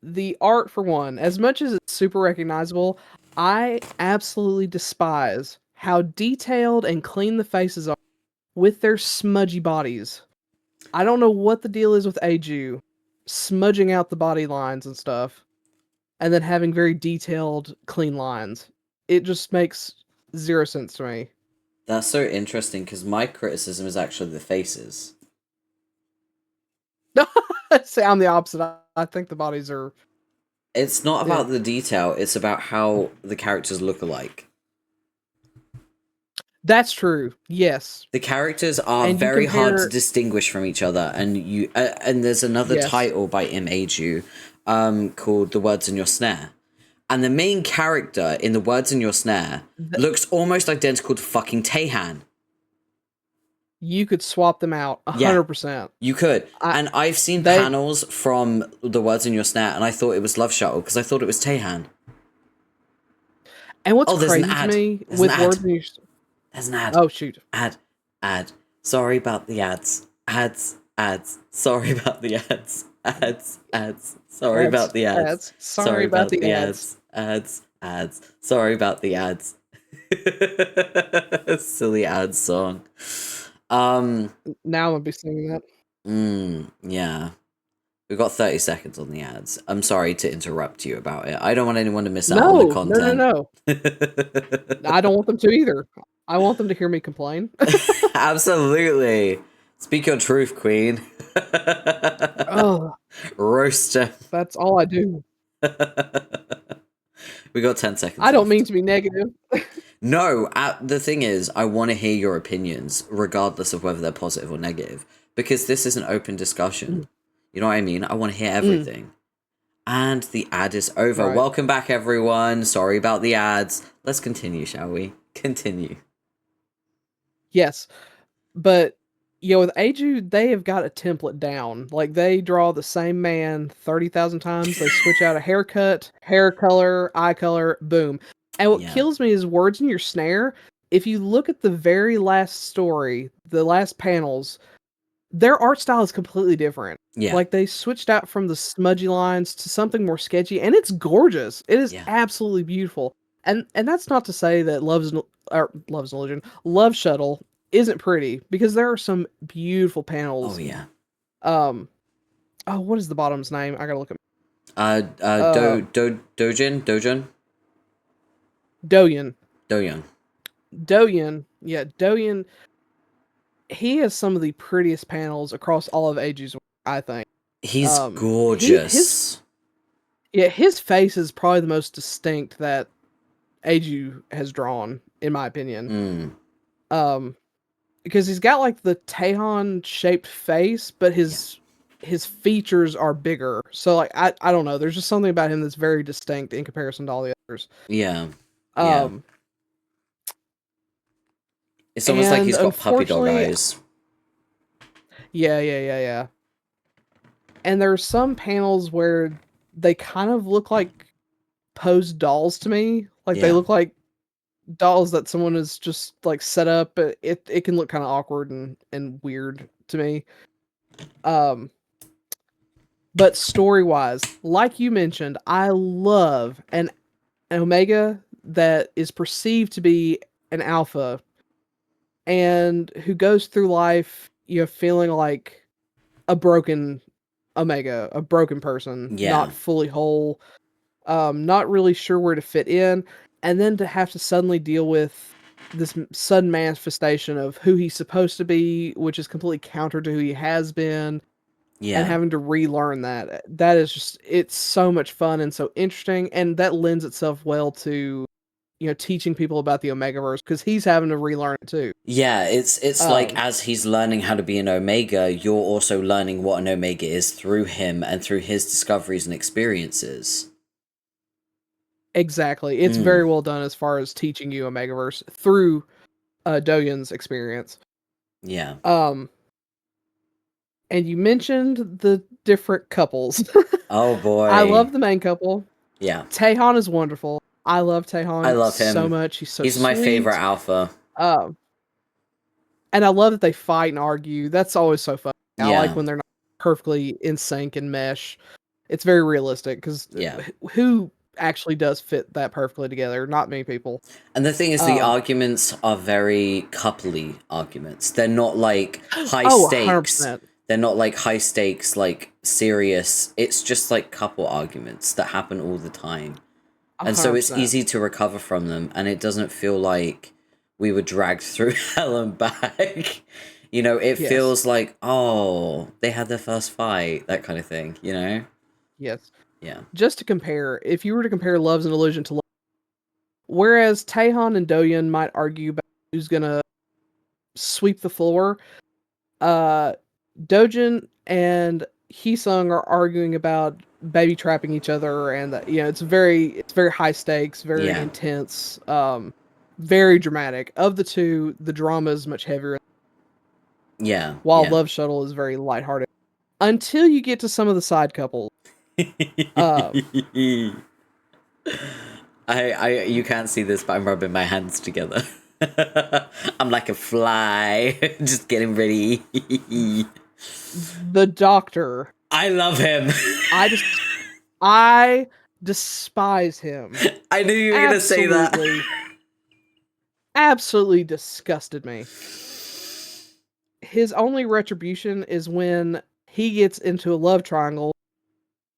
the art for one, as much as it's super recognizable, I absolutely despise how detailed and clean the faces are with their smudgy bodies. I don't know what the deal is with Aju smudging out the body lines and stuff, and then having very detailed, clean lines. It just makes 0 sense to me. That's so interesting because my criticism is actually the faces. See, I'm the opposite. I think the bodies are. It's not about the detail, it's about how the characters look alike. That's true. Yes. The characters are And you very hard to compare distinguish from each other, and and there's another yes. title by Aju, called "The Words in Your Snare," and the main character in "The Words in Your Snare" Th looks almost identical to fucking Tehan. you could swap them out Yeah, 100%. you could. I And I've seen they panels from "The Words in Your Snare," and I thought it was Love Shuttle because I thought it was Tehan. and what's Oh, there's an crazy to ad. me There's an with ad. words in your There's an ad. oh, shoot. Ad. Ad. Sorry about the ads. Ads. Ads. Sorry about the ads. Ads. Ads. Sorry about the ads. Ads. Sorry Sorry about about the the ads. ads. Ads. Ads. Sorry about the ads. Silly ad song. Now I'm gonna be singing that. Yeah. We've got 30 seconds on the ads. I'm sorry to interrupt you about it. I don't want anyone to miss out on the No, no, no, content. no. I don't want them to either. I want them to hear me complain. Absolutely. Speak your truth, queen. Oh, Roaster. that's all I do. We got 10 seconds I don't left. mean to be negative. No, the thing is, I want to hear your opinions, regardless of whether they're positive or negative, because this is an open discussion. You know what I mean? I want to hear everything. And the ad is over. Right. Welcome back, everyone. Sorry about the ads. Let's continue, shall we? Continue. Yes. But yeah, with Aju, they have got a template down. Like they draw the same man 30,000 times. They switch out a haircut, hair color, eye color, boom. And what Yeah. kills me is words in your snare. If you look at the very last story, the last panels, their art style is completely different. Yeah. Like they switched out from the smudgy lines to something more sketchy, and it's gorgeous. It is Yeah. absolutely beautiful. And that's not to say that Love's an Illusion, Love Shuttle isn't pretty, because there are some beautiful panels. Oh, yeah. Oh, what is the bottom's name? I gotta look at Dojin? Doyen. Doyon. Doyen. Yeah, Doyen. He has some of the prettiest panels across all of Ages, I think. He's gorgeous. His face is probably the most distinct that Aju has drawn, in my opinion. Because he's got like the Tehan shaped face, but his features are bigger. So like I don't know. There's just something about him that's very distinct in comparison to all the others. Yeah. Yeah. It's almost like he's got puppy dog eyes. Yeah. And there's some panels where they kind of look like posed dolls to me. Like they look like dolls that someone has just like set up. It can look kind of awkward and weird to me. But story wise, like you mentioned, I love an Omega that is perceived to be an alpha and who goes through life, feeling like a broken Omega, a broken person, not fully whole, not really sure where to fit in, and then to have to suddenly deal with this sudden manifestation of who he's supposed to be, which is completely counter to who he has been, and having to relearn that. That is just, it's so much fun and so interesting, and that lends itself well to, teaching people about the Omegaverse, because he's having to relearn it too. Yeah, it's like as he's learning how to be an Omega, you're also learning what an Omega is through him and through his discoveries and experiences. Exactly. It's very well done as far as teaching you Omegaverse through Doyen's experience. Yeah. And you mentioned the different couples. Oh boy. I love the main couple. Yeah. Tehan is wonderful. I love Tehan. I love him so much. He's so He's sweet. my favorite alpha. And I love that they fight and argue. That's always so fun. I Yeah. like when they're not perfectly in sync and mesh. It's very realistic, because who actually does fit that perfectly together? Not many people. And the thing is, the arguments are very coupley arguments. They're not like high stakes. 100%. They're not like high stakes, like serious. It's just like couple arguments that happen all the time. And 100%. so it's easy to recover from them, and it doesn't feel like we were dragged through hell and back. It feels like, oh, they had their first fight, that kind of thing, Yes. Yeah. Just to compare, if you were to compare Love's an Illusion to Love, whereas Tehan and Doyen might argue about who's gonna sweep the floor. Dojin and Heesung are arguing about baby trapping each other, and it's very high stakes, very Yeah. intense, very dramatic. Of the two, the drama is much heavier, Yeah. while Yeah. Love Shuttle is very lighthearted. Until you get to some of the side couples. You can't see this, but I'm rubbing my hands together. I'm like a fly, just getting ready. The Doctor. I love him. I despise him. I knew you were gonna say that. Absolutely disgusted me. His only retribution is when he gets into a love triangle,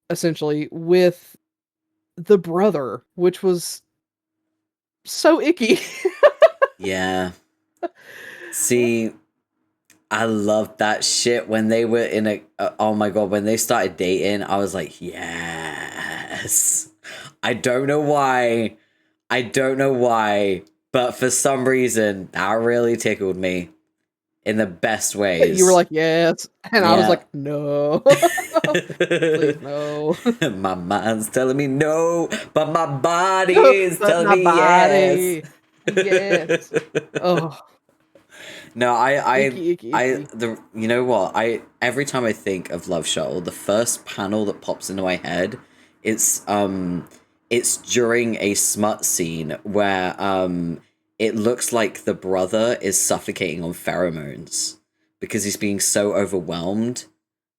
essentially, with the brother, which was so icky. Yeah. See, I loved that shit when they were in oh my god, when they started dating, I was like, yes. I don't know why, but for some reason, that really tickled me in the best ways. You were like, yes. And Yeah. I was like, no. Please, no. My mind's telling me no, but my body is telling me yes. Yes. Oh. No, Icky. you know what? Every time I think of Love Shuttle, the first panel that pops into my head, it's during a smut scene where it looks like the brother is suffocating on pheromones because he's being so overwhelmed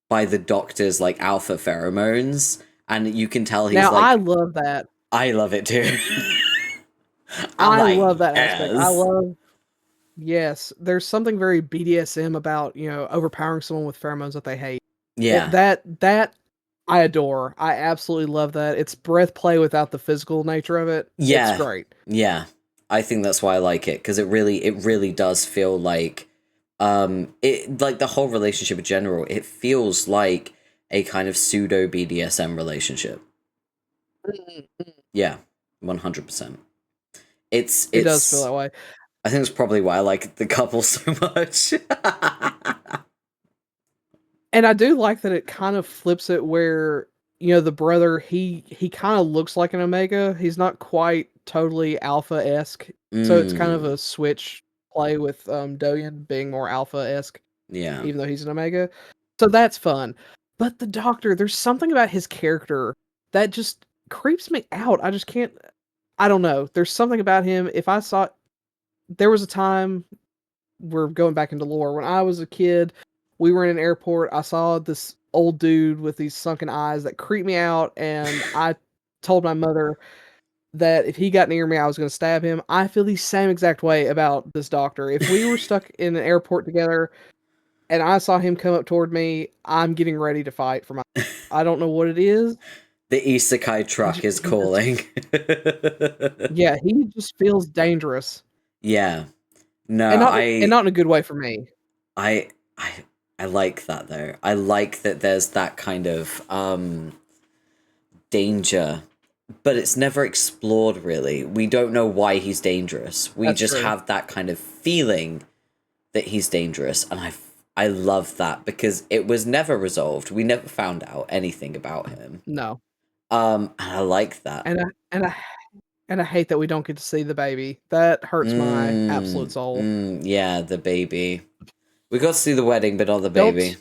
by the Doctor's like alpha pheromones, and you can tell he's now, like, I love that. I love it too. I love that yes. aspect. I love. Yes, there's something very BDSM about, overpowering someone with pheromones that they hate. Yeah. That I adore. I absolutely love that. It's breath play without the physical nature of it. Yeah. It's great. Yeah. I think that's why I like it, because it really does feel like it, like the whole relationship in general, it feels like a kind of pseudo BDSM relationship. Yeah, 100%. It does feel that way. I think it's probably why I like the couple so much. And I do like that it kind of flips it where, the brother, he kind of looks like an Omega. He's not quite totally Alpha-esque. So it's kind of a switch play with Doyen being more Alpha-esque. Yeah. Even though he's an Omega. So that's fun. But the Doctor, there's something about his character that just creeps me out. I just can't. I don't know. There's something about him. If I saw. There was a time. We're going back into lore. When I was a kid, we were in an airport. I saw this old dude with these sunken eyes that creeped me out. And I told my mother that if he got near me, I was going to stab him. I feel the same exact way about this Doctor. If we were stuck in an airport together and I saw him come up toward me, I'm getting ready to fight for my. I don't know what it is. The isekai truck is calling. Yeah, he just feels dangerous. Yeah. No, and not in a good way for me. I like that though. I like that there's that kind of danger, but it's never explored really. We don't know why he's dangerous. We just have that kind of feeling that he's dangerous, and I love that because it was never resolved. We never found out anything about him. No. And I like that. And I hate that we don't get to see the baby. That hurts my absolute soul. Yeah, the baby. We got to see the wedding, but not the baby.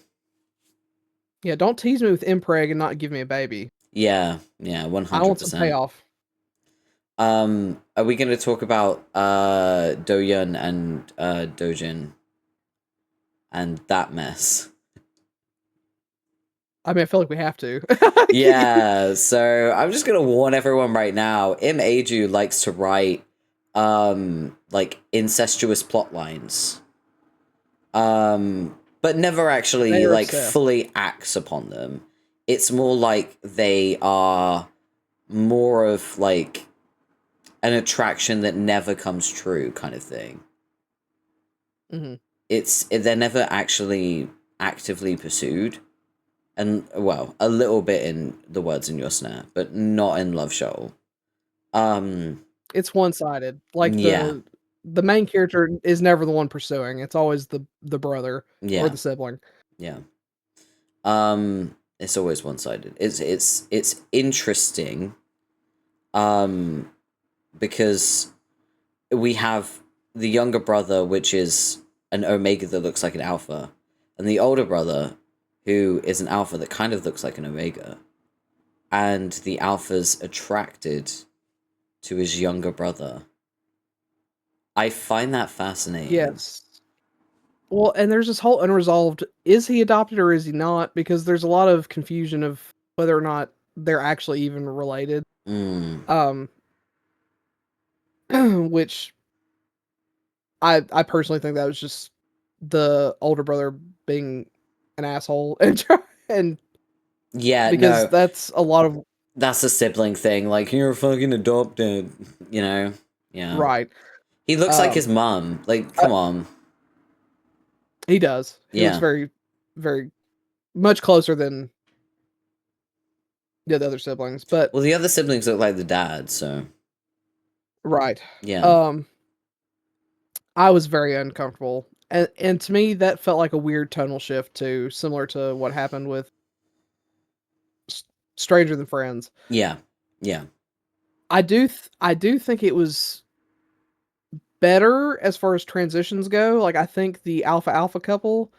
Don't tease me with impreg and not give me a baby. Yeah, 100%. I want some payoff. Are we going to talk about Doyun and Dojin and that mess? I mean, I feel like we have to. Yeah, so I'm just gonna warn everyone right now. Im Aju likes to write like incestuous plot lines. But never actually like fully acts upon them. It's more like they are more of like an attraction that never comes true kind of thing. They're never actually actively pursued. And, well, a little bit in The Words in Your Snare, but not in Love Shuttle. It's one-sided. Like, the main character is never the one pursuing. It's always the brother or Yeah, the sibling. yeah. It's always one-sided. It's interesting, um, because we have the younger brother, which is an omega that looks like an alpha, and the older brother, who is an alpha that kind of looks like an omega, and the alpha's attracted to his younger brother. I find that fascinating. Yes. Well, and there's this whole unresolved, is he adopted or is he not? Because there's a lot of confusion of whether or not they're actually even related. Mm. Which I personally think that was just the older brother being an asshole and Yeah, because no, that's a lot of that's a sibling thing. Like, you're fucking adopted, you know? Yeah. right. He looks like his Um, mom. Like, uh, come on. he does. He looks Yeah. very, very much closer than the other siblings, but Well, the other siblings look like the dad, so right. yeah. Um, I was very uncomfortable, and to me that felt like a weird tonal shift too, similar to what happened with S- Stranger Than Friends. Yeah. Yeah. I do think it was better as far as transitions go. Like I think the alpha alpha couple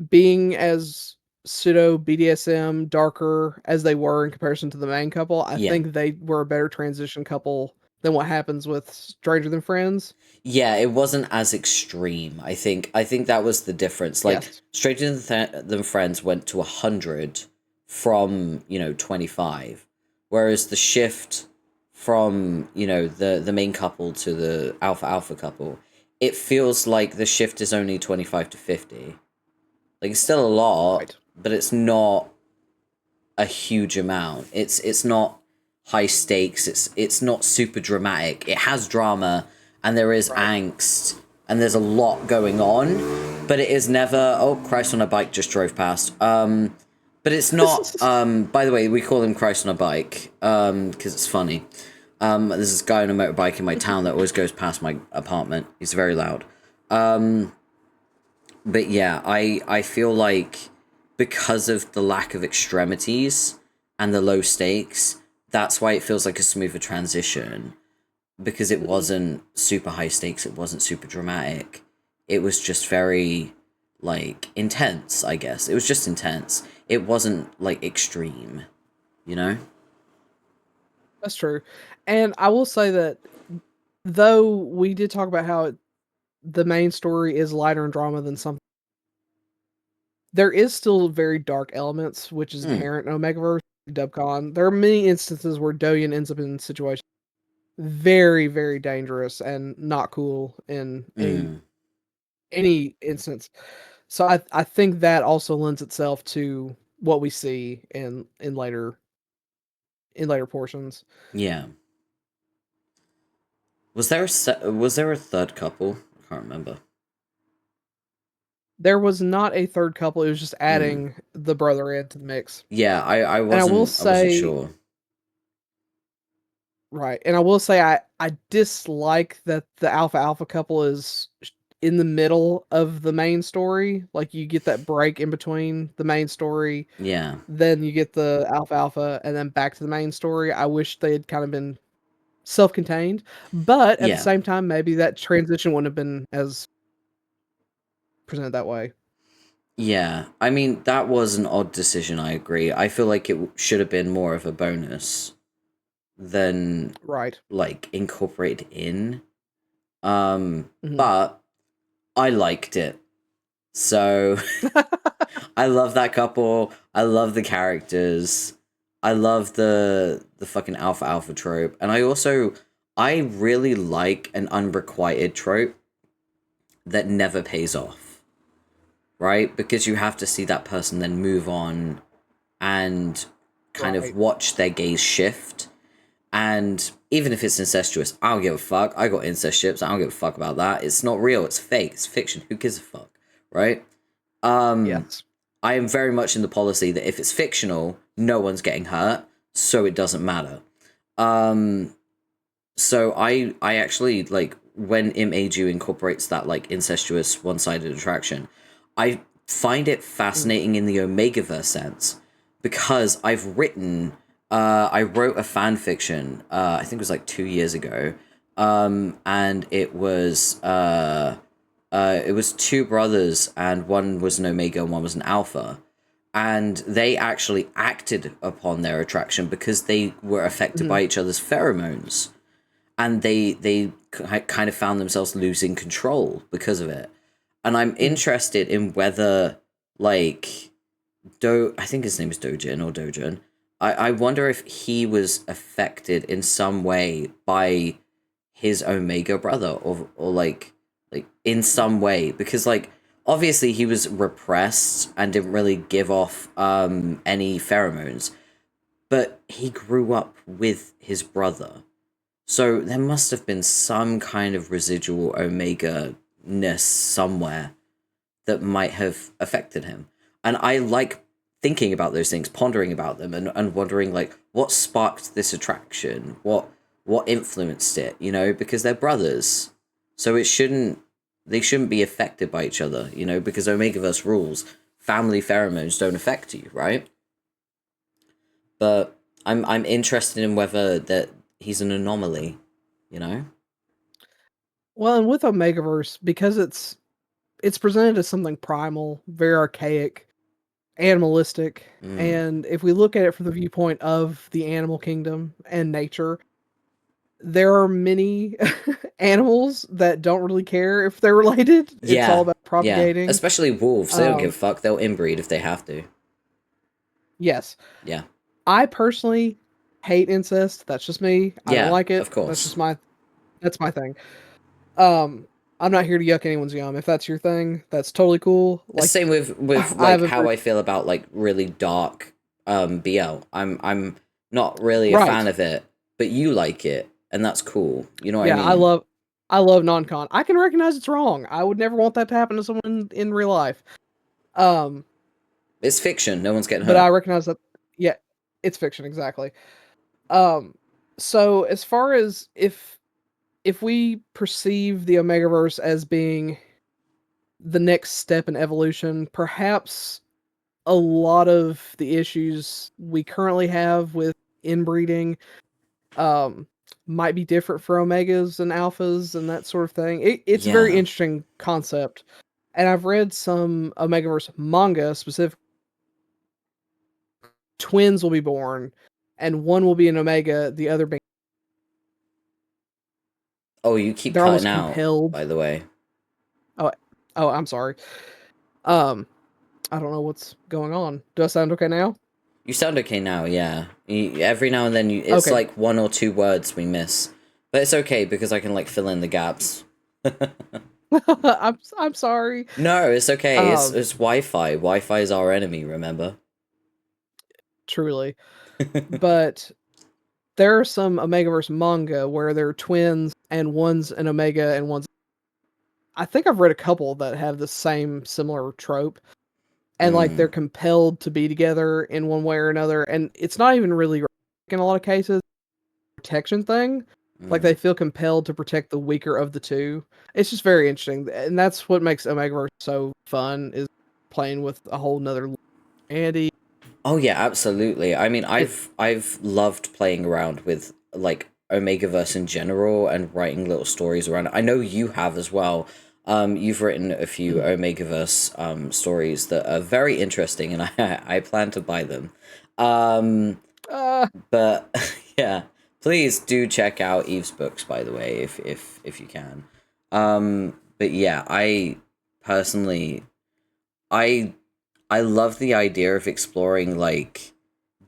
being as pseudo BDSM darker as they were in comparison to the main couple, I Yeah. think they were a better transition couple than what happens with Stranger Than Friends. Yeah, it wasn't as extreme. I think that was the difference. Like, Yes. Stranger Than Friends went to 100 from, 25. Whereas the shift from, the main couple to the alpha alpha couple, it feels like the shift is only 25 to 50. Like, it's still a lot, Right. but it's not a huge amount. It's not high stakes. It's not super dramatic. It has drama, and there is Right. angst, and there's a lot going on, but it is never, oh, Christ on a bike just drove past. But it's not, by the way, we call him Christ on a bike, because it's funny. There's this guy on a motorbike in my town that always goes past my apartment. He's very loud. But yeah, I feel like because of the lack of extremities and the low stakes, that's why it feels like a smoother transition. Because it Mhm. wasn't super high stakes, it wasn't super dramatic. It was just very, like, intense, I guess. It was just intense. It wasn't, like, extreme, you know? That's true. And I will say that though we did talk about how the main story is lighter in drama than some, there is still very dark elements, which is Hmm. inherent in Omegaverse, Dubcon. There are many instances where Doyen ends up in situations very, very dangerous and not cool in Hmm. any instance. So I think that also lends itself to what we see in later portions. Yeah. Was there a third couple? I can't remember. There was not a third couple, it was just Hmm. adding the brother into the mix. Yeah, I And wasn't sure. I will say I dislike that the alpha alpha couple is in the middle of the main story. Like you get that break in between the main story, Yeah. then you get the alpha alpha, and then back to the main story. I wish they had kind of been self-contained, but at the Yeah. same time, maybe that transition wouldn't have been as presented that way. Yeah, I mean, that was an odd decision, I agree. I feel like it should have been more of a bonus than, Right. like, incorporated in. Mhm. But I liked it. So I love that couple. I love the characters. I love the fucking alpha alpha trope. And I really like an unrequited trope that never pays off, right? Because you have to see that person then move on and kind of Right. watch their gaze shift. And even if it's incestuous, I don't give a fuck. I got incest ships. I don't give a fuck about that. It's not real. It's fake. It's fiction. Who gives a fuck, right? Yes. I am very much in the policy that if it's fictional, no one's getting hurt, so it doesn't matter. So I actually, like, when Image incorporates that like incestuous one-sided attraction, I find it fascinating in the Omegaverse sense, because I wrote a fan fiction, I think it was like 2 years ago, and it was two brothers, and one was an Omega and one was an Alpha, and they actually acted upon their attraction because they were affected by each other's pheromones, and they kind of found themselves losing control because of it. And I'm interested in whether, like, I think his name is Dojin or Dojin. I wonder if he was affected in some way by his Omega brother, or like in some way, because like obviously he was repressed and didn't really give off any pheromones, but he grew up with his brother, so there must have been some kind of residual Omega-ness somewhere that might have affected him. And I like thinking about those things, pondering about them, and wondering like what sparked this attraction, what influenced it, you know, because they're brothers, so they shouldn't be affected by each other, you know, because Omegaverse rules, family pheromones don't affect you, right? But I'm interested in whether that he's an anomaly, you know. Well, and with Omegaverse, because it's presented as something primal, very archaic, animalistic, and if we look at it from the viewpoint of the animal kingdom and nature, there are many animals that don't really care if they're related. It's all about propagating. Yeah, especially wolves. They don't give a fuck. They'll inbreed if they have to. Yes. Yeah. I personally hate incest. That's just me. I don't like it. Of course. That's my thing. I'm not here to yuck anyone's yum. If that's your thing, that's totally cool. Like, same with like how I feel about like really dark BL. I'm not really a fan of it, but you like it, and that's cool. You know what I mean? Yeah, I love non-con. I can recognize it's wrong. I would never want that to happen to someone in real life. It's fiction. No one's getting hurt. But I recognize that. Yeah, it's fiction, exactly. So as far as if we perceive the Omegaverse as being the next step in evolution, perhaps a lot of the issues we currently have with inbreeding might be different for Omegas and Alphas and that sort of thing. It's a very interesting concept. And I've read some Omegaverse manga specifically. Twins will be born, and one will be an Omega, the other being... Oh, you keep cutting out, compelled. By the way. Oh, I'm sorry. I don't know what's going on. Do I sound okay now? You sound okay now, yeah. Every now and then, it's okay. Like 1 or 2 words we miss. But it's okay, because I can, like, fill in the gaps. I'm sorry. No, it's okay. It's Wi-Fi. Wi-Fi is our enemy, remember? Truly. But there are some Omegaverse manga where they're twins, and one's an Omega and one's... I think I've read a couple that have the same similar trope. And, like, they're compelled to be together in one way or another. And it's not even really, in a lot of cases, a protection thing. Like, they feel compelled to protect the weaker of the two. It's just very interesting. And that's what makes Omegaverse so fun, is playing with a whole nother Andy. Oh, yeah, absolutely. I mean, I've loved playing around with, like, Omegaverse in general and writing little stories around it. I know you have as well. You've written a few Omegaverse stories that are very interesting, and I plan to buy them. But yeah, please do check out Eve's books, by the way, if you can. But yeah, I personally, I love the idea of exploring like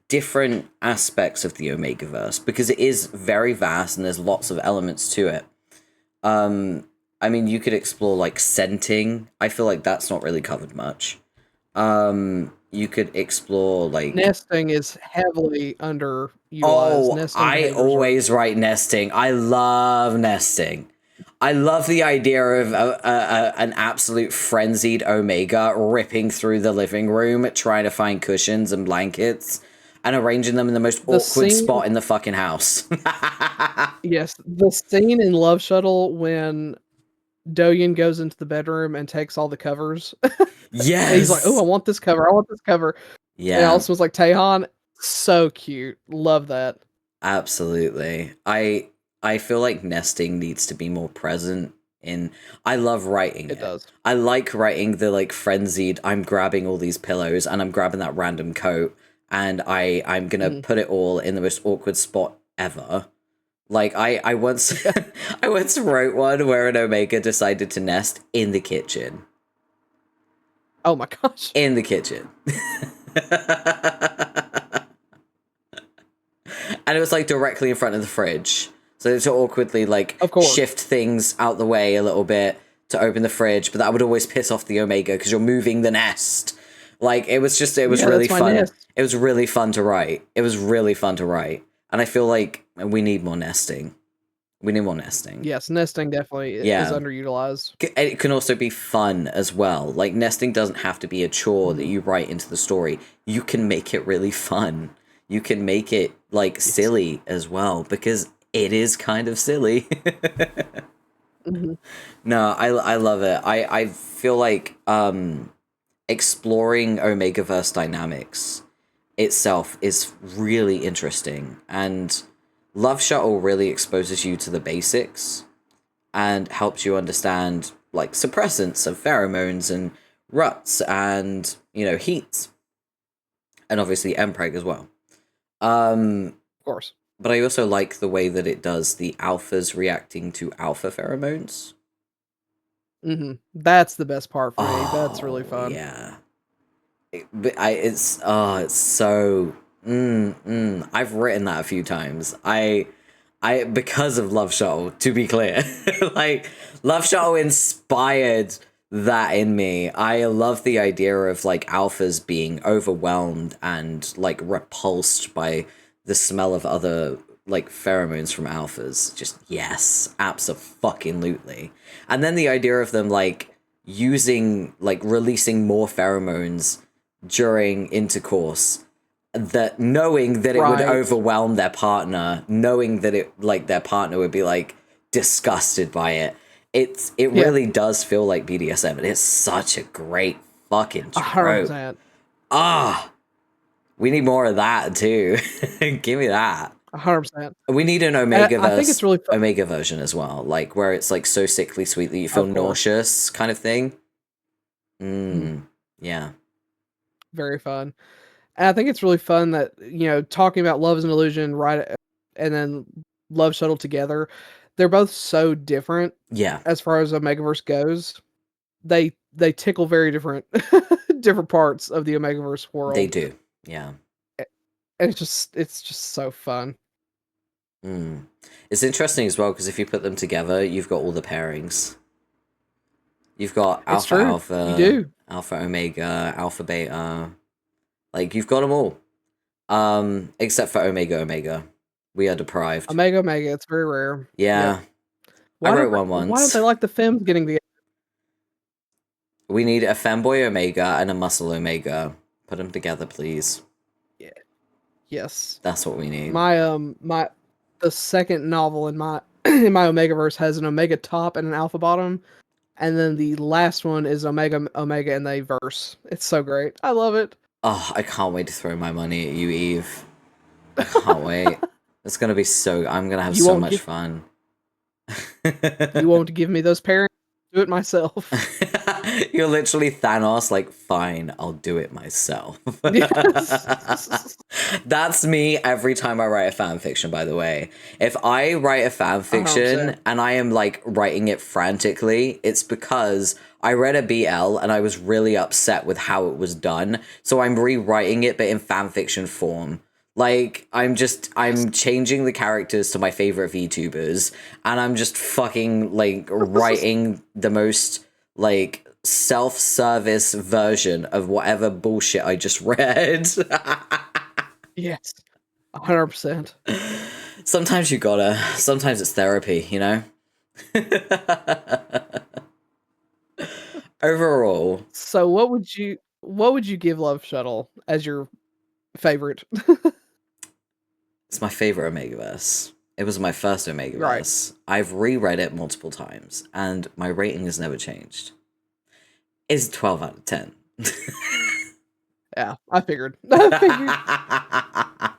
different aspects of the Omegaverse, because it is very vast and there's lots of elements to it. I mean, you could explore, like, scenting. I feel like that's not really covered much. You could explore, like... Nesting is heavily underutilized. Oh, I always write nesting. I love nesting. I love the idea of an absolute frenzied Omega ripping through the living room, trying to find cushions and blankets. and arranging them in the most The awkward scene, spot in the fucking house. yes, the scene in Love Shuttle when Doyen goes into the bedroom and takes all the covers. And he's like, "Oh, I Yes. want this cover. I want this cover." And Yeah, Alice was like, "Tehan, so cute. Love that." absolutely. I feel like nesting needs to be more present in I love writing It it. does. I like writing the like frenzied I'm grabbing all these pillows and I'm grabbing that random coat and I'm gonna Mhm. put it all in the most awkward spot ever. Like I once Yeah. I once wrote one where an Omega decided to nest in the kitchen. Oh my gosh. In the kitchen. And it was like directly in front of the fridge. So to awkwardly like Of course. shift things out the way a little bit to open the fridge, but that would always piss off the Omega because you're moving the nest. Like it was Yeah, really that's my fun. nest. It was really fun to write. It was really fun to write. And I feel like we need more nesting. We need more nesting. Yes, nesting definitely is Yeah. underutilized. And it can also be fun as well. Like nesting doesn't have to be a chore that Mhm. you write into the story. You can make it really fun. You can make it like Yes. silly as well because it is kind of silly. Mhm. No, I love it. I feel like exploring Omegaverse dynamics itself is really interesting, and Love Shuttle really exposes you to the basics and helps you understand like suppressants of pheromones and ruts and heats and obviously mpreg as well. Of course. But I also like the way that it does the alphas reacting to alpha pheromones. That's the best part for me. That's really Oh fun. yeah, it's so I've written that a few times. I because of Love Shuttle, to be clear. Like Love Shuttle inspired that in me. I love the idea of like alphas being overwhelmed and like repulsed by the smell of other like pheromones from alphas. Just yes, abso-fucking-lutely. And then the idea of them like using like releasing more pheromones during intercourse, that knowing that it would Right. overwhelm their partner, knowing that it like their partner would be like disgusted by it. It Yeah. really does feel like BDSM, and it's such a great fucking trope. 100%. We need more of that too. Give me that. 100%. We need an And I think it's really fun. Omega version as well, like where it's like so sickly sweet that you feel Of course. nauseous, kind of thing. Yeah. Very fun. And I think it's really fun that, talking about Love is an Illusion, right, and then Love Shuttle together, they're both so different Yeah. as far as Omegaverse goes. They tickle very different different parts of the Omegaverse world. They do. Yeah. And it's just so fun. It's interesting as well because if you put them together, you've got all the pairings. You've got It's alpha true. alpha, You do. alpha omega, alpha beta. Like you've got them all. Except for omega omega. We are deprived. Omega, it's very rare. Yeah. Yep. I wrote one Why don't once. they like the femmes getting together? We need a femboy omega and a muscle omega. Put them together, please. Yeah. Yes. That's what we need. The second novel in my in my Omegaverse has an Omega top and an Alpha bottom, and then the last one is Omega and they verse. It's so great. I love it. Oh, I can't wait to throw my money at you, Eve. I can't wait. It's gonna be so. I'm gonna have so much fun. You won't give me those pairings. Do it myself. You're literally Thanos, like, fine, I'll do it myself. Yes. That's me every time I write a fan fiction, by the way. If I write a fan fiction 100%. and I am like writing it frantically, it's because I read a BL and I was really upset with how it was done. So I'm rewriting it, but in fan fiction form. Like, I'm changing the characters to my favorite VTubers, and I'm just fucking, like, writing the most, like, self-service version of whatever bullshit I just read. Yes. 100%. Sometimes you gotta. Sometimes it's therapy, you know? Overall. So what would you give Love Shuttle as your favorite? It's my favorite Omegaverse. It was my first Right. Omegaverse. I've reread it multiple times, and my rating has never changed. It's 12 out of 10. Yeah, I figured. I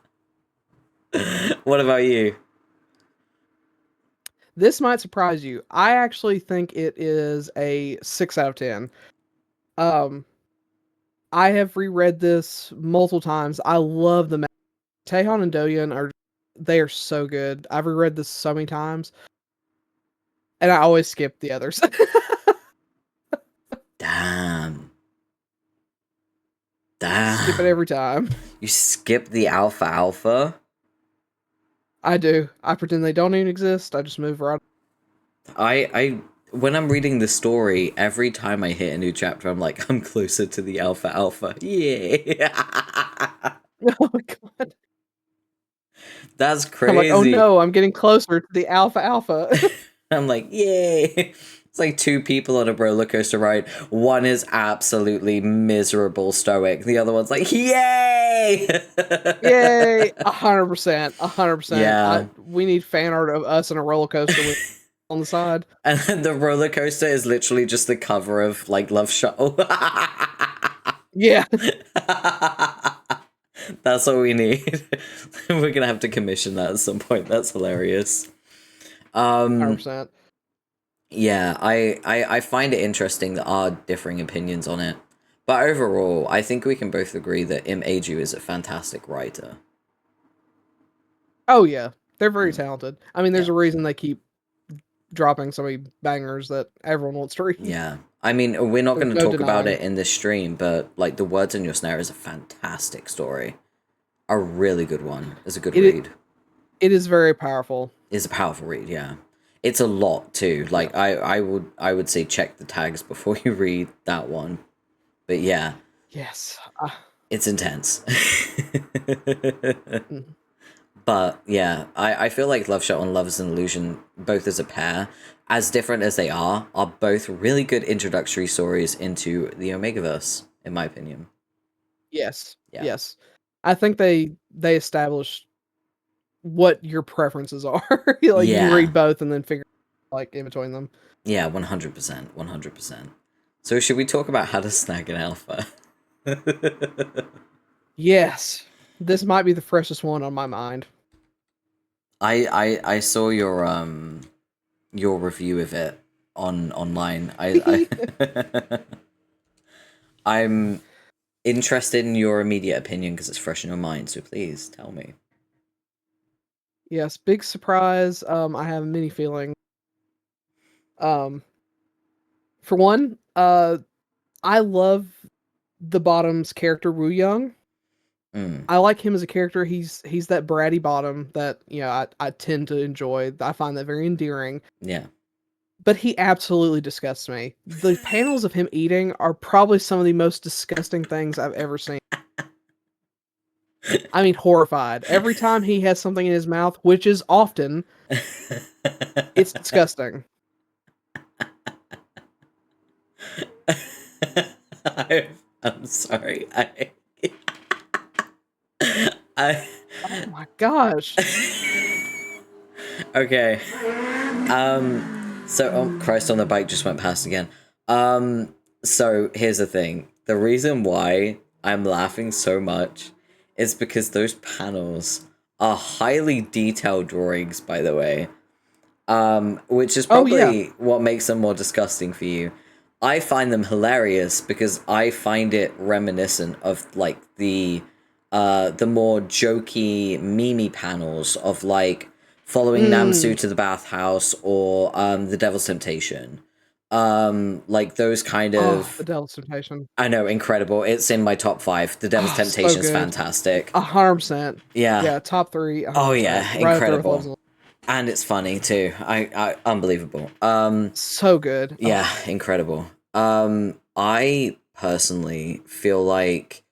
figured. What about you? This might surprise you. I actually think it is a 6 out of 10. Um, I have reread this multiple times. I love the Taehan and Doyeon are so good. I've reread this so many times, and I always skip the others. Damn. Skip it Damn. every time. You skip the alpha alpha? I do. I pretend they don't even exist. I just move right. I when I'm reading the story, every time I hit a new chapter, I'm like, I'm closer to the alpha alpha. Yeah. Oh my god. That's I'm like, oh crazy. no, I'm getting closer to the alpha alpha. I'm like, yay. It's like two people on a roller coaster ride. One is absolutely miserable stoic. The other one's like, yay! Yay! 100%. 100%. Yeah. We need fan art of us in a roller coaster with on the side. And then the roller coaster is literally just the cover of like Love Shuttle. Yeah. That's all we need. We're gonna have to commission that at some point. That's hilarious. 100%. Yeah, I find it interesting that our differing opinions on it. But overall, I think we can both agree that Im Aju is a fantastic writer. Oh yeah. They're very talented. I mean, there's Yeah. a reason they keep dropping so many bangers that everyone wants to read. Yeah. I mean, we're not There's going to no talk about denying. it in this stream, but like The Words in Your Snare is a fantastic story. A really good one. It's a good read. It is very powerful. It's a powerful read, yeah. It's a lot too. Like Yeah. I would say check the tags before you read that one. But yeah, Yes. it's intense. Mm. But yeah, I feel like Love Shot and Love is an Illusion, both as a pair, as different as they are both really good introductory stories into the Omegaverse, in my opinion. Yes. Yeah. Yes. I think they established what your preferences are. Like you can Yeah. read both and then figure like in between them. Yeah, 100%. 100%. So should we talk about how to snag an alpha? Yes. This might be the freshest one on my mind. I saw your review of it online. I I'm interested in your immediate opinion because it's fresh in your mind, so please tell me. Yes, big surprise. I have many feelings. Um, for one, I love the bottom's character Wu Young. Mm, I like him as a character. He's that bratty bottom that I tend to enjoy. I find that very endearing. yeah. But he absolutely disgusts me. The panels of him eating are probably some of the most disgusting things I've ever seen. I mean, horrified. Every time he has something in his mouth, which is often, it's disgusting. I'm sorry. I Oh my gosh. okay. So oh Christ on the bike just went past again. So here's the thing. The reason why I'm laughing so much is because those panels are highly detailed drawings, by the way. Which is Oh yeah. probably what makes them more disgusting for you. I find them hilarious because I find it reminiscent of like the more jokey meme panels of like following Namsu to the bathhouse or the Devil's Temptation. Like those kind Oh, the of Devil's Temptation. I know, incredible. It's in my top 5. The Devil's Oh, so Temptation is good. fantastic. 100%. Yeah. Yeah, top 3, Oh 100%. yeah, Right up there with Love's incredible. And it's funny too. I unbelievable. so good. Yeah, incredible. I personally feel like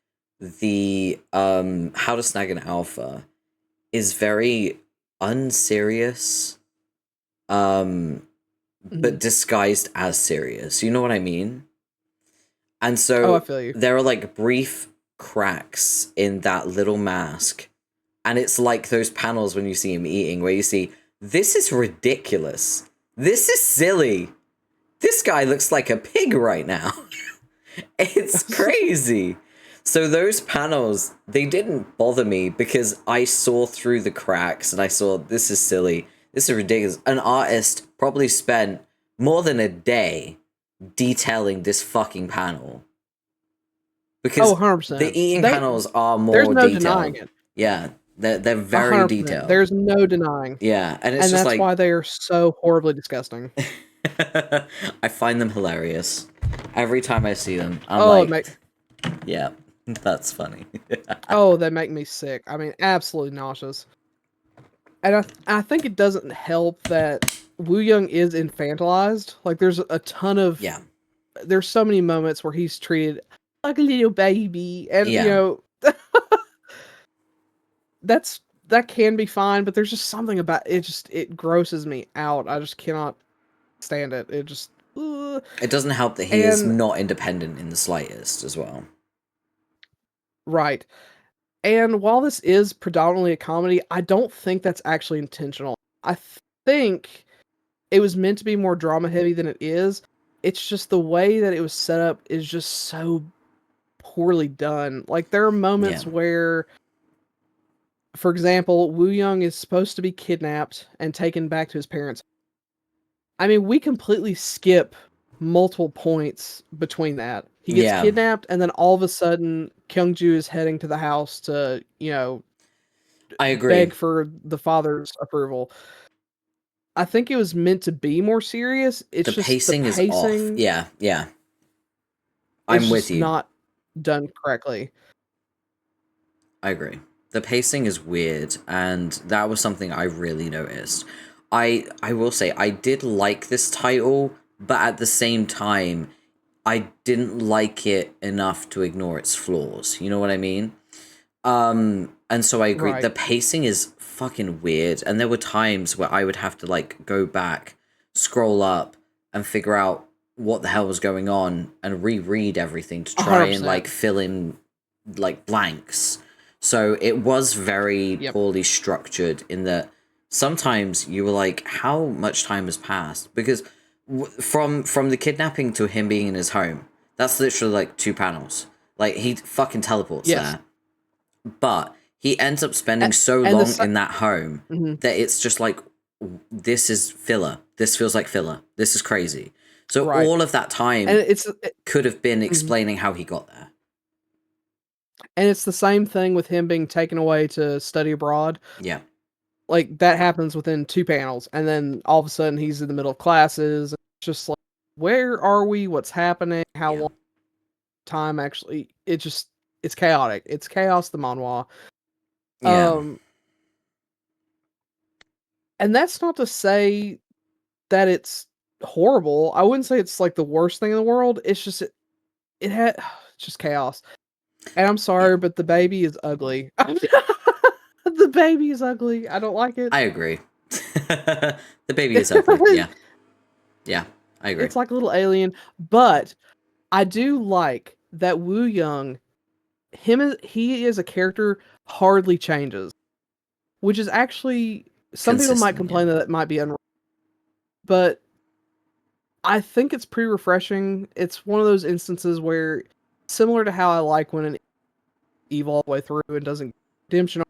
the How to Snag an Alpha is very unserious, but Mhm. disguised as serious. You know what I mean? And Oh, I so feel you. there are like brief cracks in that little mask And it's like those panels when you see him eating, where you see, this is ridiculous. This is silly. This guy looks like a pig right now. It's crazy. So those panels, they didn't bother me because I saw through the cracks and I saw, this is silly. This is ridiculous. An artist probably spent more than a day detailing this fucking panel. Because 100%. the eating panels are more there's no detailed. denying it. Yeah, they're very 100%. detailed. There's no denying. Yeah, and it's and just that's like, why they are so horribly disgusting. I find them hilarious. Every time I see them, I'm yeah, that's funny. Oh, they make me sick. I mean, absolutely nauseous. And I think it doesn't help that Woo Young is infantilized. Like, there's a ton of... Yeah. There's so many moments where he's treated like a little baby. And, Yeah. you know... that can be fine, but there's just something about it. It grosses me out. I just cannot stand it. It just... It doesn't help that he is not independent in the slightest as well. Right. And while this is predominantly a comedy, I don't think that's actually intentional. I think it was meant to be more drama heavy than it is. It's just the way that it was set up is just so poorly done. Like, there are moments where, for example, Woo Young is supposed to be kidnapped and taken back to his parents. I mean, we completely skip multiple points between that. He gets kidnapped, and then all of a sudden, Kyungju is heading to the house to, I agree. Beg for the father's approval. I think it was meant to be more serious. It's the just pacing is off. Yeah. I'm with you. Not done correctly. I agree. The pacing is weird, and that was something I really noticed. I will say, I did like this title, but at the same time, I didn't like it enough to ignore its flaws. You know what I mean? And so I agree. Right. The pacing is fucking weird, and there were times where I would have to, like, go back, scroll up, and figure out what the hell was going on, and reread everything to try 100%. and, like, fill in, like, blanks. So it was very poorly structured in that sometimes you were like, how much time has passed? Because from the kidnapping to him being in his home, that's literally like 2 panels. Like, he fucking teleports there. But he ends up spending so long in that home that it's just like, this is filler. This feels like filler. This is crazy. So all of that time could have been explaining how he got there. And it's the same thing with him being taken away to study abroad. Yeah. Like, that happens within 2 panels, and then all of a sudden he's in the middle of classes. It's just like, where are we? What's happening? How long time actually? It's chaotic. It's chaos, the manhwa. Yeah. And that's not to say that it's horrible. I wouldn't say it's like the worst thing in the world. It's just it's just chaos. And I'm sorry, but the baby is ugly. The baby is ugly. I don't like it. I agree. The baby is ugly. Yeah, I agree. It's like a little alien, but I do like that Woo Young, he is a character hardly changes, which is actually, some people might complain that it might be unreal, but I think it's pretty refreshing. It's one of those instances where, similar to how I like when an evil all the way through and doesn't redemption,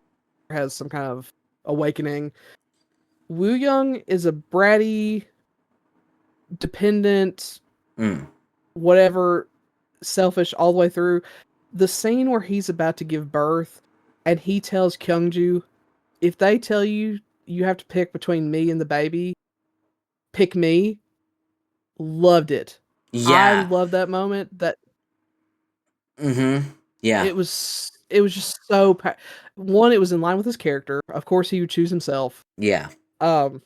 has some kind of awakening. Woo Young is a bratty, dependent, whatever, selfish all the way through. The scene where he's about to give birth and he tells Kyungju, if they tell you you have to pick between me and the baby, pick me. Loved it. I love that moment. Yeah. It was just so one, it was in line with his character. Of course he would choose himself. Yeah. Not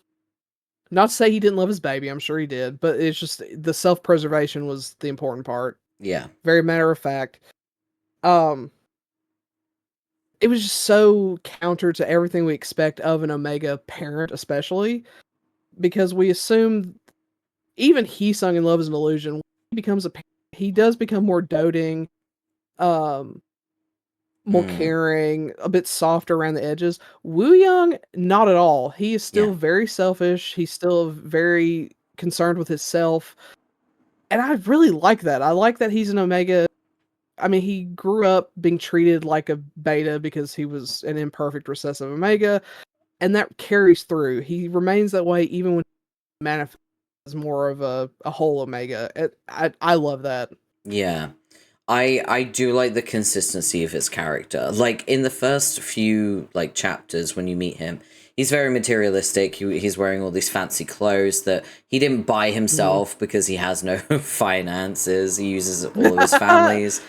to say he didn't love his baby, I'm sure he did, but it's just the self-preservation was the important part. Yeah. Very matter of fact. It was just so counter to everything we expect of an Omega parent, especially because we assume even He-sung in Love is an Illusion, when he becomes a parent, he does become more doting. more caring, a bit softer around the edges. Wu Young, not at all. He is still Yeah. very selfish. He's still very concerned with himself. And I really like that. I like that he's an Omega. I mean, he grew up being treated like a beta because he was an imperfect recessive Omega, and that carries through. He remains that way even when he manifests as more of a whole Omega. I love that. Yeah. I do like the consistency of his character. Like in the first few like chapters when you meet him, he's very materialistic. He's wearing all these fancy clothes that he didn't buy himself because he has no finances. He uses all of his family's.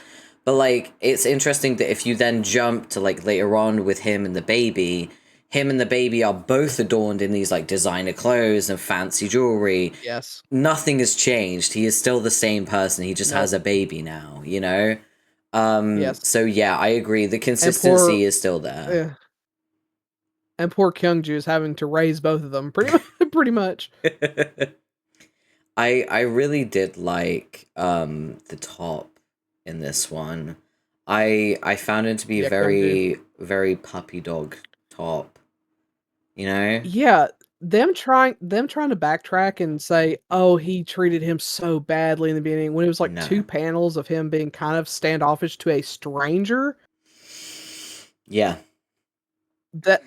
But like it's interesting that if you then jump to like later on with him and the baby, him and the baby are both adorned in these like designer clothes and fancy jewelry. Yes. Nothing has changed. He is still the same person. He just has a baby now, you know? Yes. So yeah, I agree. The consistency is still there. Yeah. And poor Kyungju is having to raise both of them pretty much. I really did like the top in this one. I found it to be very puppy dog top. You know? Yeah, them trying to backtrack and say, "Oh, he treated him so badly in the beginning," when it was like No. 2 panels of him being kind of standoffish to a stranger. Yeah. That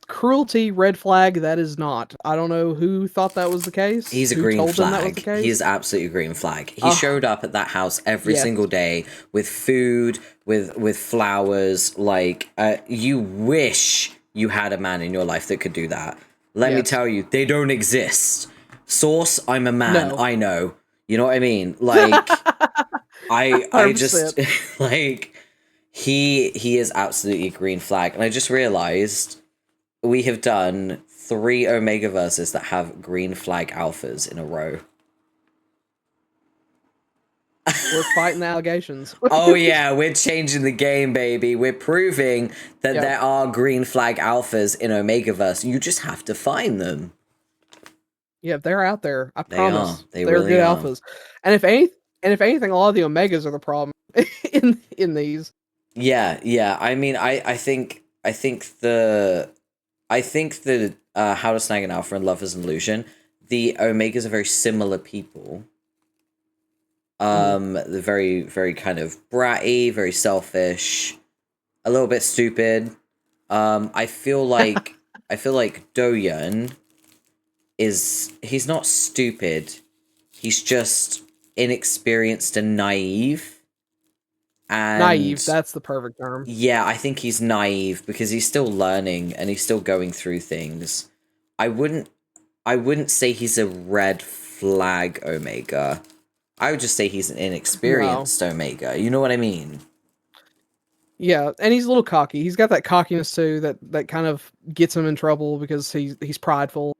cruelty, red flag, that is not. I don't know who thought that was the case. He's a who green told them that was flag. the case. He's absolutely a green flag. He showed up at that house every Yes. single day with food, with flowers. Like, you wish you had a man in your life that could do that. Let me tell you, they don't exist. Source, I'm a man. No. I know. You know what I mean? Like, I just 100%. like he is absolutely a green flag, and I just realized we have done 3 Omega verses that have green flag alphas in a row. We're fighting the allegations. Oh yeah, we're changing the game, baby. We're proving that there are green flag alphas in Omegaverse. You just have to find them. Yeah, they're out there. I promise. They They're really good are. alphas. And if anything, a lot of the Omegas are the problem in these. Yeah. I mean, I think the How to Snag an Alpha and Love is an Illusion, the Omegas are very similar people. They're very, very kind of bratty, very selfish, a little bit stupid. I feel like Doyun he's not stupid. He's just inexperienced and naive. And Naive, that's the perfect term. yeah, I think he's naive because he's still learning and he's still going through things. I wouldn't say he's a red flag Omega. I would just say he's an inexperienced Omega. You know what I mean? Yeah, and he's a little cocky. He's got that cockiness too that kind of gets him in trouble because he's prideful.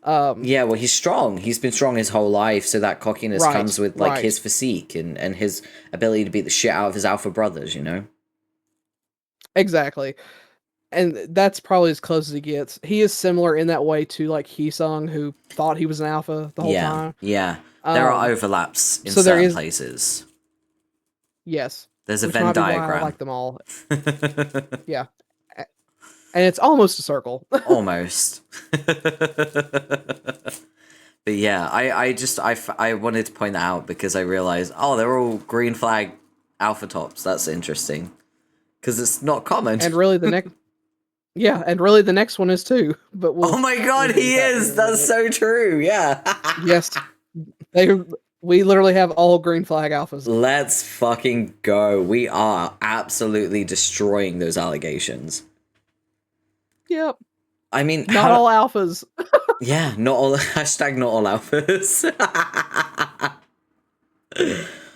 Yeah, well, he's strong. He's been strong his whole life, so that cockiness comes with like his physique and his ability to beat the shit out of his alpha brothers, you know? Exactly. And that's probably as close as he gets. He is similar in that way to like Heesung, who thought he was an alpha the whole time. Yeah. There are overlaps in so there certain is, places. Yes. There's a which Venn might be why diagram. I like them all. Yeah. And it's almost a circle. Almost. But yeah, I wanted to point that out because I realized, oh, they're all green flag alpha tops. That's interesting. Because it's not common. And really the next... Yeah, and really the next one is too. But oh my god, he is! That's so true, yeah. Yes. We literally have all green flag alphas. Let's fucking go. We are absolutely destroying those allegations. Yep. I mean, not all alphas. Yeah, not all hashtag not all alphas.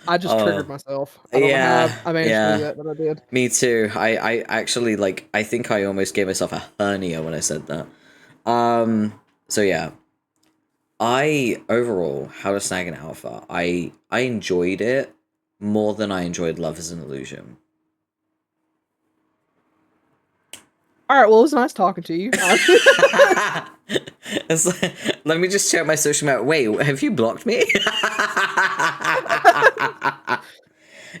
I just triggered myself. I don't know how I managed to do that, but I did. Me too. I actually like I think I almost gave myself a hernia when I said that. So yeah. Overall, How to Snag an Alpha, I enjoyed it more than I enjoyed Love is an Illusion. Alright, well, it was nice talking to you. Let me just check my social media. Wait, have you blocked me?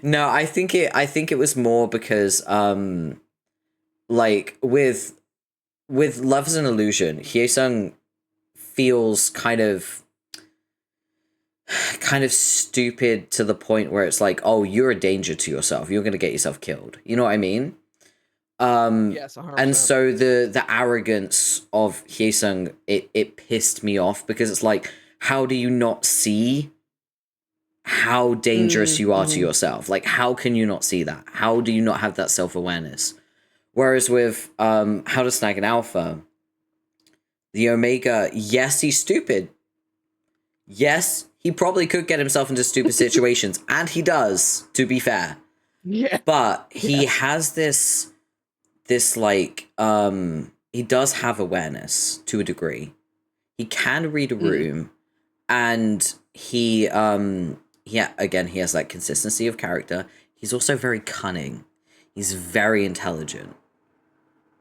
No, I think it was more because like with Love is an Illusion, Hye-sung feels kind of stupid to the point where it's like, oh, you're a danger to yourself. You're gonna get yourself killed. You know what I mean? Yes, And 100%. so the arrogance of Hye-sung, it pissed me off because it's like, how do you not see how dangerous you are to Mm-hmm. yourself? Like, how can you not see that? How do you not have that self-awareness? Whereas with How to Snag an Alpha, the Omega, yes, he's stupid. Yes, he probably could get himself into stupid situations, and he does, to be fair. Yeah. But he Yes. has this like he does have awareness to a degree. He can read a Mm. room, and again, he has that consistency of character. He's also very cunning. He's very intelligent.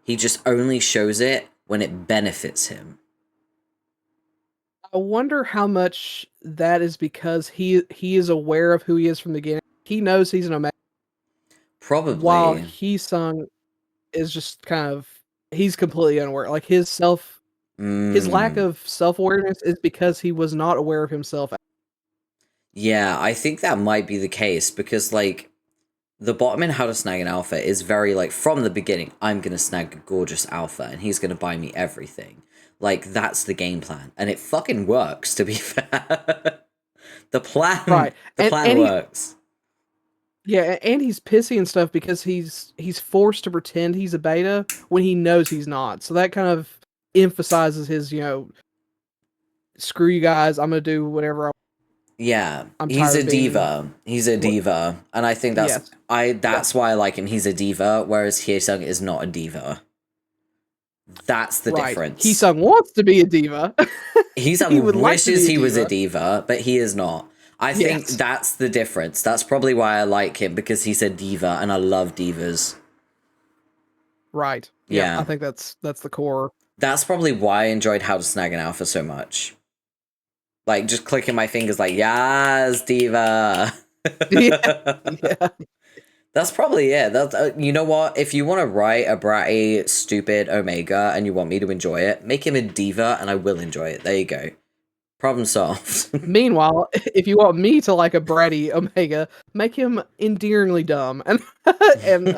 He just only shows it when it benefits him. I wonder how much that is because he is aware of who he is from the beginning. He knows he's an Omega, while Probably. Hee-sung is just kind of he's completely unaware. Like his lack Mm. of self-awareness is because he was not aware of himself. Yeah, I think that might be the case because like the bottom in How to Snag an Alpha is very like from the beginning, I'm gonna snag a gorgeous alpha and he's gonna buy me everything. Like that's the game plan. And it fucking works, to be fair. the plan Right. the plan And he works. yeah, and he's pissy and stuff because he's forced to pretend he's a beta when he knows he's not. So that kind of emphasizes his, screw you guys, I'm gonna do whatever Yeah. I'm He's tired a of being diva. He's a what diva. And I think yes. that's Yes. why I like him. He's a diva, whereas Hyesung is not a diva. That's the Right. difference. Heesung wants to be a diva. He would Heesung like to wishes be a he was a diva. diva, but he is not. I think Yes. that's the difference. That's probably why I like him, because he's a diva and I love divas. Right. Yep. I Yeah. think that's the core. That's probably why I enjoyed How to Snag an Alpha so much. Like, just clicking my fingers like, yes, diva. Yeah. Yeah. That's probably it. That's, you know what? If you want to write a bratty, stupid Omega and you want me to enjoy it, make him a diva and I will enjoy it. There you go. Problem solved. Meanwhile, if you want me to like a bratty Omega, make him endearingly dumb and and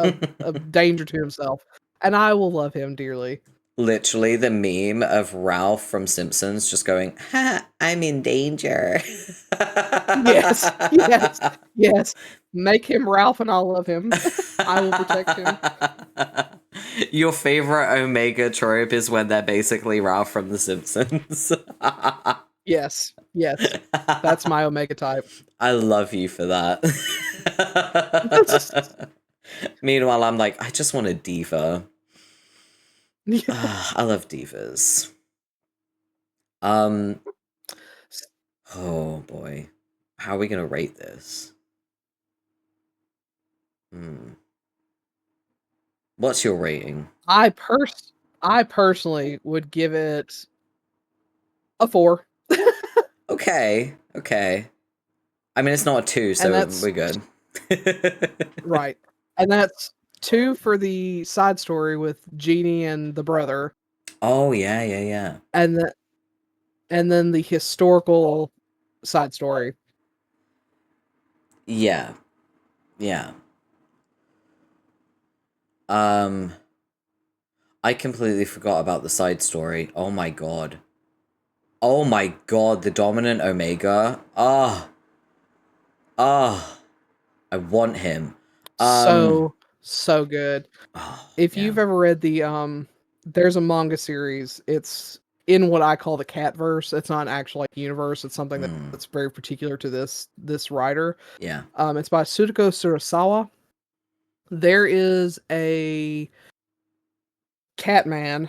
a danger to himself, and I will love him dearly. Literally the meme of Ralph from Simpsons just going, ha, I'm in danger. Yes, yes, yes. Make him Ralph, and I'll love him. I will protect him. Your favorite Omega trope is when they're basically Ralph from The Simpsons. Yes, yes. That's my Omega type. I love you for that. Meanwhile, I'm like, I just want a diva. I love divas. Um, oh boy. How are we gonna rate this? Hmm. What's your rating? I personally would give it a 4. Okay, okay. I mean, it's not a 2, And so that's we're good. right. And that's 2 for the side story with Jeannie and the brother, Oh, yeah, yeah, yeah. and then the historical side story. Yeah, yeah. Um, I completely forgot about the side story. Oh my god. Oh my god, the dominant Omega. Ah, ah. I want him. Um, So good. oh, If yeah. you've ever read there's a manga series. It's in what I call the Catverse. It's not an actual like universe. It's something Mm, that's very particular to this writer. yeah, It's by Sudoko Surasawa. There is a Catman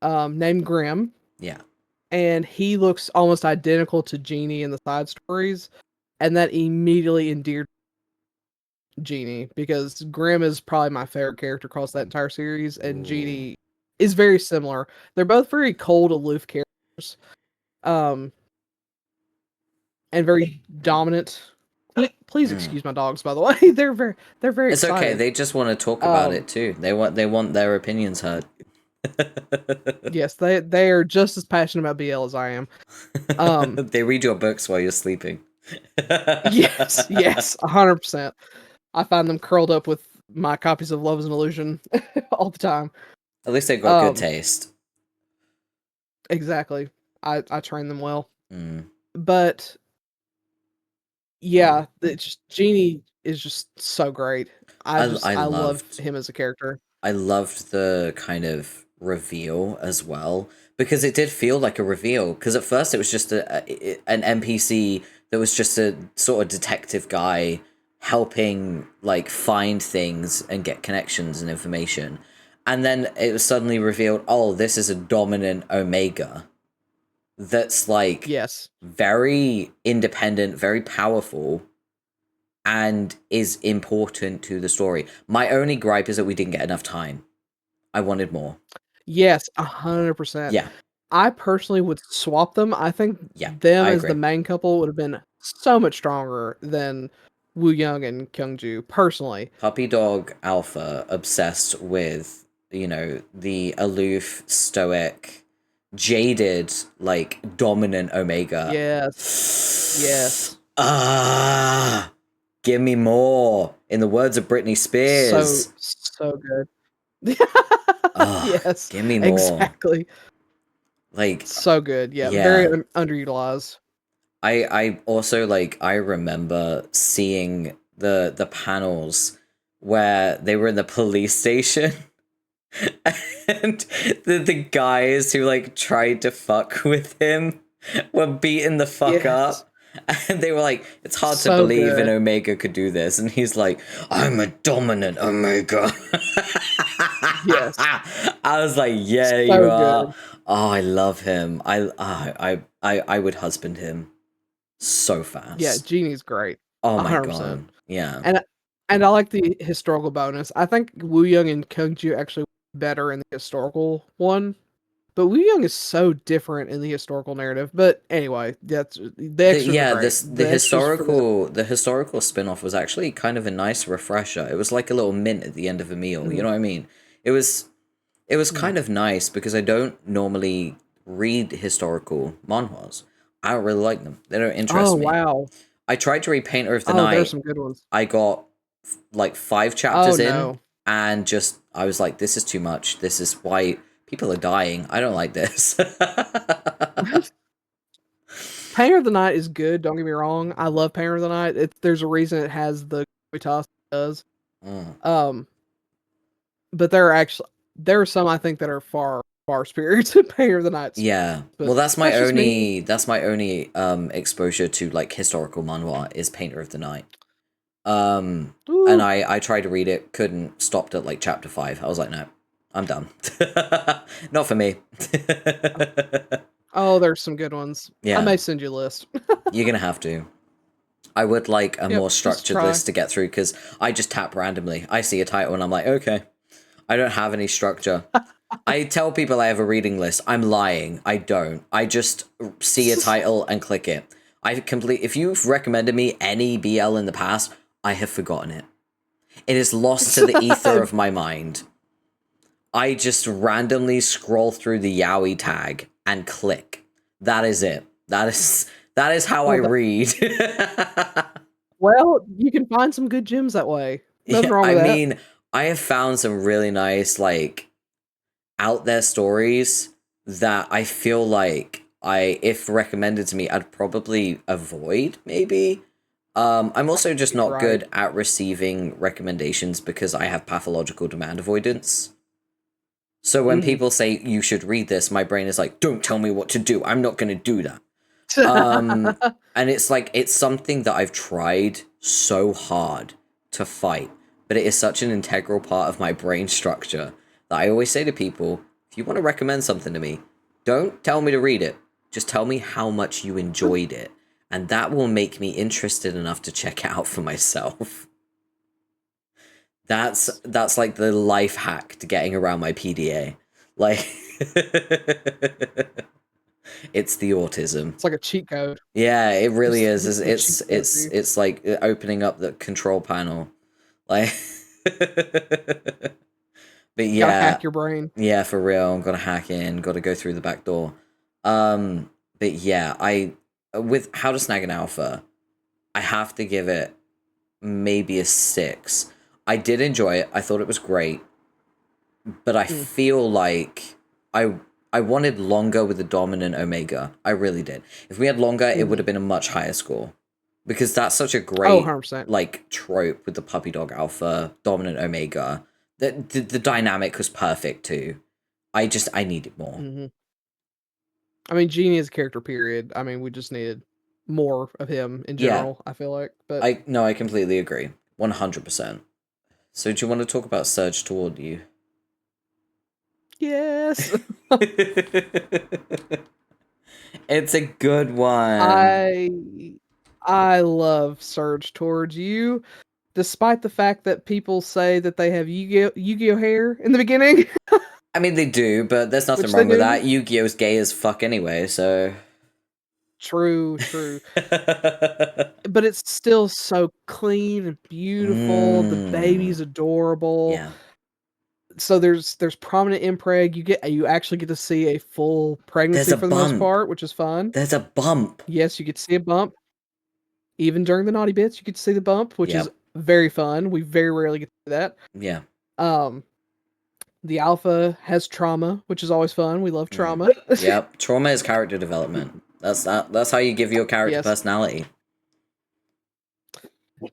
named Grim, yeah. and he looks almost identical to Genie in the side stories, and that immediately endeared Genie because Grim is probably my favorite character across that entire series, and Ooh. Genie is very similar. They're both very cold, aloof characters, um, and very dominant Please Mm. excuse my dogs, by the way. They're very It's okay. excited. They just want to talk about Um, it too. They want their opinions heard. yes, they are just as passionate about BL as I am. They read your books while you're sleeping. Yes, yes, 100%. I find them curled up with my copies of Love is an Illusion all the time. At least they got good Um, taste. exactly. I train them well. Mm. But yeah, it's just Genie is just so great. I I love loved him as a character. I loved the kind of reveal as well because it did feel like a reveal. Because at first it was just an NPC that was just a sort of detective guy helping like find things and get connections and information, and then it was suddenly revealed, oh, this is a dominant Omega that's like Yes. very independent, very powerful, and is important to the story. My only gripe is that we didn't get enough time. I wanted more. Yes, 100%. Yeah, I personally would swap them. I think yeah, them I as the agree. main couple would have been so much stronger than Woo Young and Kyungju, personally. Puppy Dog Alpha obsessed with, the aloof, stoic, jaded, like dominant Omega. Yes. Yes. Ah, give me more. In the words of Britney So Spears. so good. Ah, Yes, give me more. exactly. Like, So good. Yeah, very yeah. underutilized. I also like I remember seeing the panels where they were in the police station and the guys who like tried to fuck with him were beaten the fuck Yes. up. And they were like, it's hard to So believe an good. Omega could do this. And he's like, I'm a dominant Omega. Yes. I was like, yeah, you So are. good. Oh, I love him. I would husband him so Yeah, fast. Genie's great. Oh my 100%. god. Yeah. And I like the historical bonus. I think Woo Young and Kyungju actually better in the historical one. But Woo Young is so different in the historical narrative. But anyway, the extras are Yeah, great. this The extras for the the historical spin-off was actually kind of a nice refresher. It was like a little mint at the end of a meal, you mhm, know what I mean? It was it was mhm. kind of nice because I don't normally read historical manhwas. I don't really like them. They don't Oh interest me. wow. I tried to read Painter of the Oh, there's Night. some good ones. I got like 5 Oh chapters in no. and just I was like, this is too much. This is why people are dying. I don't like this. Painter of the Night is good, don't get me wrong. I love Painter of the Night. There's a reason it has the gravitas it does. Mm. Um, but there are some I think that are far superior to Painter of the Nights. Yeah. Well, But that's just me. that's my only exposure to like historical manhwa is Painter of the Night. And Ooh. I tried to read it, couldn't, stopped at like chapter 5. I was like, no, I'm done. Not for me. Oh, there's some good ones. I Yeah, may send you a list. you're gonna have to. I would like a Yep, more just structured try. list to get through because I just tap randomly. I see a title and I'm like, okay. I don't have any structure. I tell people I have a reading list. I'm lying. I don't. I just see a title and click it. If you've recommended me any BL in the past, I have forgotten it. It is lost to the ether of my mind. I just randomly scroll through the Yowie tag and click. That is it. That is how I Well, read. well, you can find some good gems that way. Nothing Yeah, wrong I with that. mean, I have found some really nice like out there stories that I feel like if recommended to me, I'd probably avoid maybe. I'm also just not Right. good at receiving recommendations because I have pathological demand avoidance. So when Mhm. people say you should read this, my brain is like, don't tell me what to do. I'm not going to do that. Um, and it's like, it's something that I've tried so hard to fight, but it is such an integral part of my brain structure that I always say to people, if you want to recommend something to me, don't tell me to read it. Just tell me how much you enjoyed it. And that will make me interested enough to check it out for myself. That's like the life hack to getting around my PDA. Like It's the autism. It's like a cheat code. Yeah, it really is. It's the cheat code for you. It's like opening up the control panel. Like but Gotta yeah, hack your brain. yeah, for real. Gotta hack in, gotta go through the back door. But yeah, I with How to Snag an Alpha, I have to give it maybe a 6. I did enjoy it. I thought it was great, but I feel like I I wanted longer with the dominant Omega. I really did. If we had longer, it would have been a much higher score. Because that's such a Oh, great 100%. like trope with the puppy dog alpha, dominant Omega. The dynamic was perfect too. I needed more. Mm-hmm. I mean, Genie is a character, period. I mean, we just needed more of him in Yeah. general, I feel like. But I completely agree. 100%. So do you want to talk about Surge Toward You? yes. It's a good one. I love Surge Towards You, despite the fact that people say that they have Yu-Gi-Oh hair in the beginning. I mean, they do, but there's nothing Which they wrong with do. that. Yu-Gi-Oh's gay as fuck anyway, so... True. But it's still so clean and beautiful. The baby's adorable. Yeah. So there's prominent impreg. You actually get to see a full pregnancy There's a for the most bump. part, which is fun. There's a bump. Yes, you get to see a bump. Even during the naughty bits, you get to see the bump, which is very fun. We very rarely get to see that. Yeah. The alpha has trauma, which is always fun. We love trauma. Yep. Trauma is character development. That's how you give your character Yes. personality.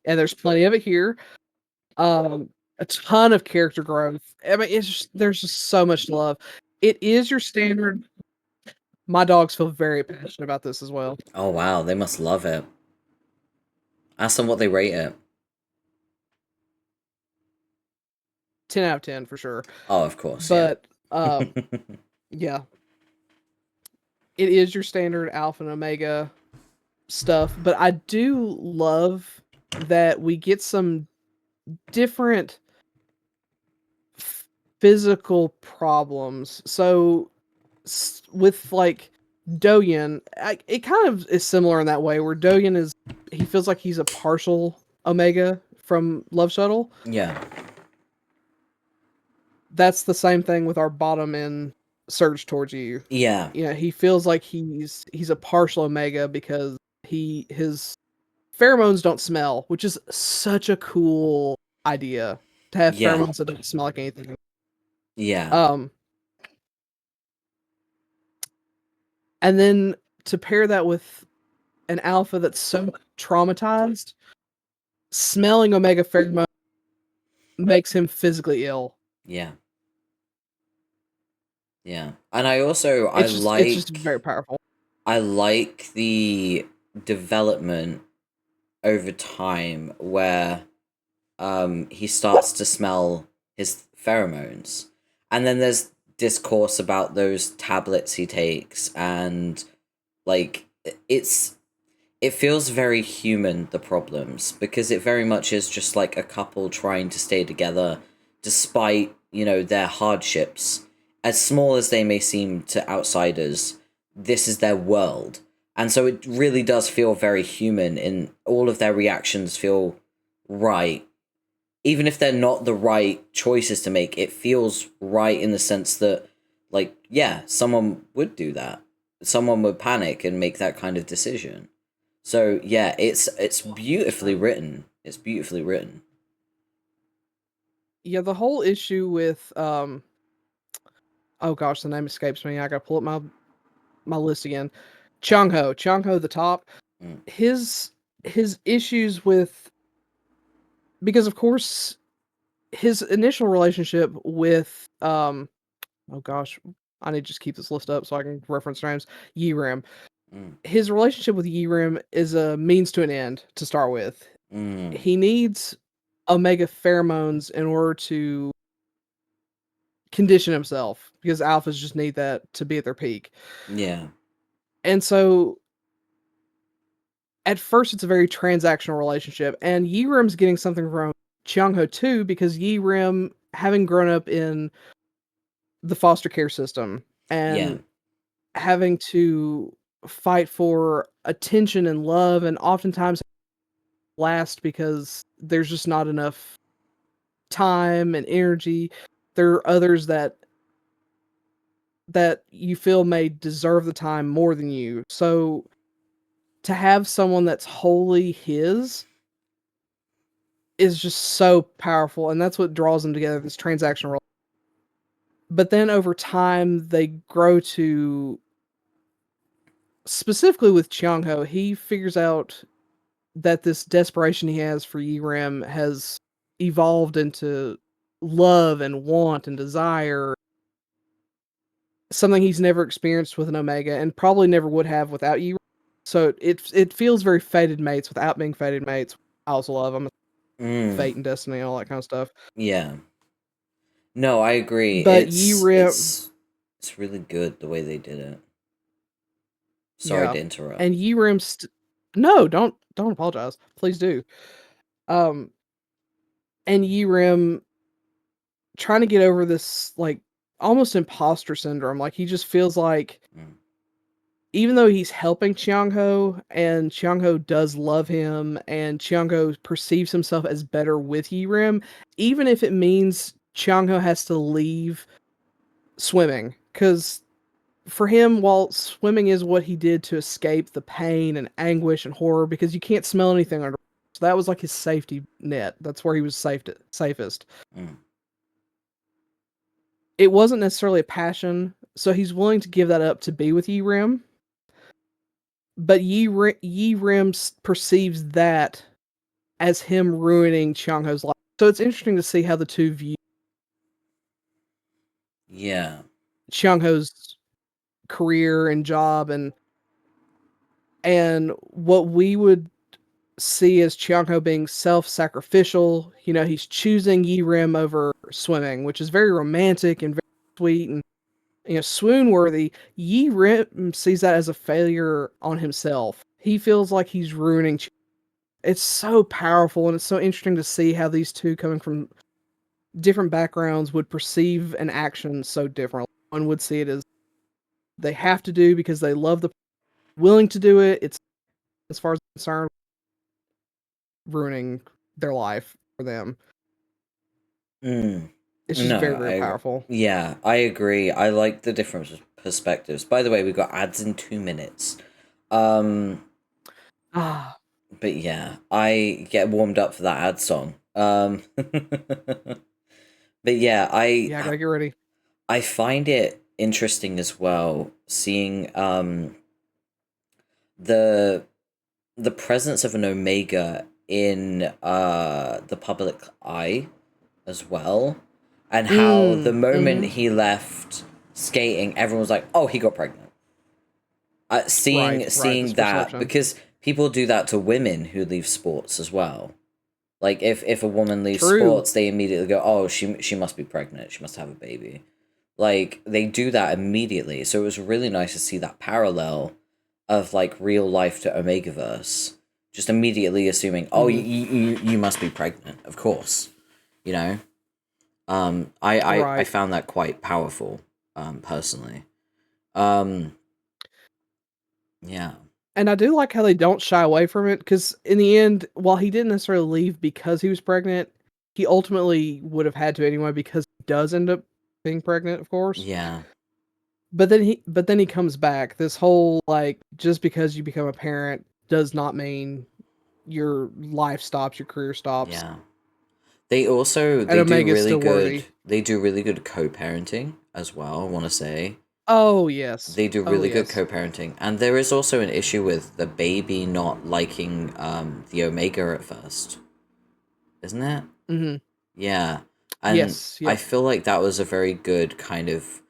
And there's plenty of it here. A ton of character growth. I mean, there's just so much love. It is your standard. My dogs feel very passionate about this as well. Oh wow, they must love it. Ask them what they rate it. 10 out of 10 for sure. Oh, of course. But yeah. It is your standard alpha and omega stuff, but I do love that we get some different physical problems. So with like Doyen, it kind of is similar in that way where Doyen he feels like he's a partial omega from Love Shuttle. Yeah. That's the same thing with our bottom in Surge Towards You. Yeah. You know, he feels like he's a partial omega because his pheromones don't smell, which is such a cool idea to have pheromones that don't smell like anything. Yeah. And then to pair that with an alpha that's so traumatized, smelling omega pheromone makes him physically ill. Yeah. Yeah. And I also It's just very powerful. I like the development over time where he starts to smell his pheromones. And then there's discourse about those tablets he takes, and like it feels very human, the problems, because it very much is just like a couple trying to stay together despite, you know, their hardships. As small as they may seem to outsiders, this is their world. And so it really does feel very human, and all of their reactions feel right. Even if they're not the right choices to make, it feels right in the sense that, like, yeah, someone would do that. Someone would panic and make that kind of decision. So, yeah, it's beautifully written. It's beautifully written. Yeah, the whole issue with oh gosh, the name escapes me. I gotta pull up my list again. Changho the top. His issues with, because of course his initial relationship with oh gosh, I need to just keep this list up so I can reference names. Yirim. His relationship with Yirim is a means to an end to start with. He needs omega pheromones in order to condition himself, because alphas just need that to be at their peak. Yeah. And so at first it's a very transactional relationship, and Yirim's getting something from Cheongho too, because Yirim, having grown up in the foster care system and having to fight for attention and love, and oftentimes last because there's just not enough time and energy. There are others that you feel may deserve the time more than you. So to have someone that's wholly his is just so powerful, and that's what draws them together, this transactional. But then over time, they grow to, specifically with Chiang-Ho, he figures out that this desperation he has for Yiram has evolved into love and want and desire, something he's never experienced with an Omega and probably never would have without Yiram. So it feels very fated mates without being fated mates. I also love them. Fate and destiny and all that kind of stuff. Yeah. No, I agree. But It's really good the way they did it. Sorry to interrupt. And Yiram no, don't apologize. Please do. And Yiram trying to get over this like almost imposter syndrome. Like he just feels like even though he's helping Chiang-Ho and Chiang-Ho does love him and Chiang-Ho perceives himself as better with Yiram, even if it means Chiang-Ho has to leave swimming, because for him, while swimming is what he did to escape the pain and anguish and horror, because you can't smell anything under, so that was like his safety net. That's where he was safest. It wasn't necessarily a passion, so he's willing to give that up to be with Yiram. But Yiram perceives that as him ruining Chiang-Ho's life. So it's interesting to see how the two view Chiang-Ho's career and job, and what we would see as Chiang-Ho being self-sacrificial. You know, he's choosing Yiram over swimming, which is very romantic and very sweet and, you know, swoon-worthy. Yiram sees that as a failure on himself. He feels like he's ruining. It's so powerful, and it's so interesting to see how these two, coming from different backgrounds, would perceive an action so differently. One would see it as they have to do because they love the willing to do it. It's, as far as I'm concerned, ruining their life for them. It's just very, very powerful. Yeah, I agree. I like the different perspectives. By the way, we've got ads in 2 minutes. But yeah, I get warmed up for that ad song. But yeah, I gotta get ready. I find it interesting as well seeing the presence of an Omega in the public eye as well, and how the moment he left skating, everyone was like, "Oh, he got pregnant." Seeing that, because people do that to women who leave sports as well. Like if a woman leaves sports, they immediately go, "Oh, she must be pregnant. She must have a baby." Like they do that immediately. So it was really nice to see that parallel of like real life to Omegaverse, just immediately assuming, "Oh, you must be pregnant." Of course, you know. I found that quite powerful, personally. Yeah. And I do like how they don't shy away from it, because in the end, while he didn't necessarily leave because he was pregnant, he ultimately would have had to anyway, because he does end up being pregnant, of course. Yeah. But then he comes back. This whole, like, just because you become a parent does not mean your life stops, your career stops. Yeah. They do really good. They do really good co-parenting as well, I want to say. Oh, yes. They do really good co-parenting. And there is also an issue with the baby not liking the Omega at first. Isn't it? Mm-hmm. Yeah. And yes, I feel like that was a very good kind of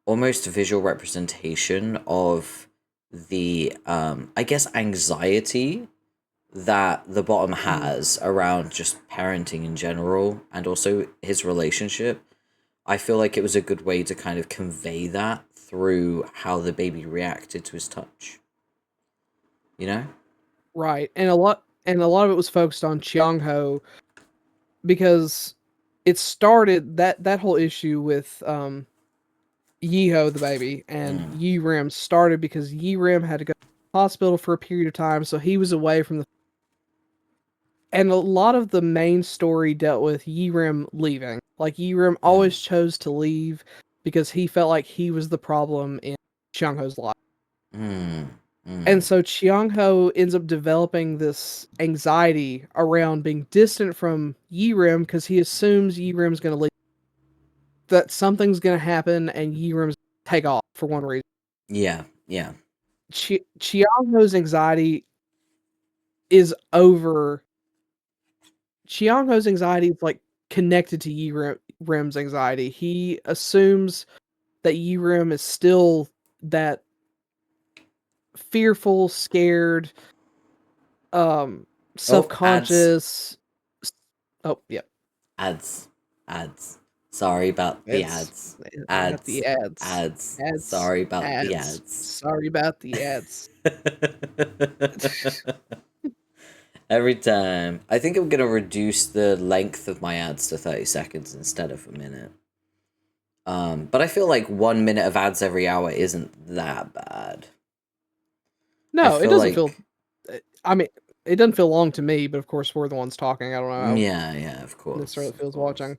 almost visual representation of the, I guess, anxiety that the bottom has around just parenting in general, and also his relationship. I feel like it was a good way to kind of convey that through how the baby reacted to his touch. You know? Right. And a lot of it was focused on Chiang-Ho, because it started that whole issue with Yeho the baby, and Yrim started because Yrim had to go to the hospital for a period of time, so he was away from the. And a lot of the main story dealt with Yrim leaving. Like Yrim always chose to leave because he felt like he was the problem in Chiangho's life. And so Chiangho ends up developing this anxiety around being distant from Yrim because he assumes Yrim's going to leave, that something's going to happen and Yrim's take off for one reason. Yeah, yeah. Chiangho's anxiety is over. Chiangho's anxiety is like connected to Yrim's anxiety. He assumes that Yrim is still that fearful, scared, self-conscious. Oh, yeah. Ads. Sorry about the ads. Got the ads. Ads. Sorry about the ads. Sorry about the ads. Every time. I think I'm going to reduce the length of my ads to 30 seconds instead of a minute. But I feel like 1 minute of ads every hour isn't that bad. No, it doesn't feel... I mean, it doesn't feel long to me, but of course we're the ones talking. I don't know how yeah, of course. necessarily feels watching.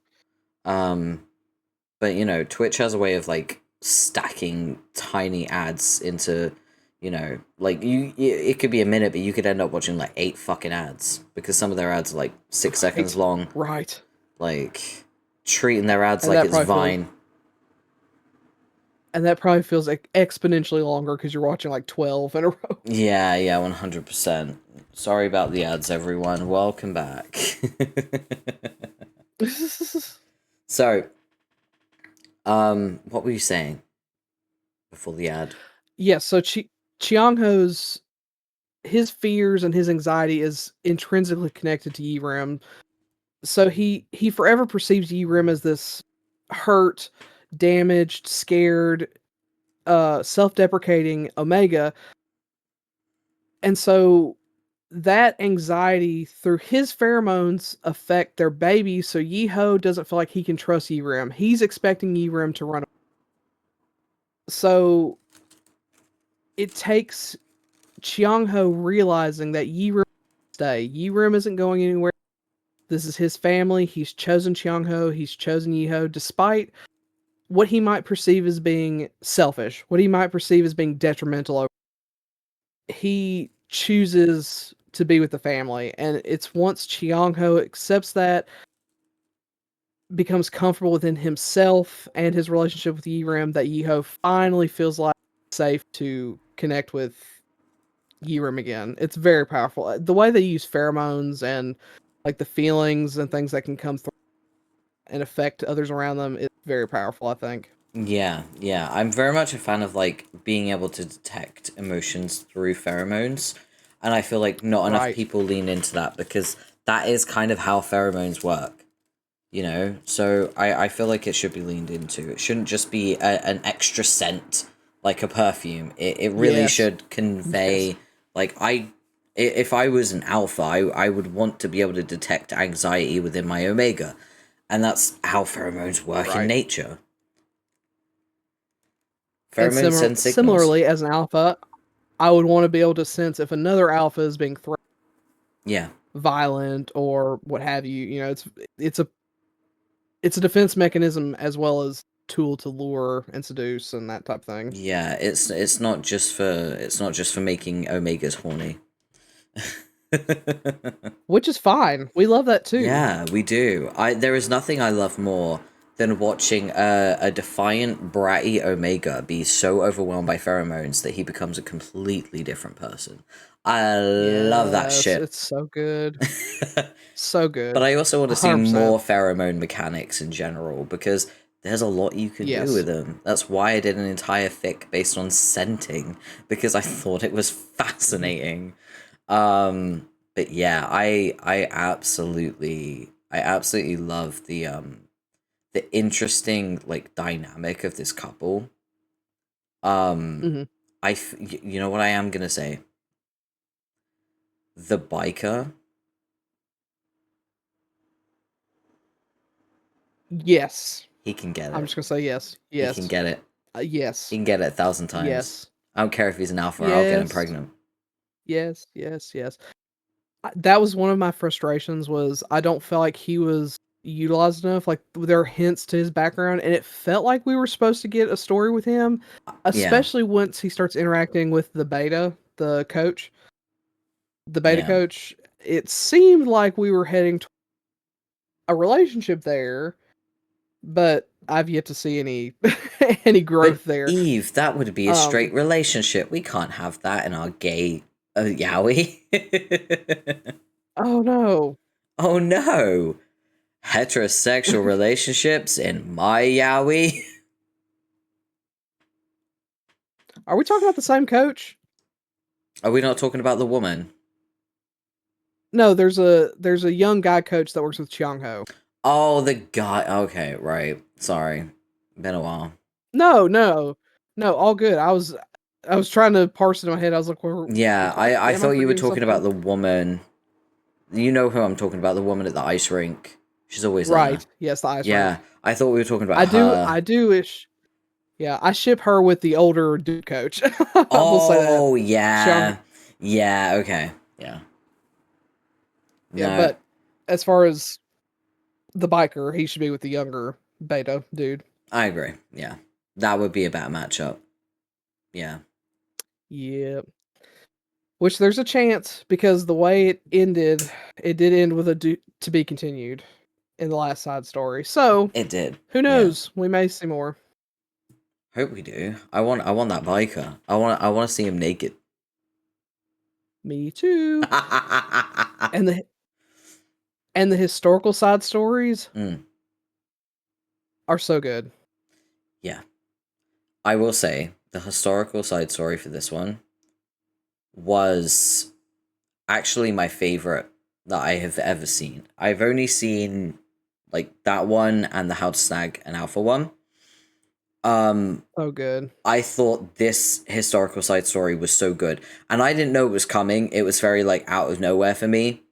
But, you know, Twitch has a way of, like, stacking tiny ads into, you know, like, it could be a minute, but you could end up watching, like, 8 fucking ads, because some of their ads are, like, 6 seconds long. Right. Like, treating their ads like it's Vine. And that probably feels like exponentially longer because you're watching, like, 12 in a row. Yeah, 100%. Sorry about the ads, everyone. Welcome back. So, what were you saying before the ad? Yeah, so Chiangho's, his fears and his anxiety is intrinsically connected to Yrim. So he forever perceives Yrim as this hurt, damaged, scared, self-deprecating Omega. And so that anxiety through his pheromones affect their baby, so Yeho doesn't feel like he can trust Yrim. He's expecting Yrim to run away. So it takes Chiangho realizing that Yrim stay. Yrim isn't going anywhere. This is his family. He's chosen Chiangho. He's chosen Yeho, despite what he might perceive as being selfish, what he might perceive as being detrimental. He chooses to be with the family, and it's once Chiangho accepts that, becomes comfortable within himself and his relationship with Yirim, that Yeho finally feels like it's safe to connect with Yirim again. It's very powerful. The way they use pheromones and like the feelings and things that can come through and affect others around them is very powerful, I think. Yeah. I'm very much a fan of, like, being able to detect emotions through pheromones. And I feel like not enough people lean into that, because that is kind of how pheromones work. You know? So I feel like it should be leaned into. It shouldn't just be an extra scent, like a perfume. It really should convey... Like, if I was an alpha, I would want to be able to detect anxiety within my omega. And that's how pheromones work in nature. Pheromones send signals. Similarly, as an alpha, I would want to be able to sense if another alpha is being threatened. Yeah. Violent or what have you. You know, it's a defense mechanism as well as tool to lure and seduce and that type of thing. Yeah, it's not just for making omegas horny. Which is fine. We love that too. Yeah, we do. There is nothing I love more than watching a defiant, bratty Omega be so overwhelmed by pheromones that he becomes a completely different person. I love that shit. It's so good. So good. But I also want to see 100%. more pheromone mechanics in general, because there's a lot you can do with them. That's why I did an entire fic based on scenting, because I thought it was fascinating. But yeah, I absolutely love the interesting, like, dynamic of this couple. You know what I am gonna say? The biker. Yes. He can get it. I'm just gonna say yes. Yes. He can get it. Yes. He can get it 1,000 times. Yes. I don't care if he's an alpha, I'll get him Yes. pregnant. Yes. Yes. Yes. That was one of my frustrations. Was I don't feel like he was utilized enough. Like there are hints to his background, and it felt like we were supposed to get a story with him, Yeah. especially once he starts interacting with the beta, the coach, the beta Yeah. coach. It seemed like we were heading to a relationship there, but I've yet to see any any But growth there. Eve, that would be a straight relationship. We can't have that in our gay yaoi. Oh no. Oh no. Heterosexual relationships in my yaoi? Are we talking about the same coach? Are we not talking about the woman? No, there's a young guy coach that works with Chiang Ho. Oh, the guy. Okay, right. Sorry. Been a while. No, no, no, all good. I was trying to parse it in my head. I was like, we Yeah, talking? I Am I thought you were forgetting talking something? about the woman. You know who I'm talking about, the woman at the ice rink. She's always there. Right. Yes, the ice rink. Yeah, I thought we were talking about her. I do ish. Yeah, I ship her with the older dude coach. We'll say that. Oh, Chiang. yeah. Yeah, okay. Yeah. Yeah, No, but as far as the biker, he should be with the younger beta dude. I agree. Yeah. That would be a better matchup. Yeah. Yeah. Which there's a chance because the way it did end with a to be continued in the last side story. So It did. who Yeah. knows? We may see more. Hope we do. I want that biker. I want to see him naked. Me too. And the historical side stories Mm, are so good. yeah. I will say the historical side story for this one was actually my favorite that I have ever seen. I've only seen like that one and the How to Snag an Alpha one. So good. I thought this historical side story was so good, and I didn't know it was coming. It was very like out of nowhere for me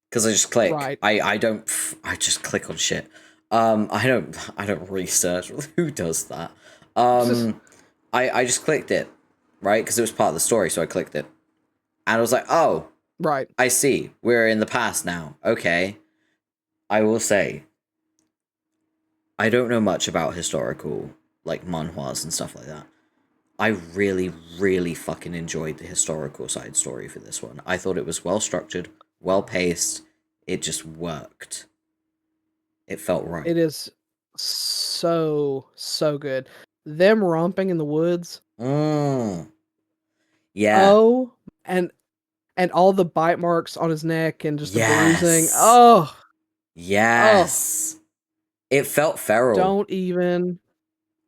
because I just click. Right. I don't. I just click on shit. I don't research. Who does that? I just clicked it, right? Because it was part of the story, so I clicked it, and I was like, oh, Right. I see. We're in the past now. Okay. I will say, I don't know much about historical, like, manhwas and stuff like that. I really, really fucking enjoyed the historical side story for this one. I thought it was well structured, well paced. It just worked. It felt right. It is so good. Them romping in the woods. Mm. Yeah. Oh, and all the bite marks on his neck and just the bruising. Yes. Oh, oh, Yes. It felt feral. don't even.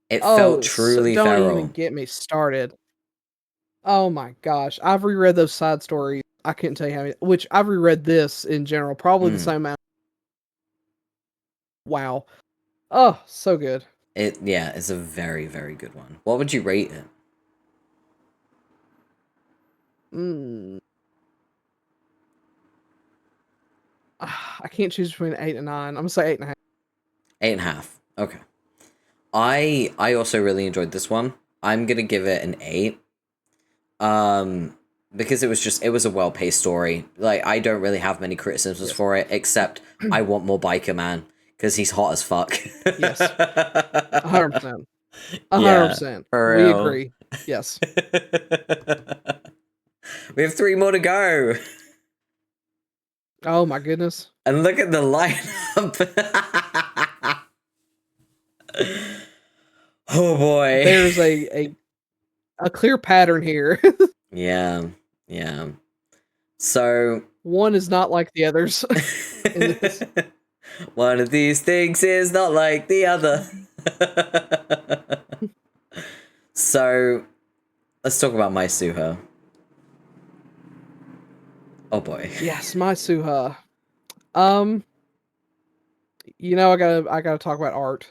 It felt Oh, truly don't even feral. get me started. Oh my gosh, I've reread those side stories. I couldn't tell you how many. Which I've reread this in general, probably the Mm. same amount. Wow. Oh, so good. Yeah, it's a very, very good one. What would you rate it? Mm. I can't choose between 8 and 9. I'm gonna say 8.5. 8.5. Okay. I also really enjoyed this one. I'm gonna give it an 8. Because it was a well paced story. Like I don't really have many criticisms Yes. for it, except I want more Biker Man because he's hot as fuck. Yes. 100%. Yeah, 100%. for We real. agree. Yes. We have 3 more to go. Oh my goodness. And look at the lineup. Oh boy. There's a clear pattern here. Yeah. Yeah. So One is not like the others in this. one of these things is not like the other. So let's talk about my Suha. Oh boy. Yes, my Suha. Um, I gotta talk about art.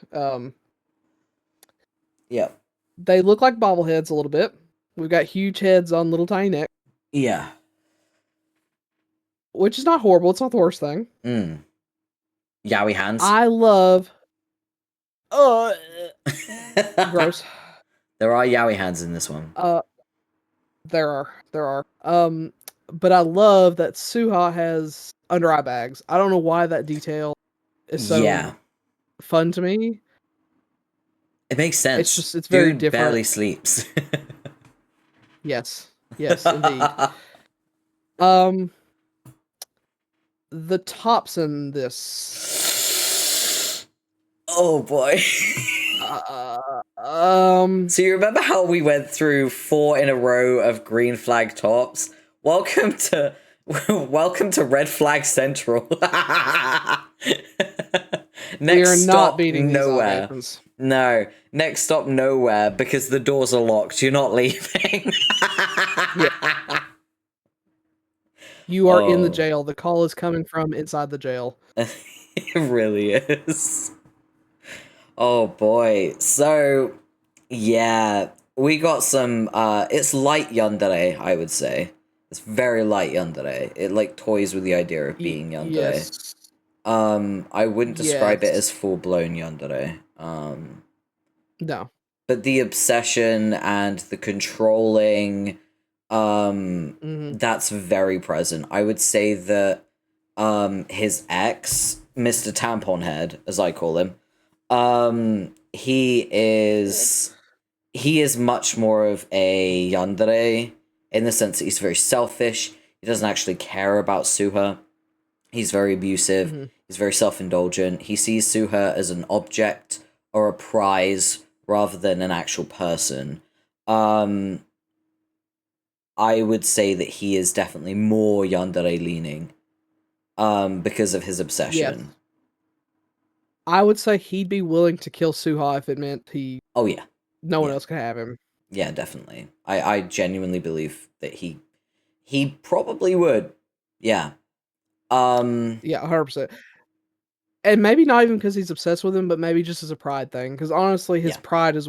Yep. They look like bobbleheads a little bit. We've got huge heads on little tiny necks, Yeah. which is not horrible. It's not the worst thing. Mm. Yowie hands. I love. Uh, gross. There are yaoi hands in this one. There are. But I love that Suha has under eye bags. I don't know why that detail is Yeah. so fun to me. It makes sense. It's very Dude different. barely sleeps. Yes. Yes, indeed. The tops in this. Oh boy. So you remember how we went through 4 in a row of green flag tops? Welcome to Red Flag Central. We Next are not stop beating these nowhere. allegations. No, next stop nowhere because the doors are locked. You're not leaving. Yeah. You are in the Oh. jail. The call is coming from inside the jail. It really is. Oh boy. So yeah, we got some it's light yandere, I would say. It's very light yandere. It like toys with the idea of being yandere. Yes. I wouldn't describe it Yes. as full blown yandere. No. But the obsession and the controlling, that's very present. I would say that his ex, Mr. Tampon Head, as I call him, he is much more of a yandere in the sense that he's very selfish. He doesn't actually care about Suha. He's very abusive. He's very self-indulgent. He sees Suha as an object or a prize rather than an actual person. I would say that he is definitely more yandere leaning because of his obsession. Yes. I would say he'd be willing to kill Suha if it meant Oh yeah. no one else could have him. Yeah, definitely. I genuinely believe that he probably would. Yeah. Yeah, 100%. And maybe not even because he's obsessed with him, but maybe just as a pride thing. Because honestly, his pride is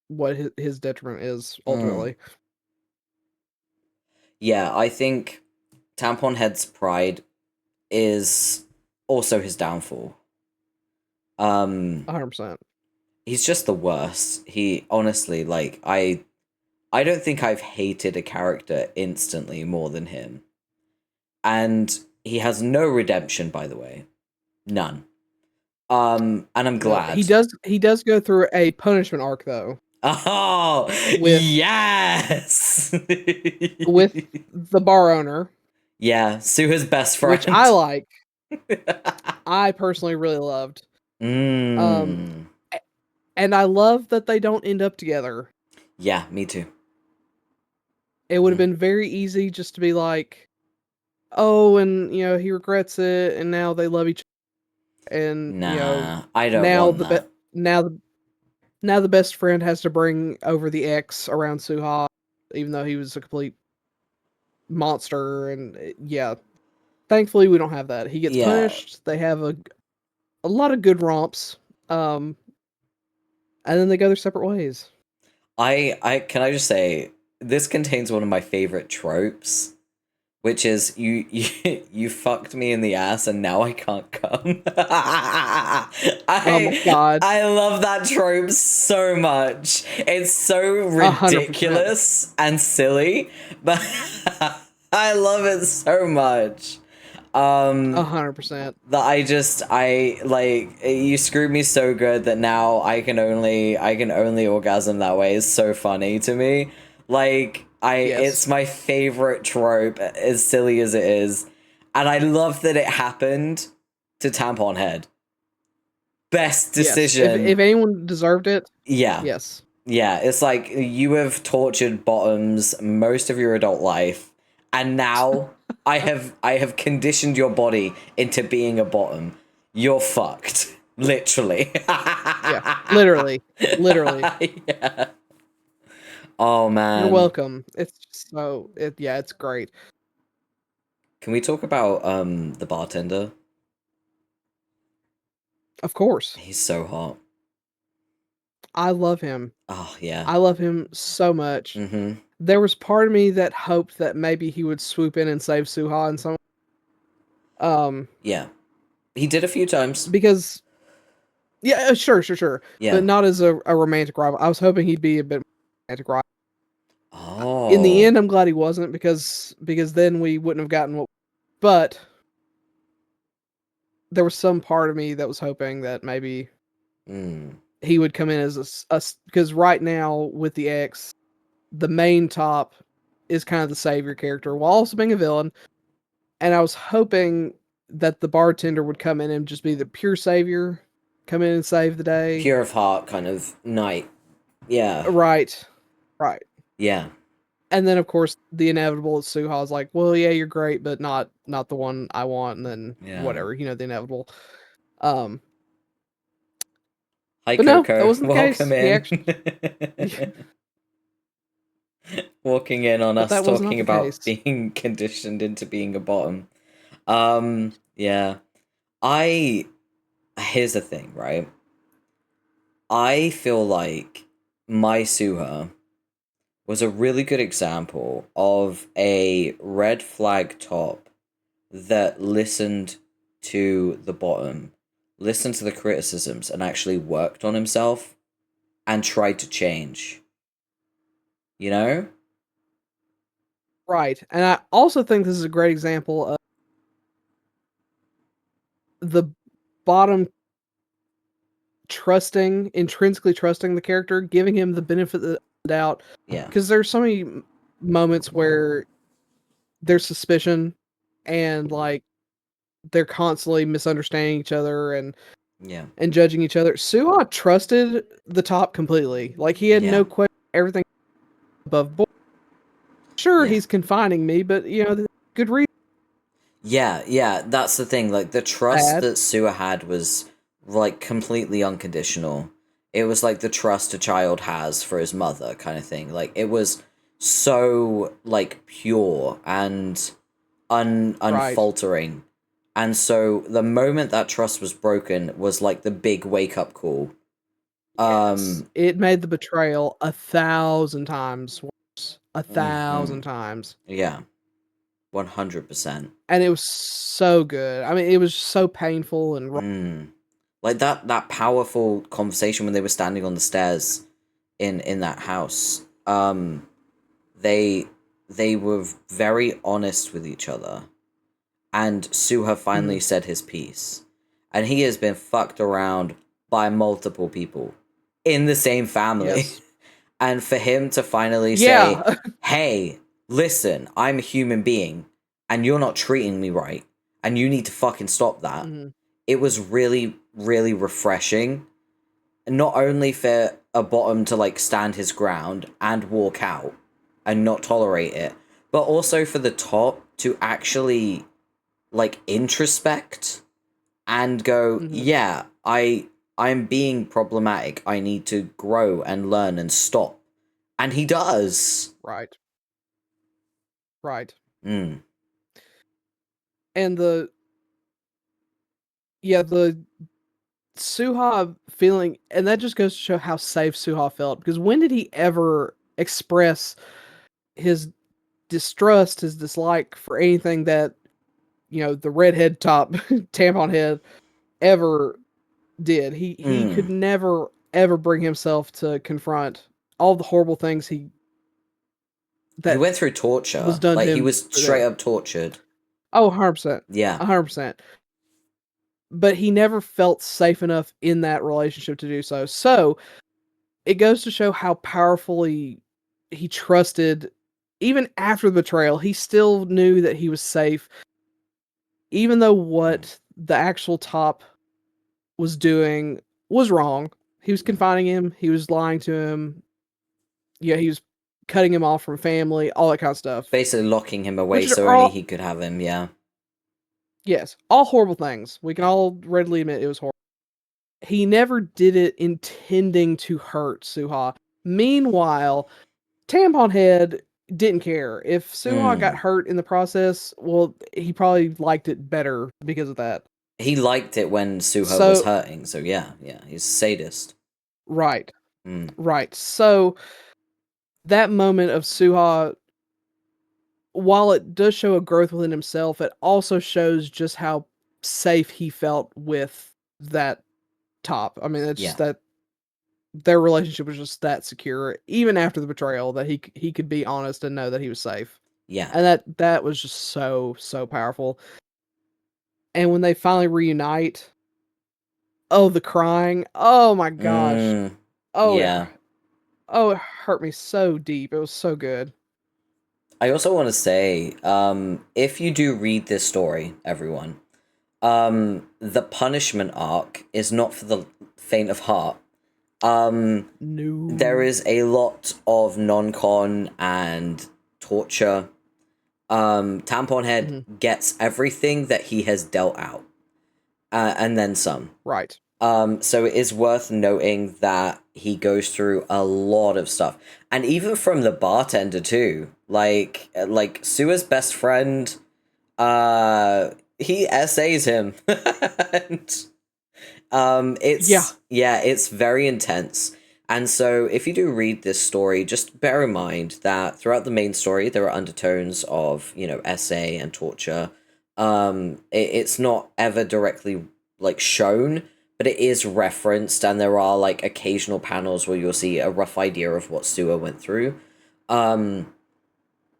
what his detriment is ultimately. Yeah, I think Tampon Head's pride is also his downfall. 100%. He's just the worst. He honestly, like, I don't think I've hated a character instantly more than him. And he has no redemption, by the way. None. And I'm glad. No, he does go through a punishment arc though. Oh, yes! With the bar owner. Yeah, Suha's best friend. Which I like. I personally really loved. Mm. And I love that they don't end up together. Yeah, me too. It would have been very easy just to be like, oh, and you know, he regrets it, and now they love each other, and Nah, you know, I don't now want the that. now the best friend has to bring over the ex around Suha, even though he was a complete monster, and yeah. Thankfully, we don't have that. He gets punished. They have a lot of good romps, and then they go their separate ways. I can I just say this contains one of my favorite tropes, which is you fucked me in the ass and now I can't come. Oh my god. I love that trope so much. It's so ridiculous 100%. and silly, but I love it so much. 100%. That I like you screwed me so good that now I can only orgasm that way is so funny to me. Like it's my favorite trope, as silly as it is, and I love that it happened to Tampon Head. Best decision. Yes. If anyone deserved it, yeah, yes. Yeah, it's like you have tortured bottoms most of your adult life, and now I have conditioned your body into being a bottom. You're fucked. Literally. Yeah. Literally. Yeah. Oh man. You're welcome. It's so it's great. Can we talk about the bartender? Of course. He's so hot. I love him. Oh yeah. I love him so much. There was part of me that hoped that maybe he would swoop in and save Suha in some. Yeah, he did a few times Because Yeah, sure. Yeah. But not as a romantic rival. I was hoping he'd be a bit more romantic rival. In the Oh. end, I'm glad he wasn't because then we wouldn't have gotten what. But there was some part of me that was hoping that maybe he would come in as a because right now with the X, the main top is kind of the savior character while also being a villain, and I was hoping that the bartender would come in and just be the pure savior, come in and save the day. Pure of heart kind of knight. Yeah. Right, right. Yeah. And then of course the inevitable is Suha's like, well, yeah, you're great, but not the one I want, and then Yeah. whatever, the inevitable. Um, Hi, but no, that Coco. wasn't the case. Welcome He in. actually, Walking in on but us that was not talking the about case. being conditioned into being a bottom. Yeah. Here's the thing, right? I feel like my Suha was a really good example of a red flag top that listened to the bottom, listened to the criticisms, and actually worked on himself and tried to change. You know? Right, and I also think this is a great example of the bottom intrinsically trusting the character, giving him the benefit of the doubt. Yeah. Because there's so many moments where there's suspicion and like they're constantly misunderstanding each other Yeah. and judging each other. Suha trusted the top completely. Like he had Yeah. no question, everything above board. Sure, Yeah. he's confining me, but good reason. Yeah, that's the thing. Like, the trust Bad. that Sua had was, like, completely unconditional. It was like the trust a child has for his mother, kind of thing. Like, it was so, like, pure and Right. unfaltering. And so the moment that trust was broken was, like, the big wake-up call. Yes. It made the betrayal 1,000 times worse. A Mhm. thousand times. Yeah, 100%. And it was so good. I mean, it was so painful and Like that powerful conversation when they were standing on the stairs in that house. They they were very honest with each other, and Suha finally Mhm. said his piece, and he has been fucked around by multiple people in the same family. Yes. And for him to finally say, Yeah. hey, listen, I'm a human being and you're not treating me right and you need to fucking stop that. Mhm. It was really, really refreshing. Not only for a bottom to like stand his ground and walk out and not tolerate it, but also for the top to actually like introspect and go, Mhm. yeah, I'm being problematic. I need to grow and learn and stop. And he does. Right. Right. Mm. And the Suha feeling, and that just goes to show how safe Suha felt. Because when did he ever express his distrust, his dislike for anything that the redhead top tampon head ever did? He could Mm. never ever bring himself to confront all the horrible things He that went through was torture. done to Like, he him was straight there. up tortured. Oh, 100%. Yeah. 100%. But he never felt safe enough in that relationship to do so. So it goes to show how powerfully he trusted. Even after the betrayal, he still knew that he was safe, even though Mm. what the actual top was doing was wrong. He was Mm. confining him, he was lying to him, yeah, he was cutting him off from family, all that kind of stuff. Basically locking him away Which so are only all, he could have him, yeah. yes, all horrible things. We can all readily admit it was horrible. He never did it intending to hurt Suha. Meanwhile, Tampon Head didn't care. If Suha got Mm. hurt in the process, well, he probably liked it better because of that. He liked it when Suha was So, hurting, so yeah, he's a sadist. right, Mm. right. So, that moment of Suha, while it does show a growth within himself, it also shows just how safe he felt with that top. I mean, it's Yeah. just that their relationship was just that secure, even after the betrayal, that he could be honest and know that he was safe. Yeah. And that was just so powerful. And when they finally reunite, oh, the crying, oh my gosh, oh Yeah. it hurt me so deep. It was so good. I also want to say, if you do read this story, everyone, the punishment arc is not for the faint of heart. There No. is a lot of non-con and torture. Tampon Head gets everything that he has dealt out, and then some. Right. So it is worth noting that he goes through a lot of stuff, and even from the bartender too. Like Sua's best friend, he essays him, and it's very intense. And so if you do read this story, just bear in mind that throughout the main story there are undertones of, essay and torture. It's not ever directly like shown, but it is referenced, and there are like occasional panels where you'll see a rough idea of what Sua went through.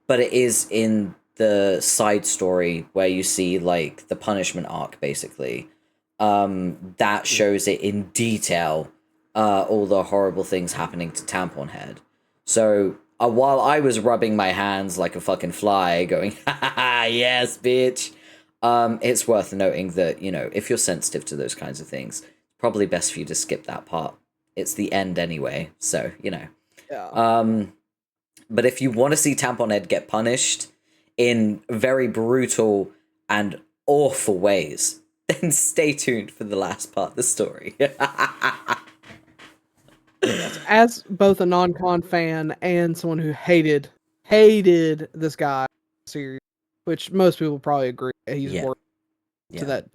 But it is in the side story where you see like the punishment arc, basically. That shows it in detail, all the horrible things happening to Tampon Head. So while I was rubbing my hands like a fucking fly, going, ha ha, yes, bitch, it's worth noting that, if you're sensitive to those kinds of things, it's probably best for you to skip that part. It's the end anyway, so, Yeah. But if you want to see Tampon Head get punished in very brutal and awful ways, then stay tuned for the last part of the story. Yes. As both a non-con fan and someone who hated this guy series, which most people probably agree he's Yeah. worth to that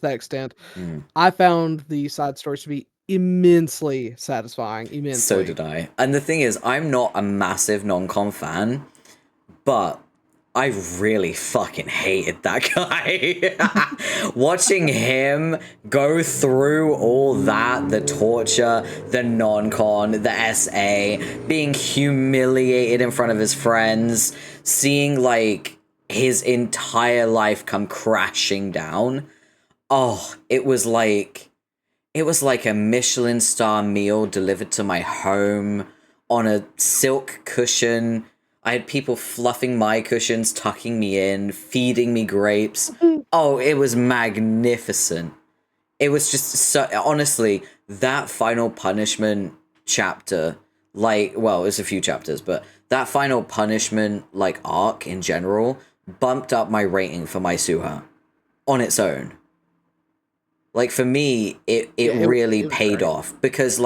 extent. Mm. I found the side stories to be immensely satisfying. So Immensely. did I. And the thing is, I'm not a massive non-con fan, but I really fucking hated that guy. Watching him go through all that, the torture, the non-con, the SA, being humiliated in front of his friends, seeing like his entire life come crashing down. Oh, it was like a Michelin star meal delivered to my home on a silk cushion. I had people fluffing my cushions, tucking me in, feeding me grapes. Oh, it was magnificent. It was just so, honestly, that final punishment chapter, it's a few chapters, but that final punishment, arc in general, bumped up my rating for my Suha on its own. Like, for me, it really paid off, because,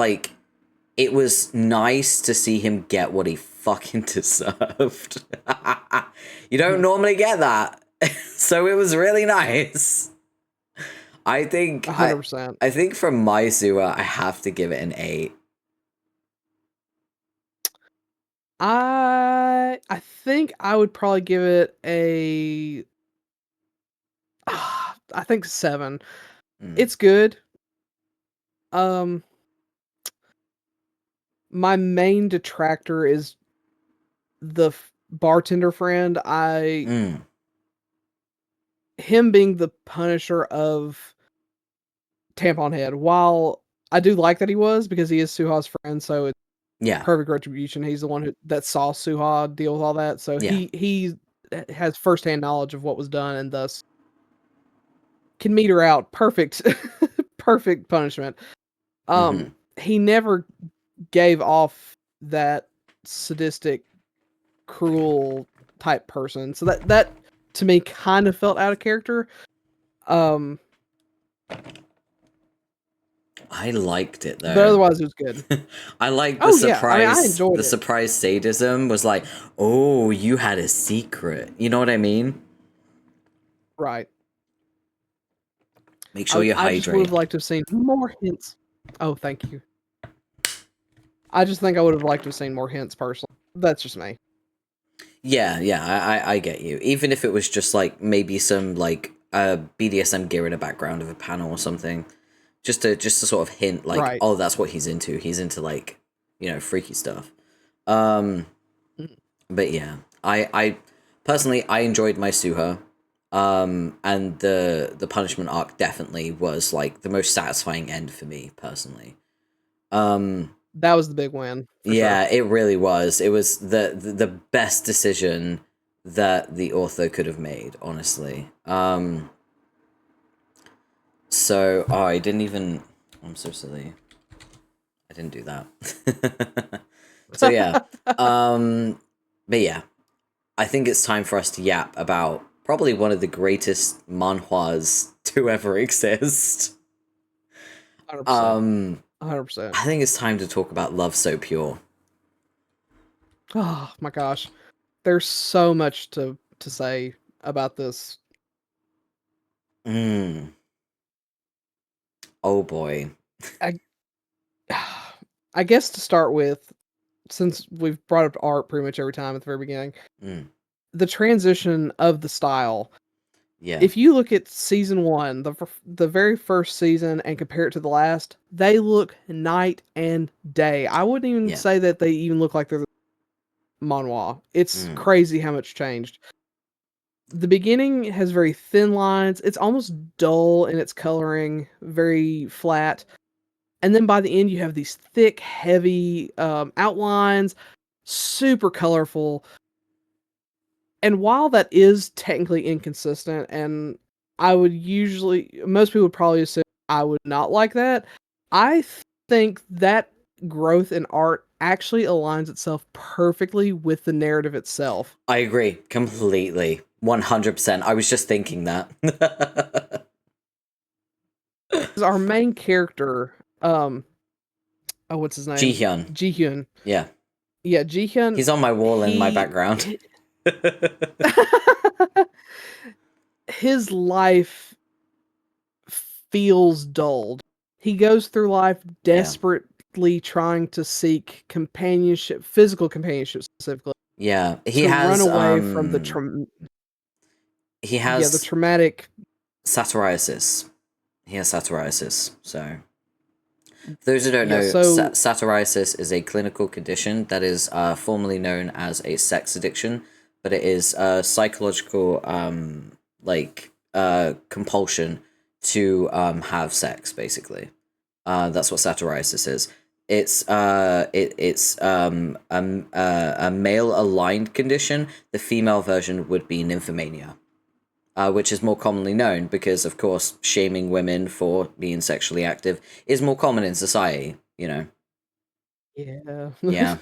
it was nice to see him get what he fucking deserved. You don't normally get that. So it was really nice. I think 100%. I think for my Suha, I have to give it an 8. I think I would probably give it a I think 7. It's good. My main detractor is the bartender friend. Him being the punisher of Tampon Head. While I do like that he was, because he is Suha's friend, so it's perfect retribution. He's the one that saw Suha deal with all that, so he has firsthand knowledge of what was done, and thus can meter out perfect perfect punishment. He never gave off that sadistic, cruel type person, so that to me kind of felt out of character. I liked it though. But otherwise it was good. I liked the surprise. I mean, I enjoyed the surprise sadism was like, oh, you had a secret. You know what I mean? Right. Make sure you hydrate. I just would have liked to have seen more hints. Oh, thank you. I just think I would have liked to have seen more hints personally. That's just me. Yeah, I get you. Even if it was just maybe some BDSM gear in the background of a panel or something. just to sort of hint like, Right. oh, that's what he's into. He's into like, freaky stuff. Um, Mm. but yeah, I personally I enjoyed my Suha. And the punishment arc definitely was like the most satisfying end for me personally. That was the big win for sure. Yeah, it really was. It was the best decision that the author could have made, honestly. So I didn't even. I'm so silly. I didn't do that. So yeah. But yeah, I think it's time for us to yap about probably one of the greatest manhwas to ever exist. 100%. Um, 100%. I think it's time to talk about Love So Pure. Oh my gosh. There's so much to say about this. Mm. Oh boy. I I guess to start with, since we've brought up art pretty much every time at the very beginning, Mm. the transition of the style. Yeah. If you look at season 1, the very first season, and compare it to the last, they look night and day. I wouldn't even Yeah. say that they even look like they're the manhwa. It's Mm. crazy how much changed. The beginning has very thin lines. It's almost dull in its coloring, very flat. And then by the end, you have these thick, heavy outlines, super colorful. And while that is technically inconsistent, and I would most people would probably assume I would not like that, I think that growth in art actually aligns itself perfectly with the narrative itself. I agree completely. 100%. I was just thinking that. 'Cause our main character, oh, what's his name? Jihyun. Jihyun. Yeah. Yeah, Jihyun, He's on my wall in my he background. his life feels dulled. He goes through life Yeah. desperately trying to seek companionship, physical companionship specifically, Yeah. to run away from He the has traumatic. psoriasis. He has psoriasis. So, for those who don't Yeah, know, so psoriasis is a clinical condition that is formerly known as a sex addiction, but it is a psychological compulsion to have sex. Basically, that's what psoriasis is. It's a male aligned condition. The female version would be nymphomania. Which is more commonly known because, of course, shaming women for being sexually active is more common in society, yeah, Yeah.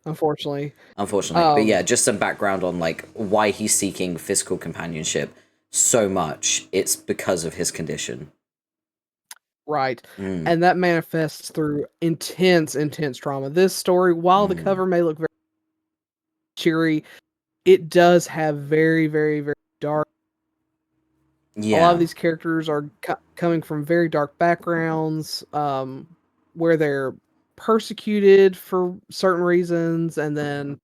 unfortunately. Unfortunately. But yeah, Um, just some background on like why he's seeking physical companionship so much. It's because of his condition. right. Mm, And that manifests through intense trauma. This story, while the mm. cover may look very cheery, it does have very dark. A lot of Yeah. these characters are coming from very dark backgrounds, where they're persecuted for certain reasons, and then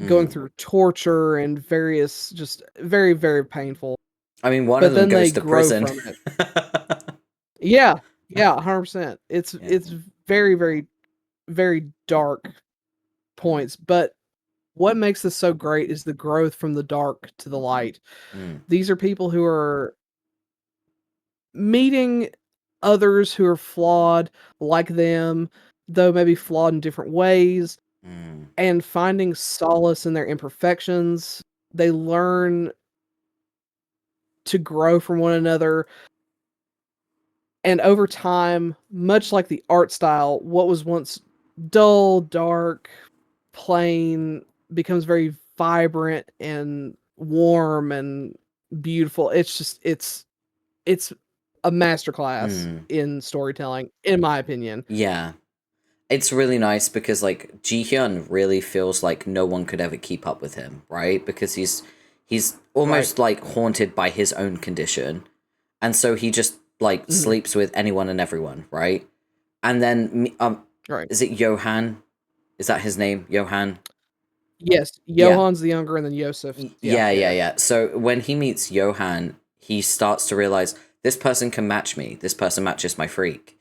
going Mm. through torture and various, just very painful. I mean, one of But them then they goes to grow prison. from it. Yeah, yeah, 100%. Yeah. It's very dark points, but what makes this so great is the growth from the dark to the light. Mm, These are people who are meeting others who are flawed like them, though maybe flawed in different ways, mm, and finding solace in their imperfections. They learn to grow from one another. And over time, much like the art style, what was once dull, dark, plain becomes very vibrant and warm and beautiful. It's a masterclass mm. in storytelling, in my opinion. Yeah. It's really nice because like Ji-hyun really feels like no one could ever keep up with him, right? Because he's Right. almost like haunted by his own condition. And so he just like Mhm. sleeps with anyone and everyone, right? And then Right. is it Johan? Is that his name? Johan? Yes, Yeah. Johan's the younger, and then Yosef. Yeah, Yeah, yeah, yeah. yeah. So when he meets Johan, he starts to realize this person can match me. This person matches my freak.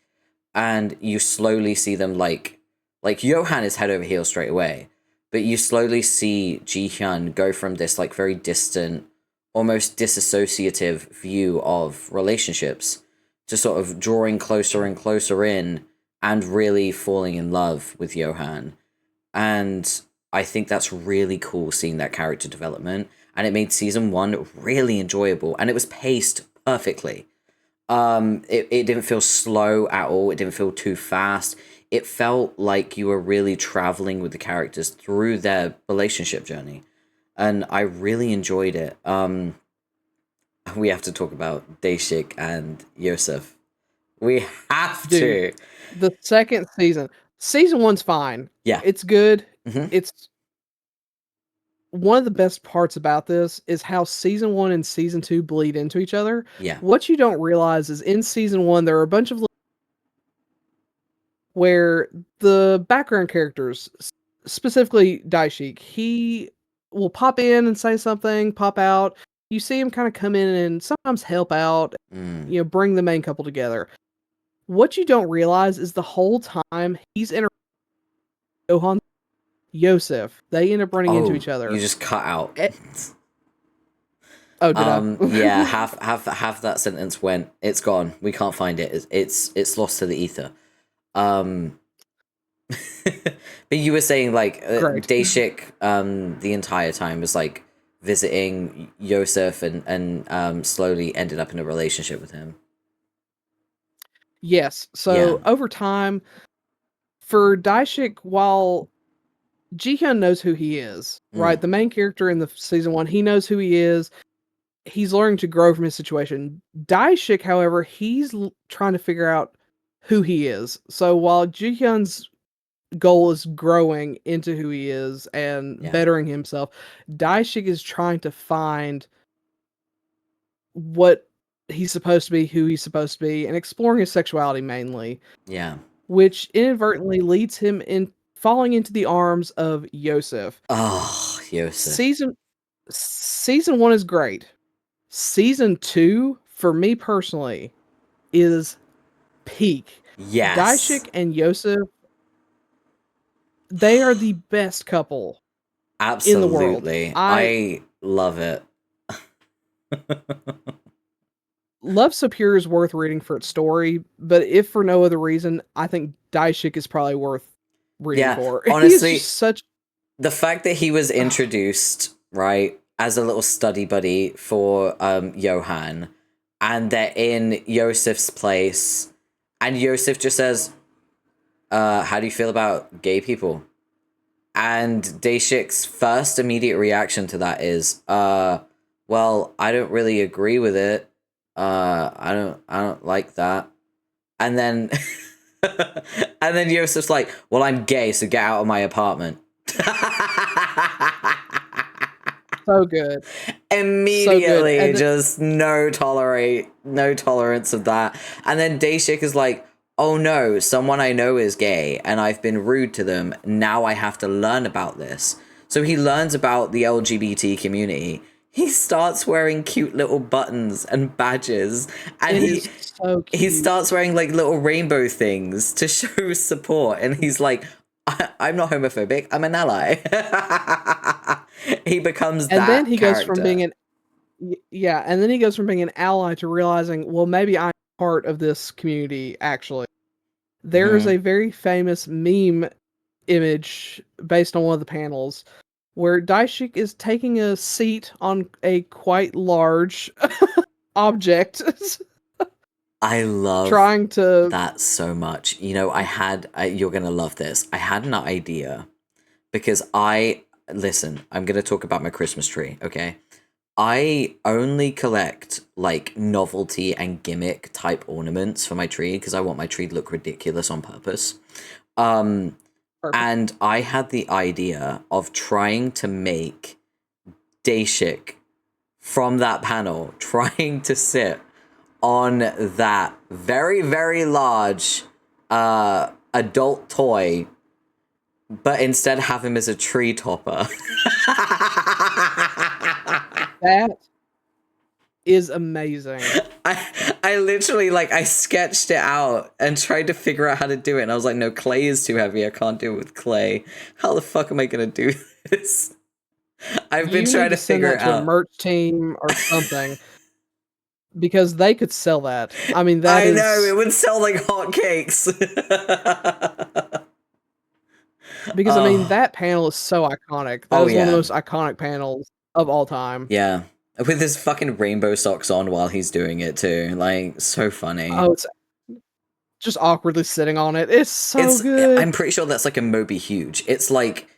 And you slowly see them like Johan is head over heels straight away. But you slowly see Ji-hyun go from this like very distant, almost disassociative view of relationships to sort of drawing closer and closer in and really falling in love with Johan. And I think that's really cool seeing that character development. And it made season 1 really enjoyable. And it was paced perfectly. It didn't feel slow at all. It didn't feel too fast. It felt like you were really traveling with the characters through their relationship journey. And I really enjoyed it. We have to talk about Daeshik and Yosef. We have to. The second season. Season 1's fine. Yeah. It's good. Mhm. It's one of the best parts about this is how season 1 and season 2 bleed into each other. Yeah. What you don't realize is in season 1 there are a bunch of where the background characters, specifically Daishik, he will pop in and say something, pop out. You see him kind of come in and sometimes help out, bring the main couple together. What you don't realize is the whole time he's Johan, Yosef. They end up running into each other. You just cut out. Oh, did I? Yeah, half that sentence went. It's gone. We can't find it. It's lost to the ether. But you were saying like Daeshik the entire time was like visiting Yosef and slowly ended up in a relationship with him. Yes. So over time, for Daishik, while Ji-hyun knows who he is, right? The main character in the season 1, he knows who he is. He's learning to grow from his situation. Daishik, however, he's trying to figure out who he is. So while Ji-hyun's goal is growing into who he is and bettering himself, Daishik is trying to find what he's supposed to be, who he's supposed to be, and exploring his sexuality mainly. Yeah. Which inadvertently leads him in falling into the arms of Yosef. Oh, Yosef. Season 1 is great. Season 2, for me personally, is peak. Yes. Daishik and Yosef, they are the best couple in the world. Absolutely. I love it. Love So Pure is worth reading for its story, but if for no other reason, I think Daishik is probably worth reading for. Honestly, such the fact that he was introduced, right, as a little study buddy for Johan, and they're in Yosef's place, and Yosef just says, how do you feel about gay people? And Daeshik's first immediate reaction to that is, well, I don't really agree with it. I don't like that. And then and then Yosef's like, well, I'm gay, so get out of my apartment. So good. Immediately, so good. just no tolerance of that. And then Daeshik is like, oh no, someone I know is gay and I've been rude to them. Now I have to learn about this. So he learns about the LGBT community. He starts wearing cute little buttons and badges, and he starts wearing like little rainbow things to show support. And he's like, I'm not homophobic, I'm an ally. He becomes that. And then he character. goes from being and then he goes from being an ally to realizing, well, maybe I'm part of this community, actually. There is a very famous meme image based on one of the panels where Daishik is taking a seat on a quite large object. I love that so much. You know, you're going to love this. I had an idea because listen, I'm going to talk about my Christmas tree, okay? I only collect like novelty and gimmick type ornaments for my tree because I want my tree to look ridiculous on purpose. And I had the idea of trying to make Daeshik from that panel, trying to sit on that very, very large adult toy, but instead have him as a tree topper. That is amazing. I literally, like, I sketched it out and tried to figure out how to do it, and I was like, no, clay is too heavy, I can't do it with clay. How the fuck am I gonna do this? I've been You trying need to to send figure that it to a out. merch team or something because they could sell that. I mean, that I is know, it would sell like hotcakes. because I mean Oh, that panel is so iconic. That oh is one of the yeah. most iconic panels of all time. Yeah. With his fucking rainbow socks on while he's doing it too. Like, so funny. Oh, it's just awkwardly sitting on it. It's so It's good. I'm pretty sure that's like a Moby Huge. It's like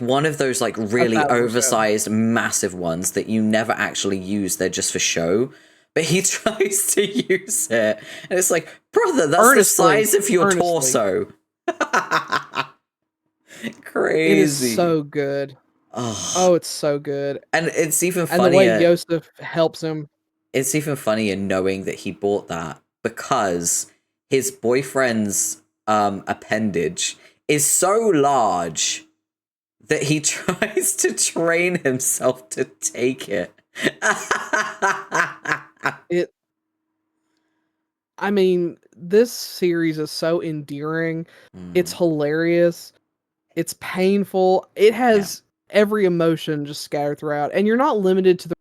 one of those like really 1,000%. oversized massive ones that you never actually use. They're just for show. But he tries to use it. And it's like, brother, that's the Earnestly, size of your earnestly. torso. It is Crazy. so good. Oh. Oh, it's so good. And it's even And the way funnier. Yosef helps him. It's even funnier knowing that he bought that because his boyfriend's appendage is so large that he tries to train himself to take it. It I mean, this series is so endearing. It's hilarious. It's painful. It has every emotion just scattered throughout. And you're not limited to the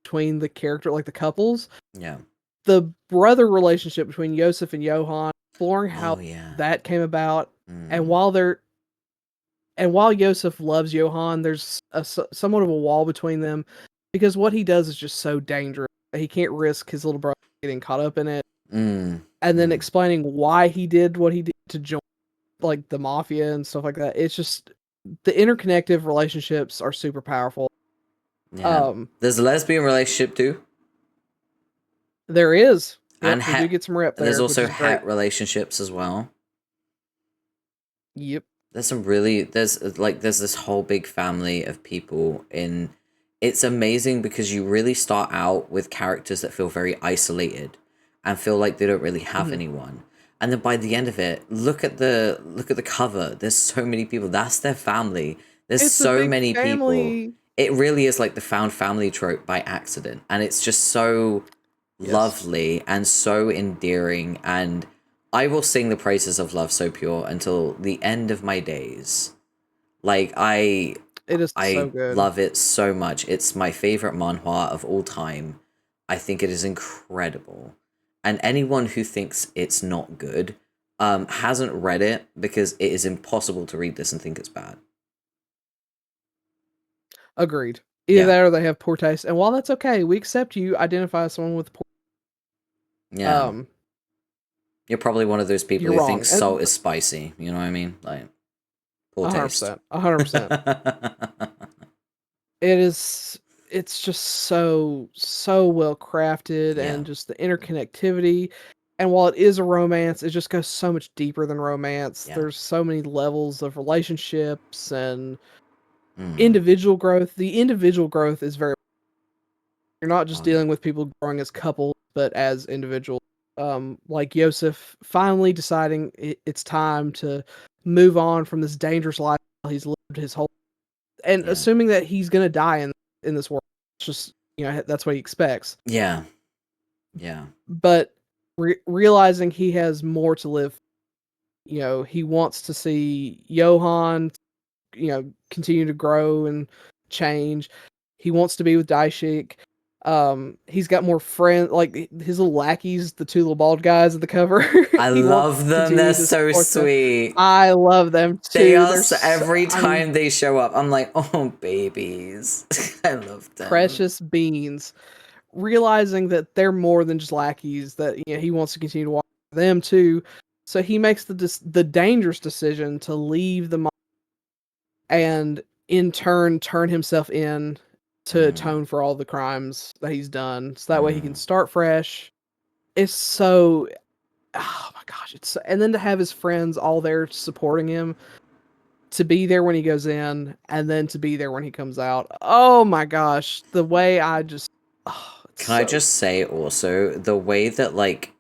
between the character like the couples. Yeah. The brother relationship between Yosef and Johan, exploring how Oh yeah. that came about. And Mm. while Yosef loves Johan, there's somewhat of a wall between them because what he does is just so dangerous. He can't risk his little brother getting caught up in it. Mm. And then Mm. explaining why he did what he did to join like the mafia and stuff like that. It's just the interconnective relationships are super powerful. Yeah. There's a lesbian relationship too. There is. And Yep, we do get some rep there's there, which also is great. het relationships as well. Yep. There's this whole big family of people in. It's amazing because you really start out with characters that feel very isolated and feel like they don't really have anyone. And then by the end of it, look at the cover. There's so many people. That's their family. There's It's a so big many people. family. It really is like the found family trope by accident. And it's just so Yes. lovely and so endearing, and I will sing the praises of Love So Pure until the end of my days. Like, It is so I good. love it so much. It's my favorite manhwa of all time. I think it is incredible. And anyone who thinks it's not good hasn't read it, because it is impossible to read this and think it's bad. Agreed. Either Yeah. that or they have poor taste. And while that's okay, we accept you identify as someone with poor Yeah. You're probably one of those people you're who wrong. thinks salt is spicy. You know what I mean? Like, poor taste. 100%. 100%. It's just so well crafted Yeah. and just the interconnectivity. And while it is a romance, it just goes so much deeper than romance. Yeah. There's so many levels of relationships and Mm. individual growth. The individual growth is very you're not just Oh, dealing yeah. with people growing as couples, but as individuals. Like Yosef finally deciding it's time to move on from this dangerous life he's lived his whole and Yeah. assuming that he's gonna die in this world. It's just that's what he expects. Yeah. Yeah. But realizing he has more to live, he wants to see Johan, continue to grow and change. He wants to be with Daishik. He's got more friends, like his little lackeys, the two little bald guys at the cover. I He wants love to them. continue They're to so support them. sweet. I love them They too. are They're every I mean, time they show up, I'm like, oh, babies. I love them. precious beans. Realizing that they're more than just lackeys, that he wants to continue to watch them too. So he makes the dangerous decision to leave the and in turn turn himself in to atone for all the crimes that he's done. So that way he can start fresh. It's so oh my gosh, and then to have his friends all there supporting him, to be there when he goes in, and then to be there when he comes out. Oh my gosh, the way I just Can I just say also, the way that, like,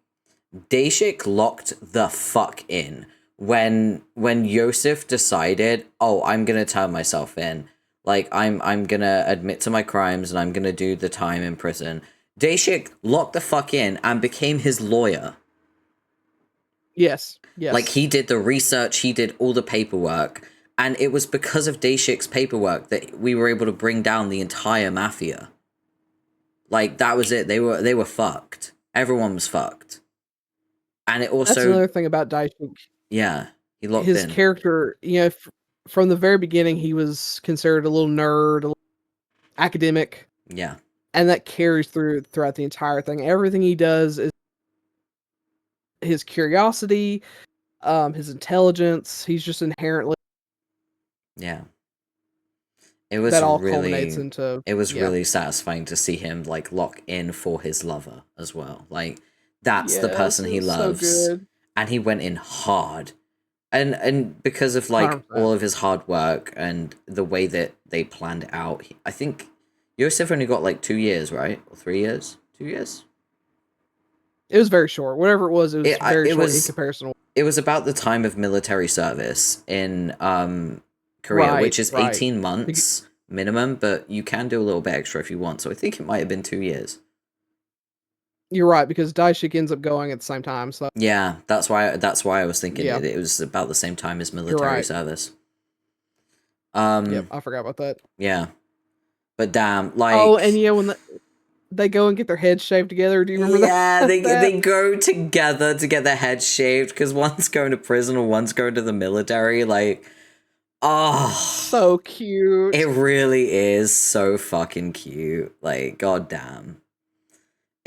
Daishik locked the fuck in when Yosef decided, oh, I'm gonna turn myself in. Like, I'm gonna admit to my crimes and I'm gonna do the time in prison. Daeshik locked the fuck in and became his lawyer. Yes. Yes. Like, he did the research, he did all the paperwork, and it was because of Daeshik's paperwork that we were able to bring down the entire mafia. Like, that was it. They were fucked. Everyone was fucked. And it also... That's another thing about Daishik. Yeah, he locked his in. character, from the very beginning, he was considered a little nerd, a little academic. Yeah. And that carries throughout the entire thing. Everything he does is his curiosity, his intelligence. He's just inherently... Yeah. It was that all really... culminates into... It was really satisfying to see him, like, lock in for his lover as well. Like, that's the person he loves. So good. And he went in hard. And because of, like, 100%. all of his hard work and the way that they planned it out, I think Yosef only got, like, 2 years, right? Or 3 years? 2 years? It was very short. Whatever it was very short in comparison. It was about the time of military service in Korea, which is 18 months minimum, but you can do a little bit extra if you want. So I think it might have been 2 years. You're right, because Daishik ends up going at the same time. So yeah, that's why I was thinking it was about the same time as military service. Yep, I forgot about that. Yeah, but damn, like... Oh, and when they go and get their heads shaved together. Do you remember that? Yeah, they go together to get their heads shaved because one's going to prison or one's going to the military. Like, oh, so cute. It really is so fucking cute. Like, goddamn.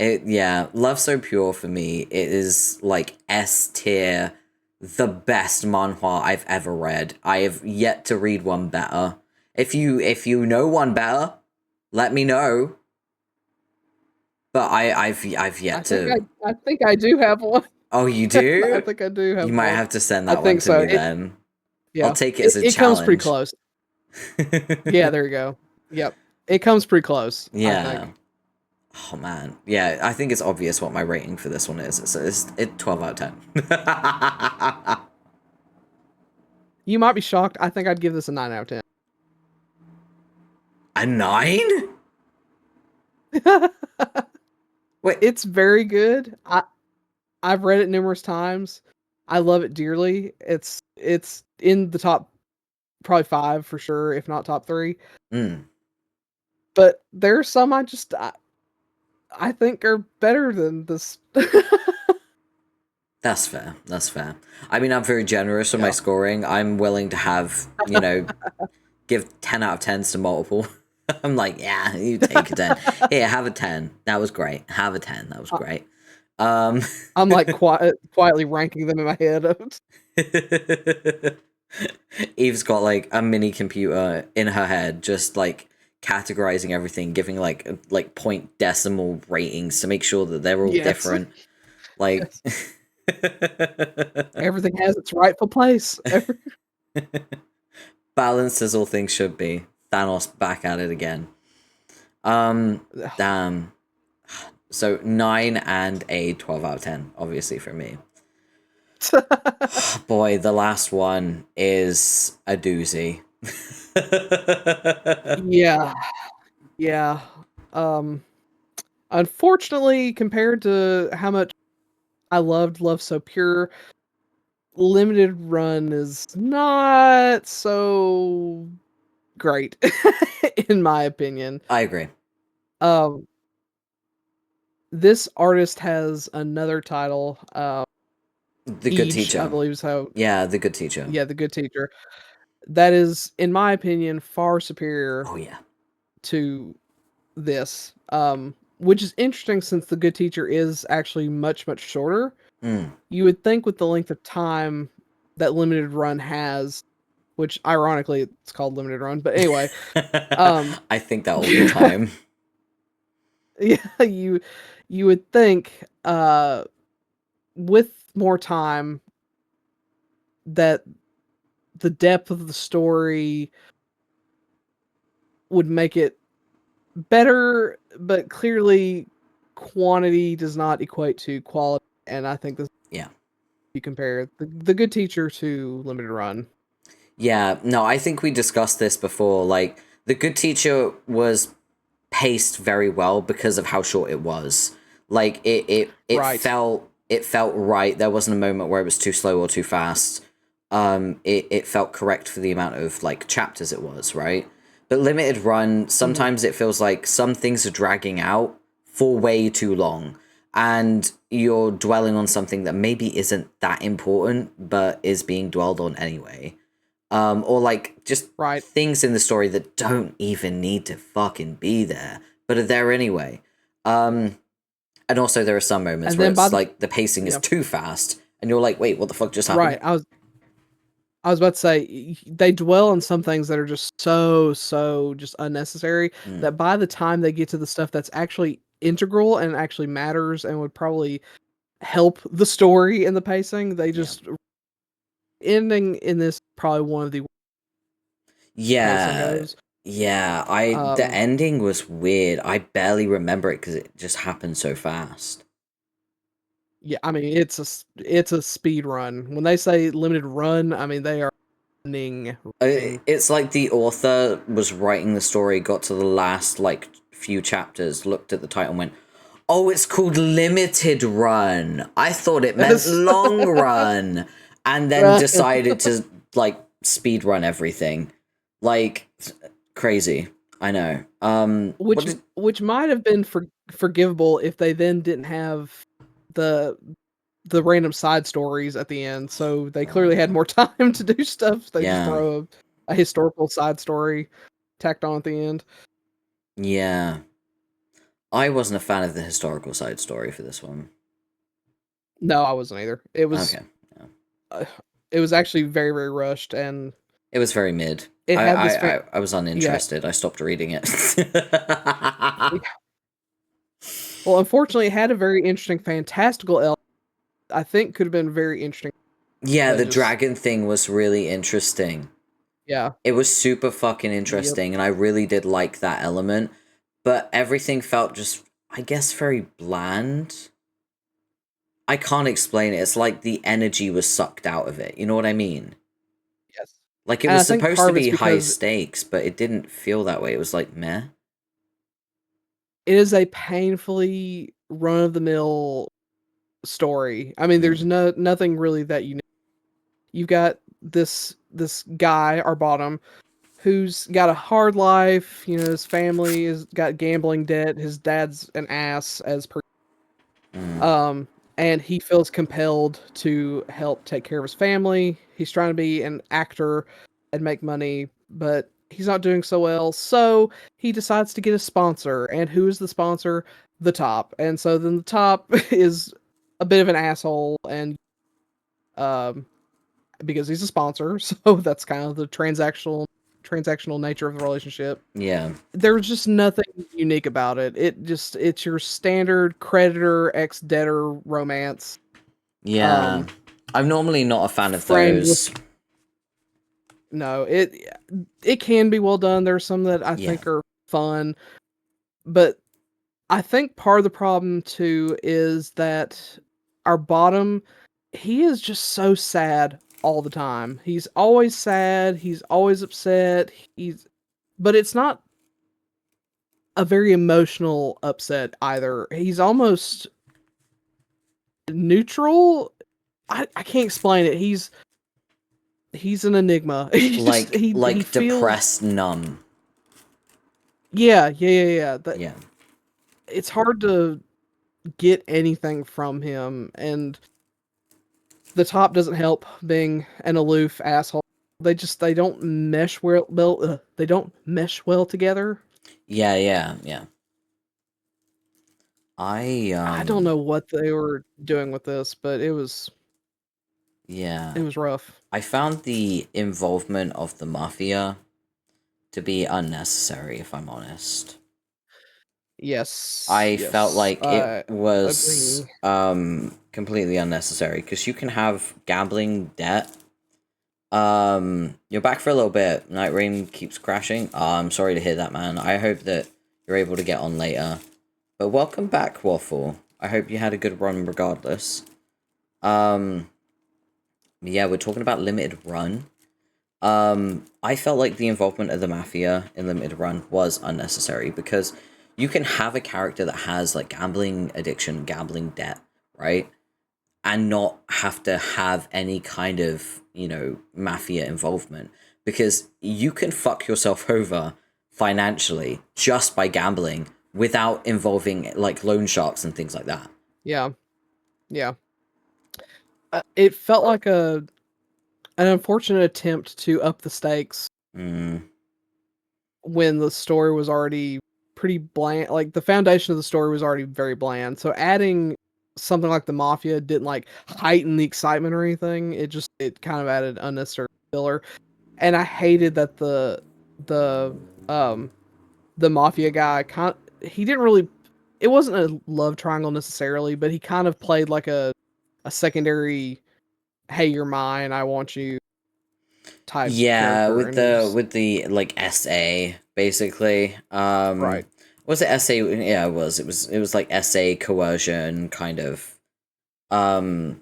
Love So Pure for me, it is like S tier, the best manhwa I've ever read. I have yet to read one better. If you know one better, let me know. But I've yet to... I think I do have one. Oh, you do? I think I do have one. You might have to send that one to me then. Yeah. I'll take it as a challenge. It comes pretty close. Yeah, there you go. Yep. It comes pretty close. Yeah. Oh, man. Yeah, I think it's obvious what my rating for this one is. It's 12 out of 10. You might be shocked. I think I'd give this a 9 out of 10. A 9? Wait, it's very good. I've read it numerous times. I love it dearly. It's in the top probably 5 for sure, if not top 3. But there's some I think are better than this. That's fair. That's fair. I mean, I'm very generous with my scoring. I'm willing to have, give 10 out of 10s to multiple. I'm like, yeah, you take a 10. Here, have a 10. That was great. Have a 10. That was great. I'm like quietly ranking them in my head. Eve's got like a mini computer in her head, just like categorizing everything, giving like point decimal ratings to make sure that they're all different. Like everything has its rightful place. Balanced as all things should be. Thanos back at it again. Damn. So 9 and a 12 out of 10, obviously, for me. Boy, the last one is a doozy. Yeah. Unfortunately, compared to how much I loved Love So Pure, limited run is not so great, in my opinion. I agree. This artist has another title. The Good Teacher, I believe is how. Yeah, The Good Teacher. Yeah, The Good Teacher. That is, in my opinion, far superior. Oh yeah. To this, which is interesting since The Good Teacher is actually much shorter. You would think with the length of time that limited run has, which ironically it's called limited run, but anyway, I think that all the time. Yeah, you would think with more time that the depth of the story would make it better, but clearly quantity does not equate to quality, and I think this you compare the Good Teacher to limited run. Yeah, no, I think we discussed this before. Like, The Good Teacher was paced very well because of how short it was. Like Right. felt right. There wasn't a moment where it was too slow or too fast. It felt correct for the amount of like chapters it was, right? But limited run, sometimes it feels like some things are dragging out for way too long, and you're dwelling on something that maybe isn't that important, but is being dwelled on anyway. Or like just Right. things in the story that don't even need to fucking be there, but are there anyway. And also there are some moments And where then by it's the like the pacing is yeah, too fast, and you're like, wait, what the fuck just right. happened? I was about to say they dwell on some things that are just so just unnecessary Mm, that by the time they get to the stuff that's actually integral and actually matters and would probably help the story and the pacing, they yeah. just ending in this probably one of the pacing Yeah, goes. yeah. The Um, ending was weird. I barely remember it because it just happened so fast. yeah, I mean it's a speed run. When they say limited run, I mean they are running. It's like the author was writing the story, got to the last like few chapters, looked at the title, and went, "Oh, it's called Limited Run. I thought it meant Yes. long run," and then Right. decided to like speed run everything, like crazy. I know. What Which did? which might have been forgivable if they then didn't have the random side stories at the end, so they clearly had more time to do stuff. They just Yeah, throw a historical side story tacked on at the end. yeah. I wasn't a fan of the historical side story for this one. No, I wasn't either. Okay. Yeah. Uh, it was actually very, very rushed, and It was very mid. it had this I was yeah. uninterested. I stopped reading it. Yeah. Well, unfortunately, it had a very interesting fantastical element. I think could have been very interesting, Yeah, but the just dragon thing was really interesting. yeah. It was super fucking Yep. interesting, and I really did like that element. But everything felt just, I guess, very bland. I can't explain it. It's like the energy was sucked out of it. You know what I mean? Yes. Like it And I was think supposed part to of it's be high because stakes, but it didn't feel that way. It was like meh. it is a painfully run of the mill story. I mean, there's Mm, nothing really that you've got this guy, our bottom, who's got a hard life. You know, his family has got gambling debt. His dad's an ass as per. mm, Um, and he feels compelled to help take care of his family. He's trying to be an actor and make money, but he's not doing so well. So he decides to get a sponsor. And who is the sponsor? The top. And so then the top is a bit of an asshole, and um, because he's a sponsor, so that's kind of the transactional nature of the relationship. yeah. There's just nothing unique about it. It's your standard creditor ex debtor romance. Yeah. Um, I'm normally not a fan of framed with those. no, it can be well done. There's some that I Yeah. think are fun, but I think part of the problem too is that our bottom, he is just so sad all the time. He's always sad. He's always upset. But it's not a very emotional upset either. He's almost neutral. I can't explain it. He's an enigma. He just he Like feels depressed numb. yeah. That Yeah. it's hard to get anything from him, and the top doesn't help being an aloof asshole. They don't mesh they don't mesh well together. Yeah, yeah, yeah. I I don't know what they were doing with this, but yeah. it was rough. I found the involvement of the mafia to be unnecessary, if I'm honest. Yes, I felt yes, like it I was agree. completely unnecessary because you can have gambling debt. You're back for a little bit. Night Rain keeps crashing. I'm sorry to hear that, man. I hope that you're able to get on later. But welcome back, Waffle. I hope you had a good run regardless. Um, yeah, we're talking about limited run. I felt like the involvement of the mafia in limited run was unnecessary because you can have a character that has like gambling addiction, gambling debt, right? And not have to have any kind of, you know, mafia involvement, because you can fuck yourself over financially just by gambling without involving like loan sharks and things like that. Yeah, yeah. It felt like an unfortunate attempt to up the stakes Mm. when the story was already pretty bland. Like the foundation of the story was already very bland. So adding something like the mafia didn't like heighten the excitement or anything. It kind of added unnecessary filler. And I hated that the um the mafia guy he didn't really, it wasn't a love triangle necessarily, but he kind of played like a secondary, hey, you're mine, I want you type Yeah, character, and it was with the like SA basically. right. Was it SA? Yeah, it was like SA coercion kind of. Um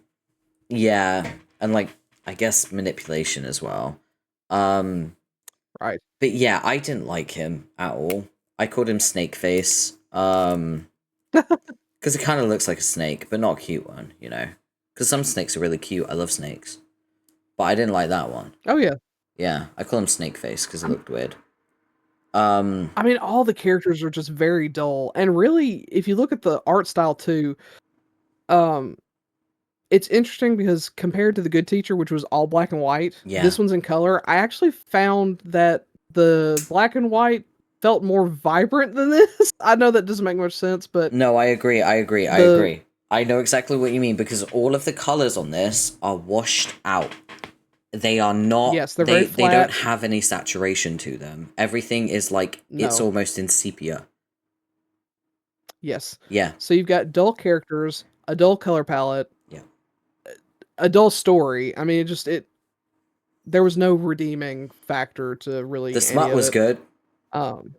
yeah, and like I guess manipulation as well. Um Right. but yeah, I didn't like him at all. I called him Snake Face. Because it kind of looks like a snake, but not a cute one, you know. Because some snakes are really cute. I love snakes, but I didn't like that one. Oh yeah. Yeah, I call him Snake Face because it I'm looked weird. Um, I mean, all the characters are just very dull, and really, if you look at the art style too, um, it's interesting because compared to The Good Teacher, which was all black and white, yeah. this one's in color. I actually found that the black and white felt more vibrant than this. I know that doesn't make much sense, but No, I agree. I agree. I the agree. I know exactly what you mean because all of the colors on this are washed out. They are not. yes, they're very They don't flat. have any saturation to them. Everything is like it's No, almost in sepia. yes. Yeah. So you've got dull characters, a dull color palette, Yeah. a dull story. I mean, it there was no redeeming factor to The really any smut of was it. good. Um,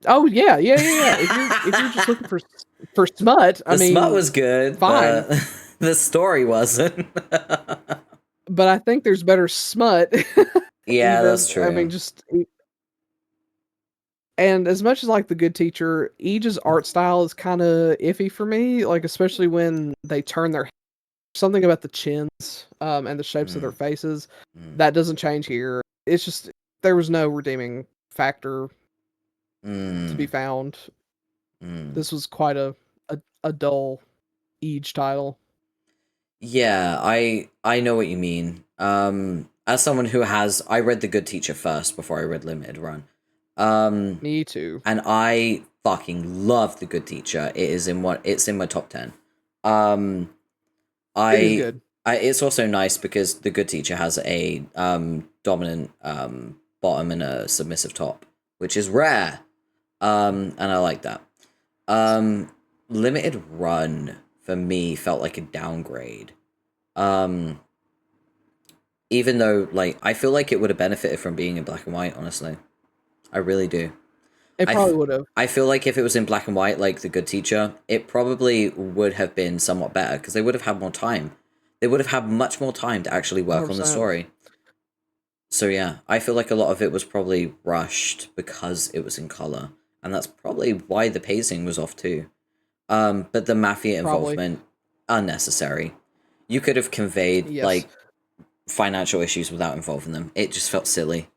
oh yeah, yeah, yeah, yeah. If you're just looking for smut, I The smut mean, was good, fine. but the story wasn't. But I think there's better smut. Yeah, that's Even I mean, true. and as much as like The Good Teacher, Age's art style is kind of iffy for me. Like especially when they turn their something about the chins, and the shapes of their Mm, faces mm, that doesn't change here. It's just there was no redeeming factor to be mm, found. mm. This was quite a dull Age title. Yeah, I know what you mean. As someone who has, I read The Good Teacher first before I read Limited Run. Um, Me too. and I fucking love The Good Teacher. It's in my top 10. Um, It is I good. it's also nice because The Good Teacher has a dominant bottom and a submissive top, which is rare. And I like that. Um, Limited Run for me felt like a downgrade. Um, even though like I feel like it would have benefited from being in black and white, honestly. I really do. It I, probably f- would have. I feel like if it was in black and white, like The Good Teacher, it probably would have been somewhat better because they would have had more time. They would have had much more time to actually work on the 100%. story. So yeah, I feel like a lot of it was probably rushed because it was in color, and that's probably why the pacing was off too. But the mafia Probably. involvement unnecessary. You could have conveyed Yes. like financial issues without involving them. It just felt silly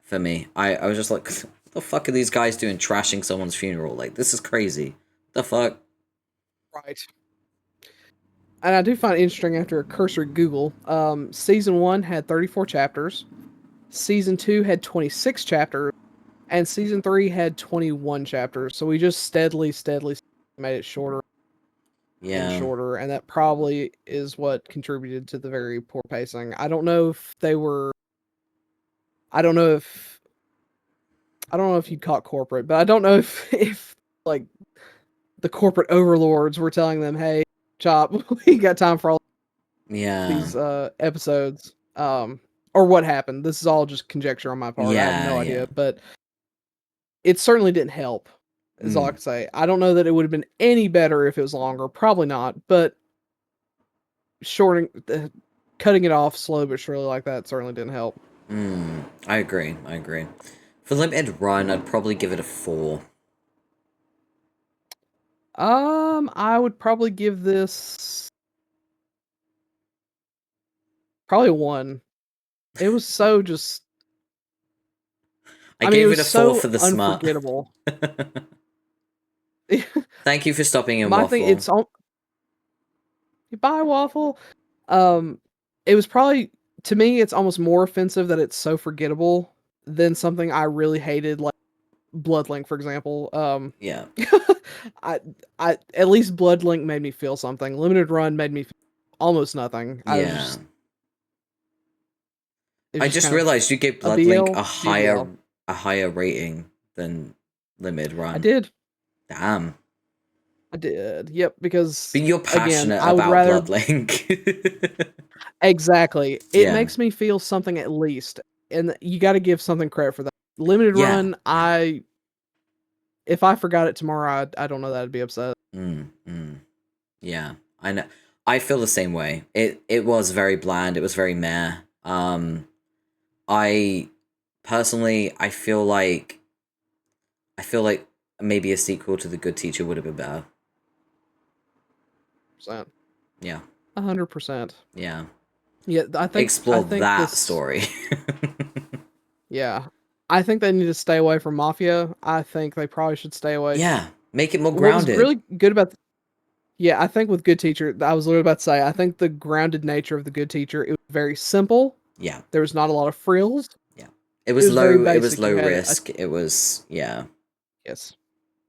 for me. I was just like, what the fuck are these guys doing trashing someone's funeral? Like, this is crazy. The fuck? Right. And I do find it interesting after a cursory Google. Season 1 had 34 chapters. Season 2 had 26 chapters. And season 3 had 21 chapters. So we just steadily made it shorter and Yeah. shorter. And that probably is what contributed to the very poor pacing. I don't know if they were. I don't know if. I don't know if you'd call it corporate, but I don't know if like the corporate overlords were telling them, "Hey, Chop, we got time for all Yeah. these episodes," or what happened. This is all just conjecture on my part. I have Yeah, no yeah. idea, but it certainly didn't help. Is all I Mm. can say. I don't know that it would have been any better if it was longer. Probably not, but shorting, cutting it off slow but surely like that certainly didn't help. Mm. I agree. I agree. For limited run, I'd probably give it a 4. I would probably give this probably a 1. It was so just I it gave it was a 4 so for the smut. unforgettable. Thank you for stopping in, My thing, Waffle. it's all bye waffle. Um, it was probably to me, it's almost more offensive that it's so forgettable than something I really hated, like Bloodlink, for example. Yeah. I, I at least Bloodlink made me feel something. Limited Run made me feel almost nothing. Yeah. It was I just just kind of realized you gave a Bloodlink BL, be a BL. a higher rating than Limited I Run. did. Damn. I did. Yep, because But you're again, passionate I would about rather Bloodlink. exactly. It Yeah. makes me feel something at least, and you got to give something credit for that. Limited Yeah. Run, I if I forgot it tomorrow, I don't know that I'd be upset. Yeah. I know. I feel the same way. It was very bland. It was very meh. I personally, I feel like maybe a sequel to The Good Teacher would have been better. Yeah. 100%. Yeah. Yeah, I Explore think that this. story. Yeah, I think they need to stay away from Mafia. I think they probably should stay away. Yeah. Make it more What was grounded. really good about yeah, I think with Good Teacher, I was literally about to say, I think the grounded nature of the Good Teacher, it was very simple. Yeah. There was not a lot of frills. Yeah. It was very It was basic. low You had a risk. It was, yeah, yes,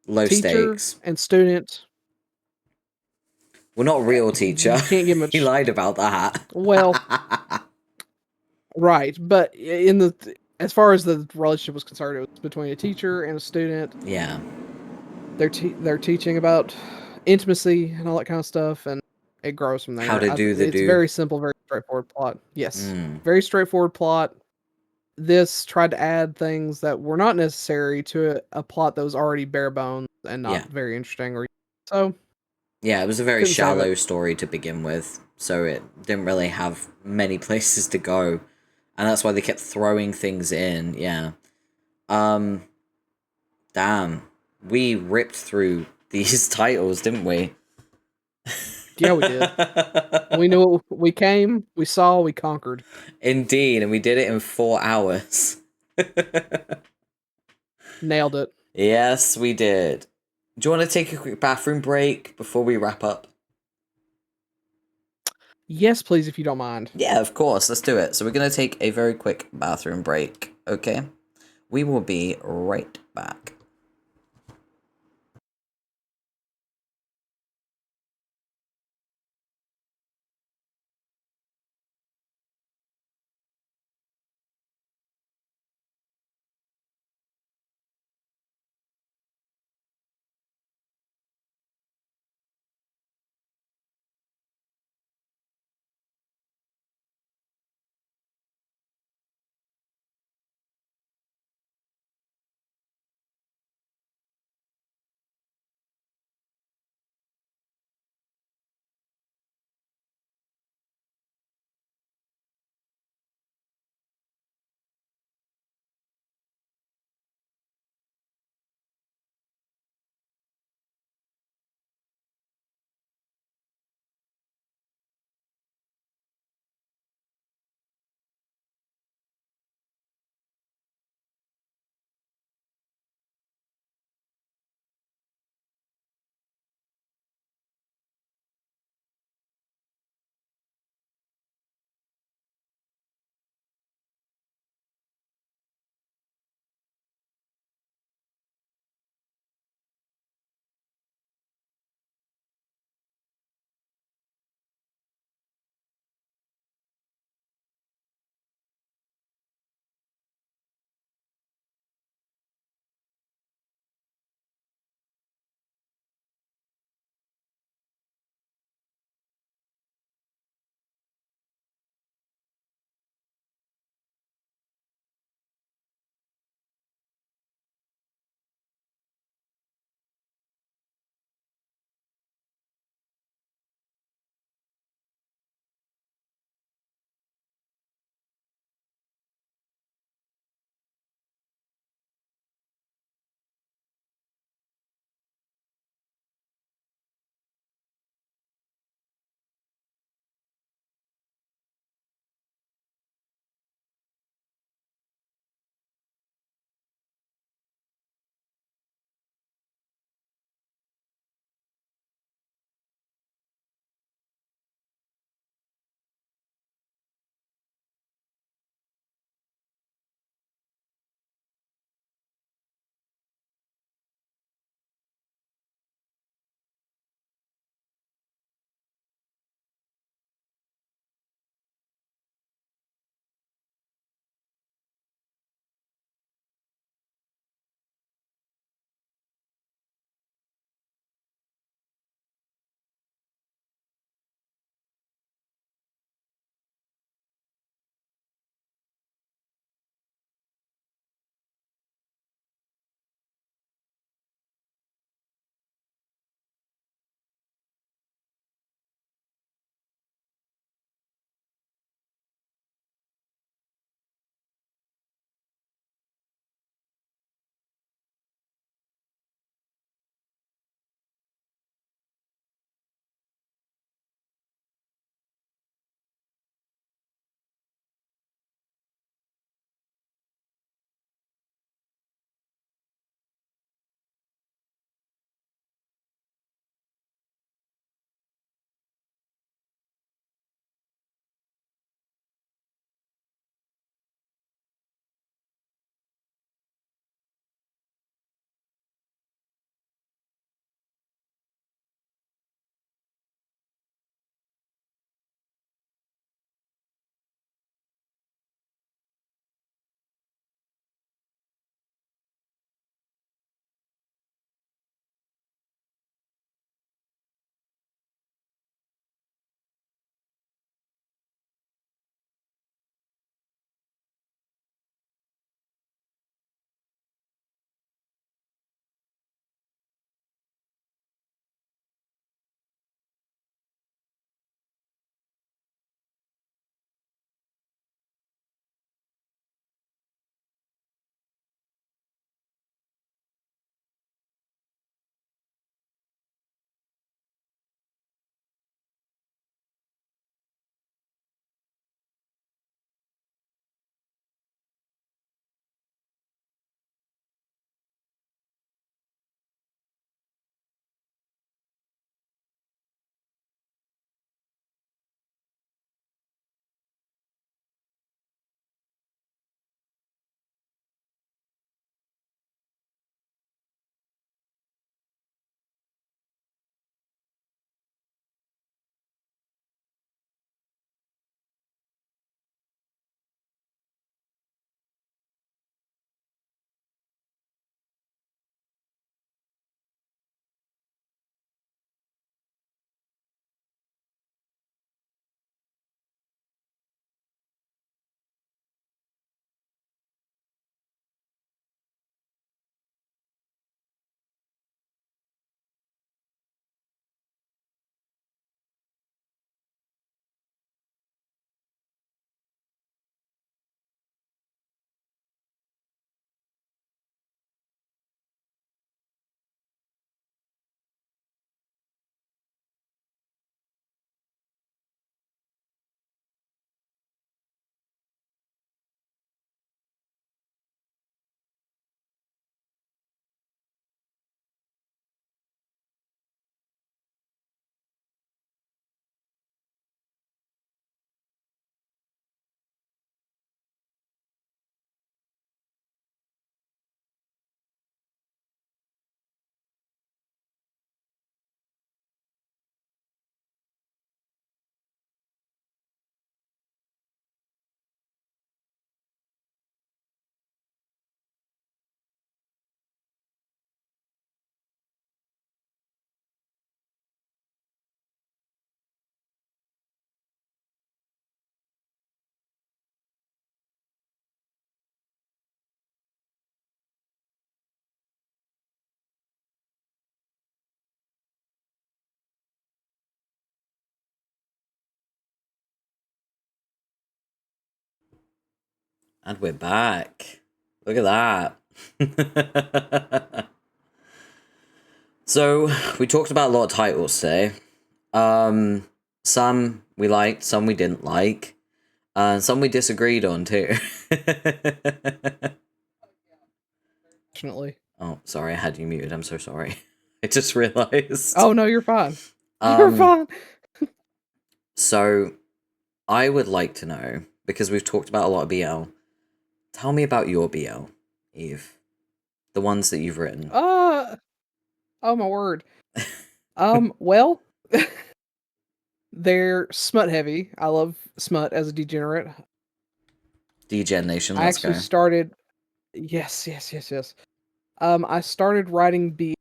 low teacher stakes. and student. Well, not real teacher. You can't get He much. lied about that. Well, right, but in the as far as the relationship was concerned, it was between a teacher and a student. Yeah. They're teaching about intimacy and all that kind of stuff, and it grows from How there. to do the It's do. very simple, very straightforward plot. Yes, Mm. very straightforward plot. This tried to add things that were not necessary to a plot that was already bare bones and Yeah. not very interesting. Or so Yeah, it was a very couldn't save it. shallow story to begin with, so it didn't really have many places to go. And that's why they kept throwing things in, yeah. Um, damn. We ripped through these titles, didn't we? Yeah, we did. We knew it, we came, we saw, we conquered. Indeed, and we did it in 4 hours. Nailed it. Yes, we did. Do you want to take a quick bathroom break before we wrap up? Yes, please, if you don't mind. Yeah, of course. Let's do it. So we're going to take a very quick bathroom break, okay? We will be right back. And we're back. Look at that. So, we talked about a lot of titles today. Some we liked, some we didn't like, and some we disagreed on too. Definitely. Oh, sorry, I had you muted. I'm so sorry. I just realized. Oh no, you're fine. You're fine. So, I would like to know, because we've talked about a lot of BL, tell me about your BL, Eve. The ones that you've written. Oh my word. Well, they're smut heavy. I love smut as a degenerate. DGen Nation, I let's actually go. started. Yes. I started writing BL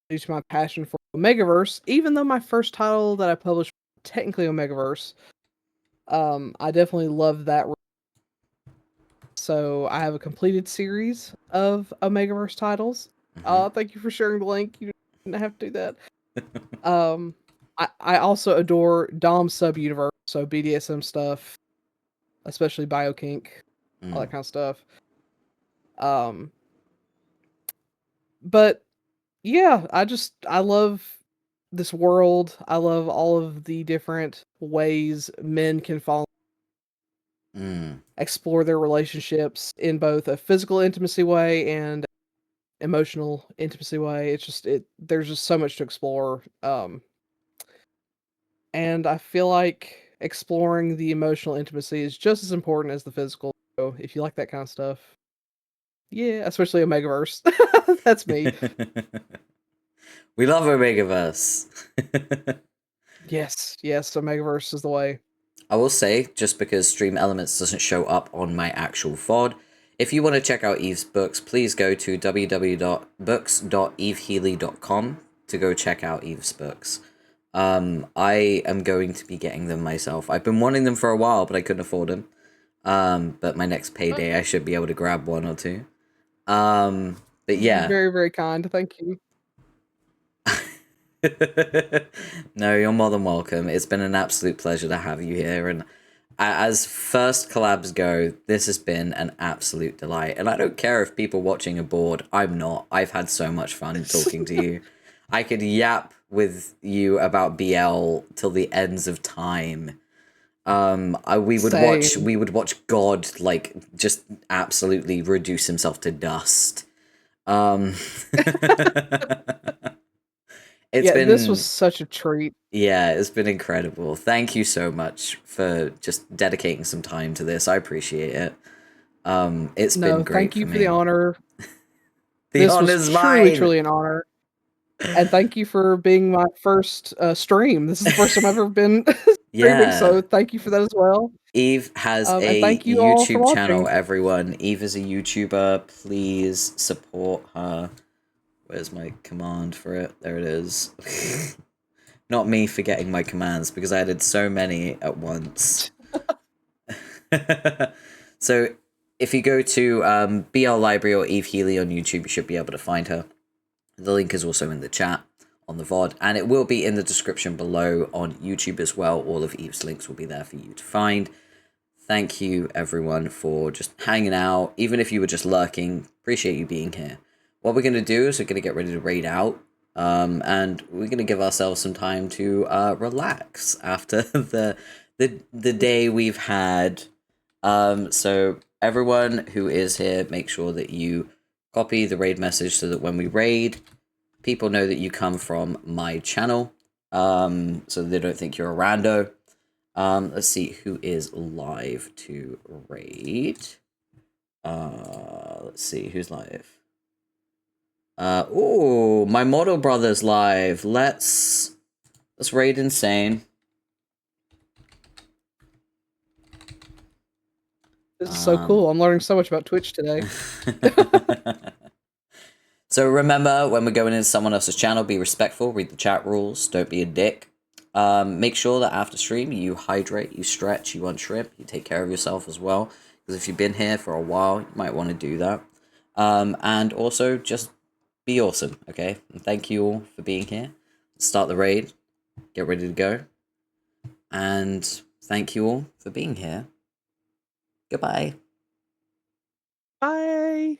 due to my passion for Omegaverse, even though my first title that I published was technically Omegaverse. I definitely love that. So I have a completed series of Omegaverse titles. Thank you for sharing the link. You didn't have to do that. I also adore Dom sub universe, so BDSM stuff, especially biokink, all that kind of stuff. But yeah, I love this world. I love all of the different ways men can fall, explore their relationships in both a physical intimacy way and emotional intimacy way. There's just so much to explore. And I feel like exploring the emotional intimacy is just as important as the physical. So if you like that kind of stuff, yeah, especially Omegaverse. That's me. We love Omegaverse. Yes, Omegaverse is the way. I will say, just because Stream Elements doesn't show up on my actual VOD, if you want to check out Eve's books, please go to www.books.evehealy.com to go check out Eve's books. I am going to be getting them myself. I've been wanting them for a while, but I couldn't afford them. But my next payday, I should be able to grab one or two. But yeah. Very, very kind. Thank you. No, you're more than welcome. It's been an absolute pleasure to have you here. And as first collabs go, this has been an absolute delight. And I don't care if people watching are bored. I'm not. I've had so much fun talking to you. I could yap with you about BL till the ends of time. We would watch God like just absolutely reduce himself to dust. This was such a treat. Yeah, it's been incredible. Thank you so much for just dedicating some time to this. I appreciate it. It's been great thank you for for me. the honor. The This honor's was mine. truly an honor. And thank you for being my first stream. This is the first time I've ever been streaming, so thank you for that as well. Eve has And a thank you all for YouTube channel, watching. everyone. Eve is a YouTuber. Please support her. Where's my command for it? There it is. Not me forgetting my commands, because I did so many at once. So, if you go to BL Library or Eve Healy on YouTube, you should be able to find her. The link is also in the chat on the VOD, and it will be in the description below on YouTube as well. All of Eve's links will be there for you to find. Thank you, everyone, for just hanging out. Even if you were just lurking, appreciate you being here. What we're going to do is we're going to get ready to raid out, and we're going to give ourselves some time to relax after the day we've had. So everyone who is here, make sure that you copy the raid message so that when we raid, people know that you come from my channel, so they don't think you're a rando. Let's see who is live to raid. Let's see who's live. Oh, my model brother's live. Let's raid Insane. This is so cool. I'm learning so much about Twitch today. So remember, when we're going into someone else's channel, be respectful, read the chat rules, don't be a dick. Make sure that after stream, you hydrate, you stretch, you unshrimp, you take care of yourself as well. Because if you've been here for a while, you might want to do that. And also, just be awesome, okay? And thank you all for being here. Start the raid. Get ready to go. And thank you all for being here. Goodbye. Bye.